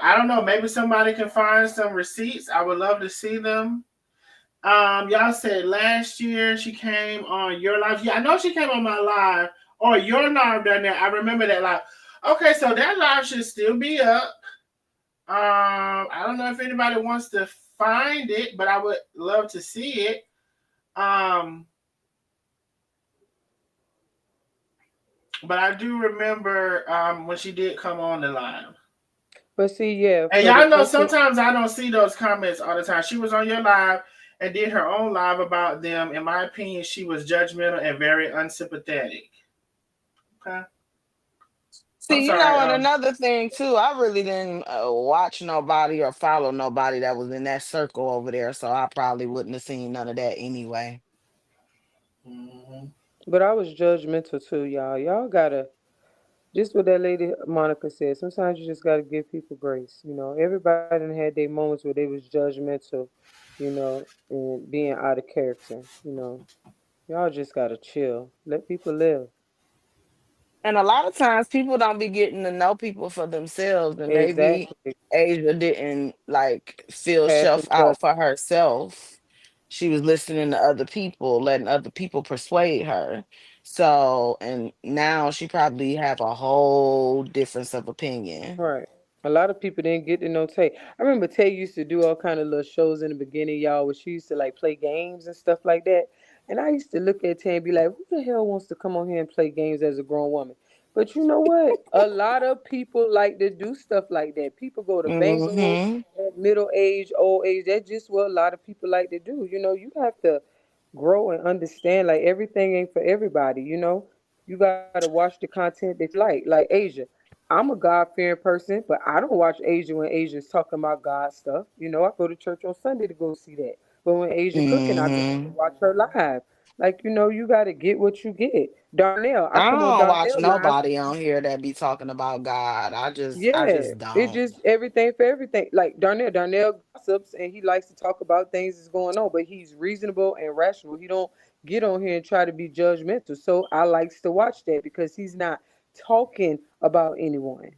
I don't know. Maybe somebody can find some receipts. I would love to see them. Y'all said last year she came on your live. Yeah, I know she came on my live or your live down there. I remember that live. Okay, so that live should still be up. I don't know if anybody wants to find it, but I would love to see it. But I do remember when she did come on the live. But see, yeah, And for the y'all know person, sometimes I don't see those comments all the time. She was on your live and did her own live about them. In my opinion, she was judgmental and very unsympathetic. Okay. I'm See, sorry. and another thing too, I really didn't watch nobody or follow nobody that was in that circle over there, so I probably wouldn't have seen none of that anyway. Mhm. but I was judgmental too, y'all. Y'all gotta just what that lady Monica said. Sometimes you just gotta give people grace. Everybody done had their moments where they was judgmental, and being out of character. Y'all just gotta chill. Let people live. And a lot of times people don't be getting to know people for themselves, and maybe Exactly. Asia didn't like feel Pass Chef the out judgment. for herself. She was listening to other people, letting other people persuade her. So, and now she probably have a whole difference of opinion. Right. A lot of people didn't get to know Tay. I remember Tay used to do all kind of little shows in the beginning, y'all, where she used to like play games and stuff like that. And I used to look at Tay and be like, who the hell wants to come on here and play games as a grown woman? But you know what? A lot of people like to do stuff like that. People go to banquets Hmm. at middle age, old age. That's just what a lot of people like to do. You have to grow and understand like everything ain't for everybody. You got to watch the content that you like Asia. I'm a God-fearing person, but I don't watch Asia when Asia's talking about God stuff. You know, I go to church on Sunday to go see that. But when Asia cooking, I go to Hmm. watch her live. Like, you know, you got to get what you get. Darnell, I I come on don't watch Darnell live. nobody on here that be talking about God. I Yeah, just it don't. just everything for everything. Like Darnell gossips and he likes to talk about things that's going on, but he's reasonable and rational. He don't get on here and try to be judgmental. So I likes to watch that because he's not talking about anyone.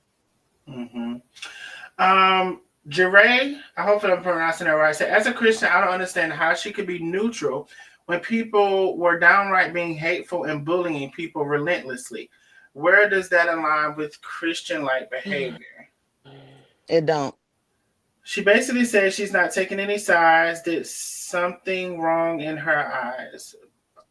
Mm-hmm. Jeray, I hope I'm pronouncing that right. Said, as a Christian, I don't understand how she could be neutral when people were downright being hateful and bullying people relentlessly. Where does that align with Christian-like behavior? It don't. She basically says she's not taking any sides, did something wrong in her eyes.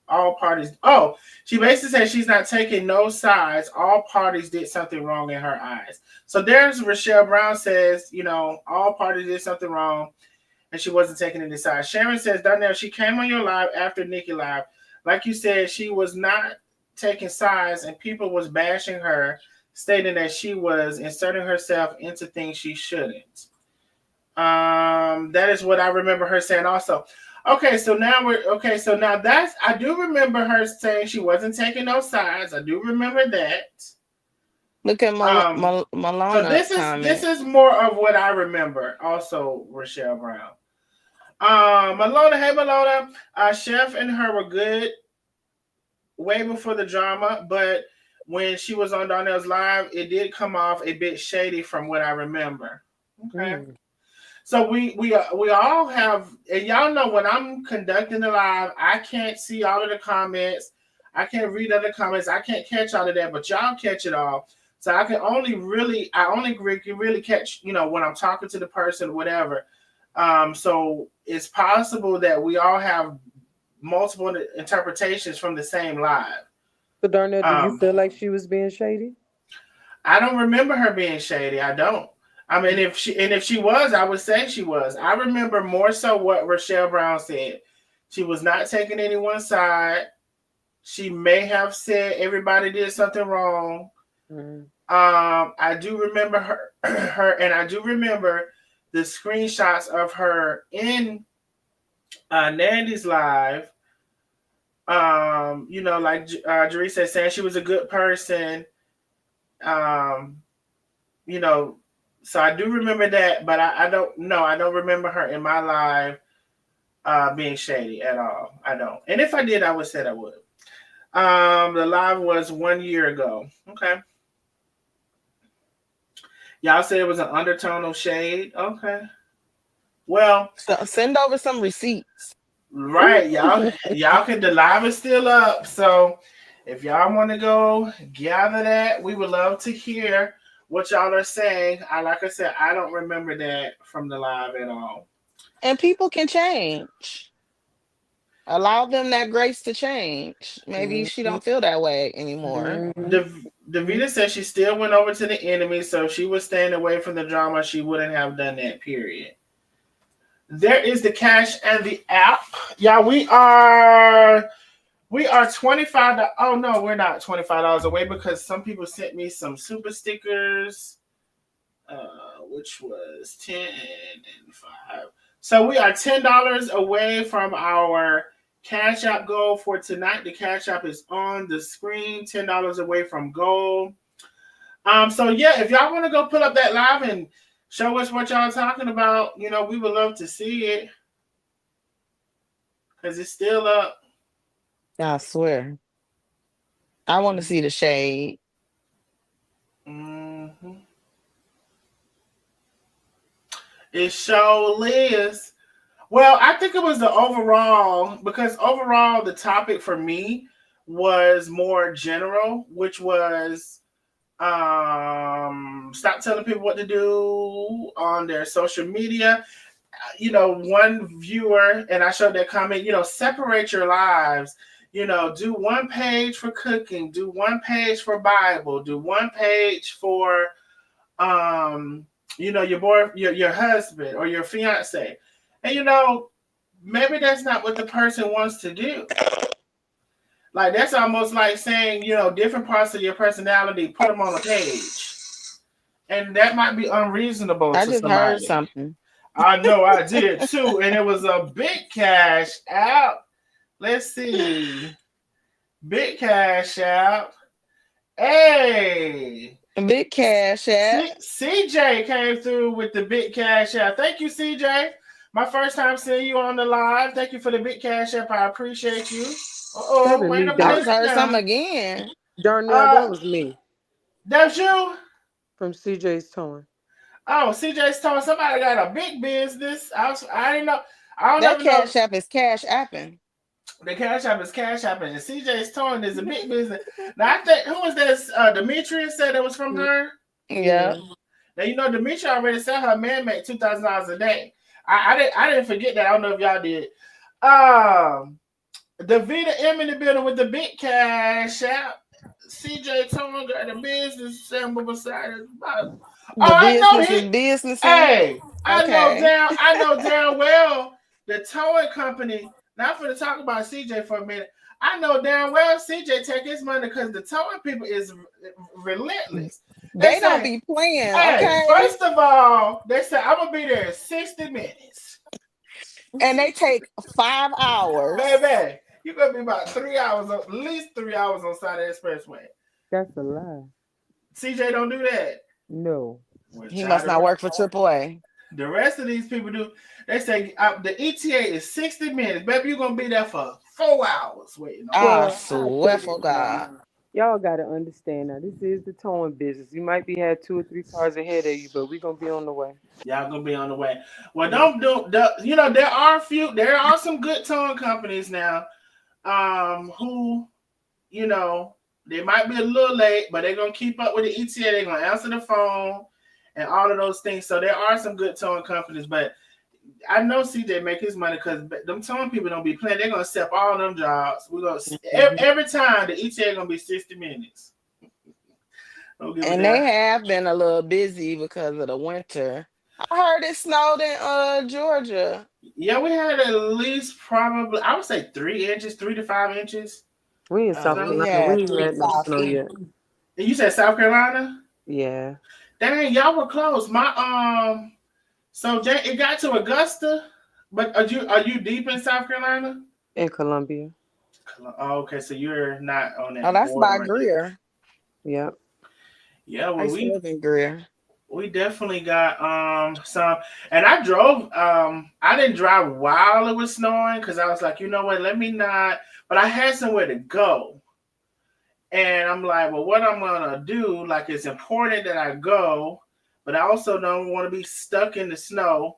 All parties. Oh, she basically said she's not taking no sides. All parties did something wrong in her eyes. So there's Rochelle Brown says, all parties did something wrong, and she wasn't taking any sides. Sharon says, Donnell, she came on your live after Nikki live. Like you said, she was not taking sides, and people was bashing her, stating that she was inserting herself into things she shouldn't. That is what I remember her saying also. Okay, so now that's I do remember her saying she wasn't taking no sides. I do remember that. Look at So Malona this comment. is more of what I remember. Also, Rochelle Brown. Malona, hey Malona, Chef and her were good way before the drama, but when she was on Darnell's live, it did come off a bit shady from what I remember. Okay. Mm. So we all have, and y'all know when I'm conducting the live, I can't see all of the comments. I can't read other comments. I can't catch all of that, but y'all catch it all. So I only can really catch, when I'm talking to the person, whatever. So it's possible that we all have multiple interpretations from the same live. So Darnell, do you Um, feel like she was being shady? I don't remember her being shady. I don't. I mean, if she was, I would say she was. I remember more so what Rochelle Brown said. She was not taking anyone's side. She may have said everybody did something wrong. Mm. I do remember and I do remember the screenshots of her in Nandy's live. Like Jeree said, saying she was a good person. Um, you know, so I do remember that, but I don't know. I don't remember her in my live being shady at all. I don't. And if I did, I would say I would. The live was 1 year ago. Okay. Y'all said it was an undertone of shade. Okay. Well, So send over some receipts. right, y'all can the live is still up. So if y'all want to go gather that, we would love to hear what y'all are saying. Like I said, I don't remember that from the live at all. And people can change. Allow them that grace to change. Maybe she Mhm. don't feel that way anymore. Mhm. Davita said she still went over to the enemy, so if she was staying away from the drama, she wouldn't have done that, period. There is the cash and the app. Yeah, we are $25. Oh no, we're not $25 away because some people sent me some super stickers, which was 10 and 5. So we are $10 away from our Cash App goal for tonight. The Cash App is on the screen, $10 away from goal. So yeah, if y'all want to go pull up that live and show us what y'all talking about, we would love to see it because it's still up. I swear. I want to see the shade. Mm-hmm. It surely is. Well, I think it was because overall the topic for me was more general, which was stop telling people what to do on their social media. One viewer, and I showed that comment, separate your lives. Do one page for cooking, do one page for Bible, do one page for your husband or your fiance. And maybe that's not what the person wants to do. Like that's almost like saying, different parts of your personality, put them on a page. and that might be unreasonable I to just heard somebody. something. I know I did too, and it was a big cash out. Let's see, big cash out. Hey, Big cash app. CJ came through with the big cash out. Thank you, CJ. My first time seeing you on the live. Thank you for the big cash app. I appreciate you. That Oh, was wait me, a I Dar- just minute heard now. something again. Darnell. Uh, That was me that's you. from CJ's Towing. Oh, CJ's told somebody got a big business. I didn't know. I don't That ever know. cash app is cash apping. The cash app is cash app, and CJ's towing is a big business. Now I think who was this? Demetrius said it was from her. Yeah. Yeah. Now you know Demetria already said her man make $2,000 a day. I didn't forget that. I don't know if y'all did. Davita M in the building with the big cash app. CJ Tone got the business symbol beside his body. Oh, The I know business he. is businessing. Hey, Okay. I know damn well the towing company. Not for to talk about CJ for a minute. I know damn well CJ take his money because the towing people is relentless. They They don't say, be playing, hey, okay? first of all, they say I'm gonna be there in 60 minutes. And they take 5 hours. Baby, you're gonna be about 3 hours, at least 3 hours on side of the expressway. That's a lie. CJ don't do that. No. Well, He must not work for AAA. the rest of these people do. They say the ETA is 60 minutes. Baby, you're gonna be there for 4 hours waiting on. I Well, I swear tell for you, God. y'all gotta understand now. This is the towing business. You might be had 2 or 3 cars ahead of you, but we gonna be on the way. Y'all gonna be on the way. Well, don't do. You know there are there are some good towing companies now. Who, you know, they might be a little late, but they're gonna keep up with the ETA. They're gonna answer the phone and all of those things. So there are some good towing companies, but I know CJ make his money because them towing people don't be playing. They're gonna accept all them jobs. We're gonna every time the ETA gonna be 60 minutes. Don't give a And they damn. have been a little busy because of the winter. I heard it snowed in Georgia. Yeah, we had at least probably I would say 3 inches, 3 to 5 inches. We in South We Carolina. had We ain't three had no south snow yet. And you said South Carolina? Yeah. Dang, y'all were close. So it got to Augusta, but are you deep in South Carolina? In Columbia. Oh, okay, so you're not on Oh, that that's by border right there. Greer. Yep. Yeah, I well used to live in Greer. we definitely got some, and I drove. I didn't drive while it was snowing because I was like, you know what, let me not. But I had somewhere to go, and I'm like, well, what I'm gonna do? Like, it's important that I go, but I also don't want to be stuck in the snow.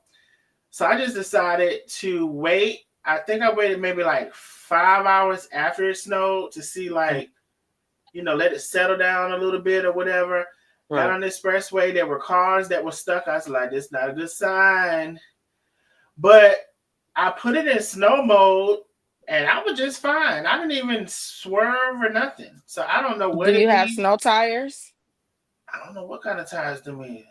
So I just decided to wait. I think I waited maybe like 5 hours after it snowed to see, like, let it settle down a little bit or whatever. Got Right. on the expressway. There were cars that were stuck. I was like, this is not a good sign. But I put it in snow mode and I was just fine. I didn't even swerve or nothing. So I don't know Do what you it have be. snow tires? I don't know what kind of tires them is.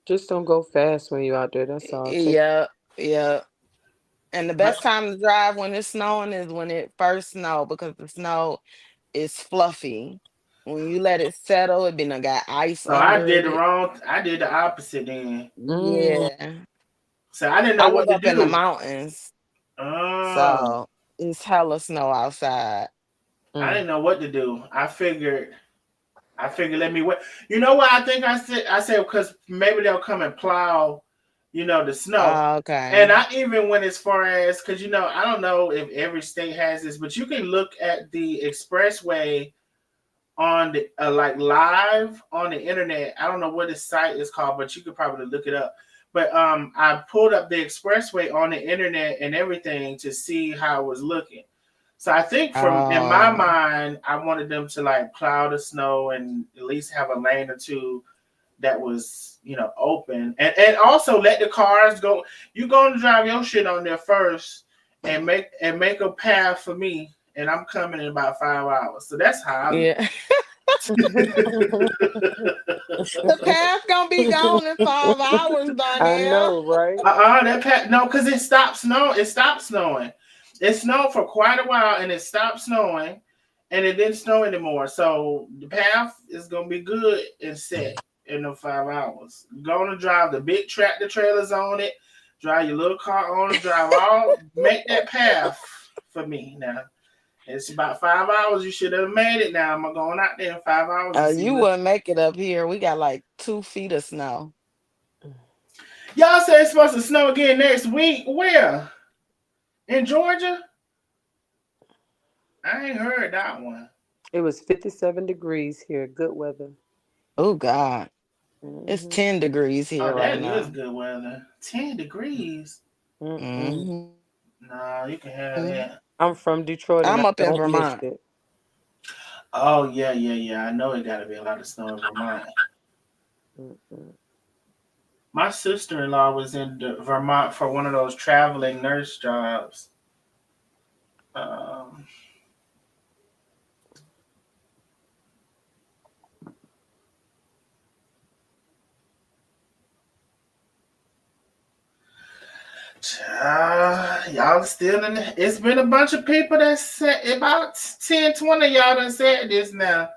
Just don't go fast when you out there. That's all. Take Yeah, yeah. And the But best time to drive when it's snowing is when it first snow because the snow is fluffy. When you let it settle, it been got ice so I under did it. I did the opposite then. mm, Yeah. So I didn't I know live what to up in the do. mountains, Um, so it's hella snow outside. I mm. didn't know what to do. I figured let me wait. You know what I think I said because maybe they'll come and plow, the snow. And Okay. I even went as far as because I don't know if every state has this, but you can look at the expressway on the like live on the internet. I don't know what the site is called, but you could probably look it up. But I pulled up the expressway on the internet and everything to see how it was looking. So I think from in my Oh, mind, I wanted them to like plow the snow and at least have a lane or two that was open, and also let the cars go. You going to drive your shit on there first and make a path for me, and I'm coming in about 5 hours. So that's how I look. yeah. The path gonna be gone in 5 hours, I Darnell. know, right? No, because it stopped snowing. It stopped snowing. It snowed for quite a while, and it stopped snowing, and it didn't snow anymore. So the path is gonna be good and set. in the 5 hours. Gonna drive the big tractor trailers on it, drive your little car on it, drive all, make that path for me now. It's about 5 hours. You should have made it now. I'm going out there in 5 hours to see You what. wouldn't make it up here. We got like 2 feet of snow. Y'all say it's supposed to snow again next week. Where? In Georgia? I ain't heard that one. It was 57 degrees here. Good weather. Oh God. It's Hmm 10 degrees Oh, here right that is now. good weather. 10 degrees. Mm-mm. Hmm Nah, you can have that. I'm from Detroit and I I'm up in don't miss Vermont. it. Oh, yeah, yeah, yeah. I know it got to be a lot of snow in Vermont. Mm-mm. My sister in law was in Vermont for one of those traveling nurse jobs. Um, y'all still in the, it's been a bunch of people that said about 10, 20 y'all done said this now.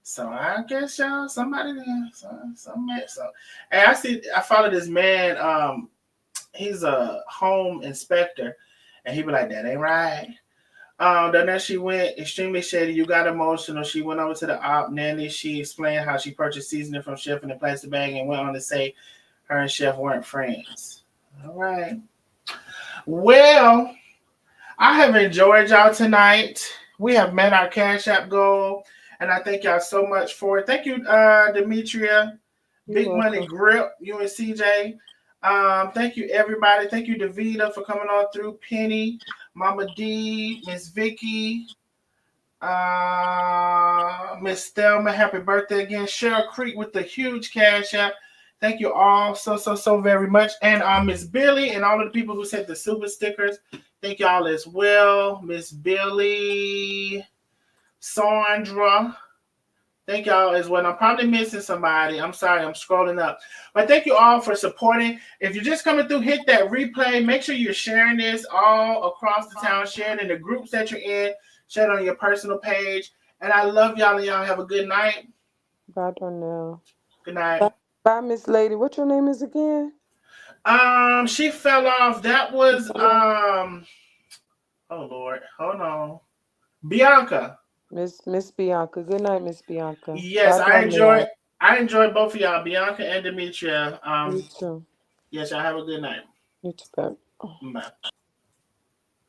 So I guess y'all somebody so and I follow this man, he's a home inspector, and he be like, that ain't right. Then she went extremely shady. You got emotional. She went over to the op nanny. She explained how she purchased seasoning from Chef in a plastic bag and went on to say her and Chef weren't friends. All right. Well, I have enjoyed y'all tonight. We have met our Cash App goal, and I thank y'all so much for it. Thank you, Demetria, You're Big Money welcome. Grip, you and CJ. Thank you, everybody. Thank you, Davita, for coming on through. Penny, Mama D, Miss Vicky, Miss Thelma. Happy birthday again. Cheryl Creek with the huge Cash App. Thank you all so very much. And Miss Billy and all of the people who sent the super stickers. Thank y'all as well. Miss Billy, Sandra. Thank y'all as well. I'm probably missing somebody. I'm sorry, I'm scrolling up. But thank you all for supporting. If you're just coming through, hit that replay. Make sure you're sharing this all across the town. Share it in the groups that you're in. Share it on your personal page. And I love y'all, and y'all have a good night. Bye, Darnell. Good night. Bye, bye, Miss Lady. What your name is again? She fell off. That was oh Lord. Hold on. Bianca. Miss Bianca. Good night, Miss Bianca. Yes, Bye, Darnell. I enjoyed both of y'all, Bianca and Demetria. You too. Yes, y'all have a good night. You too, babe. Bye.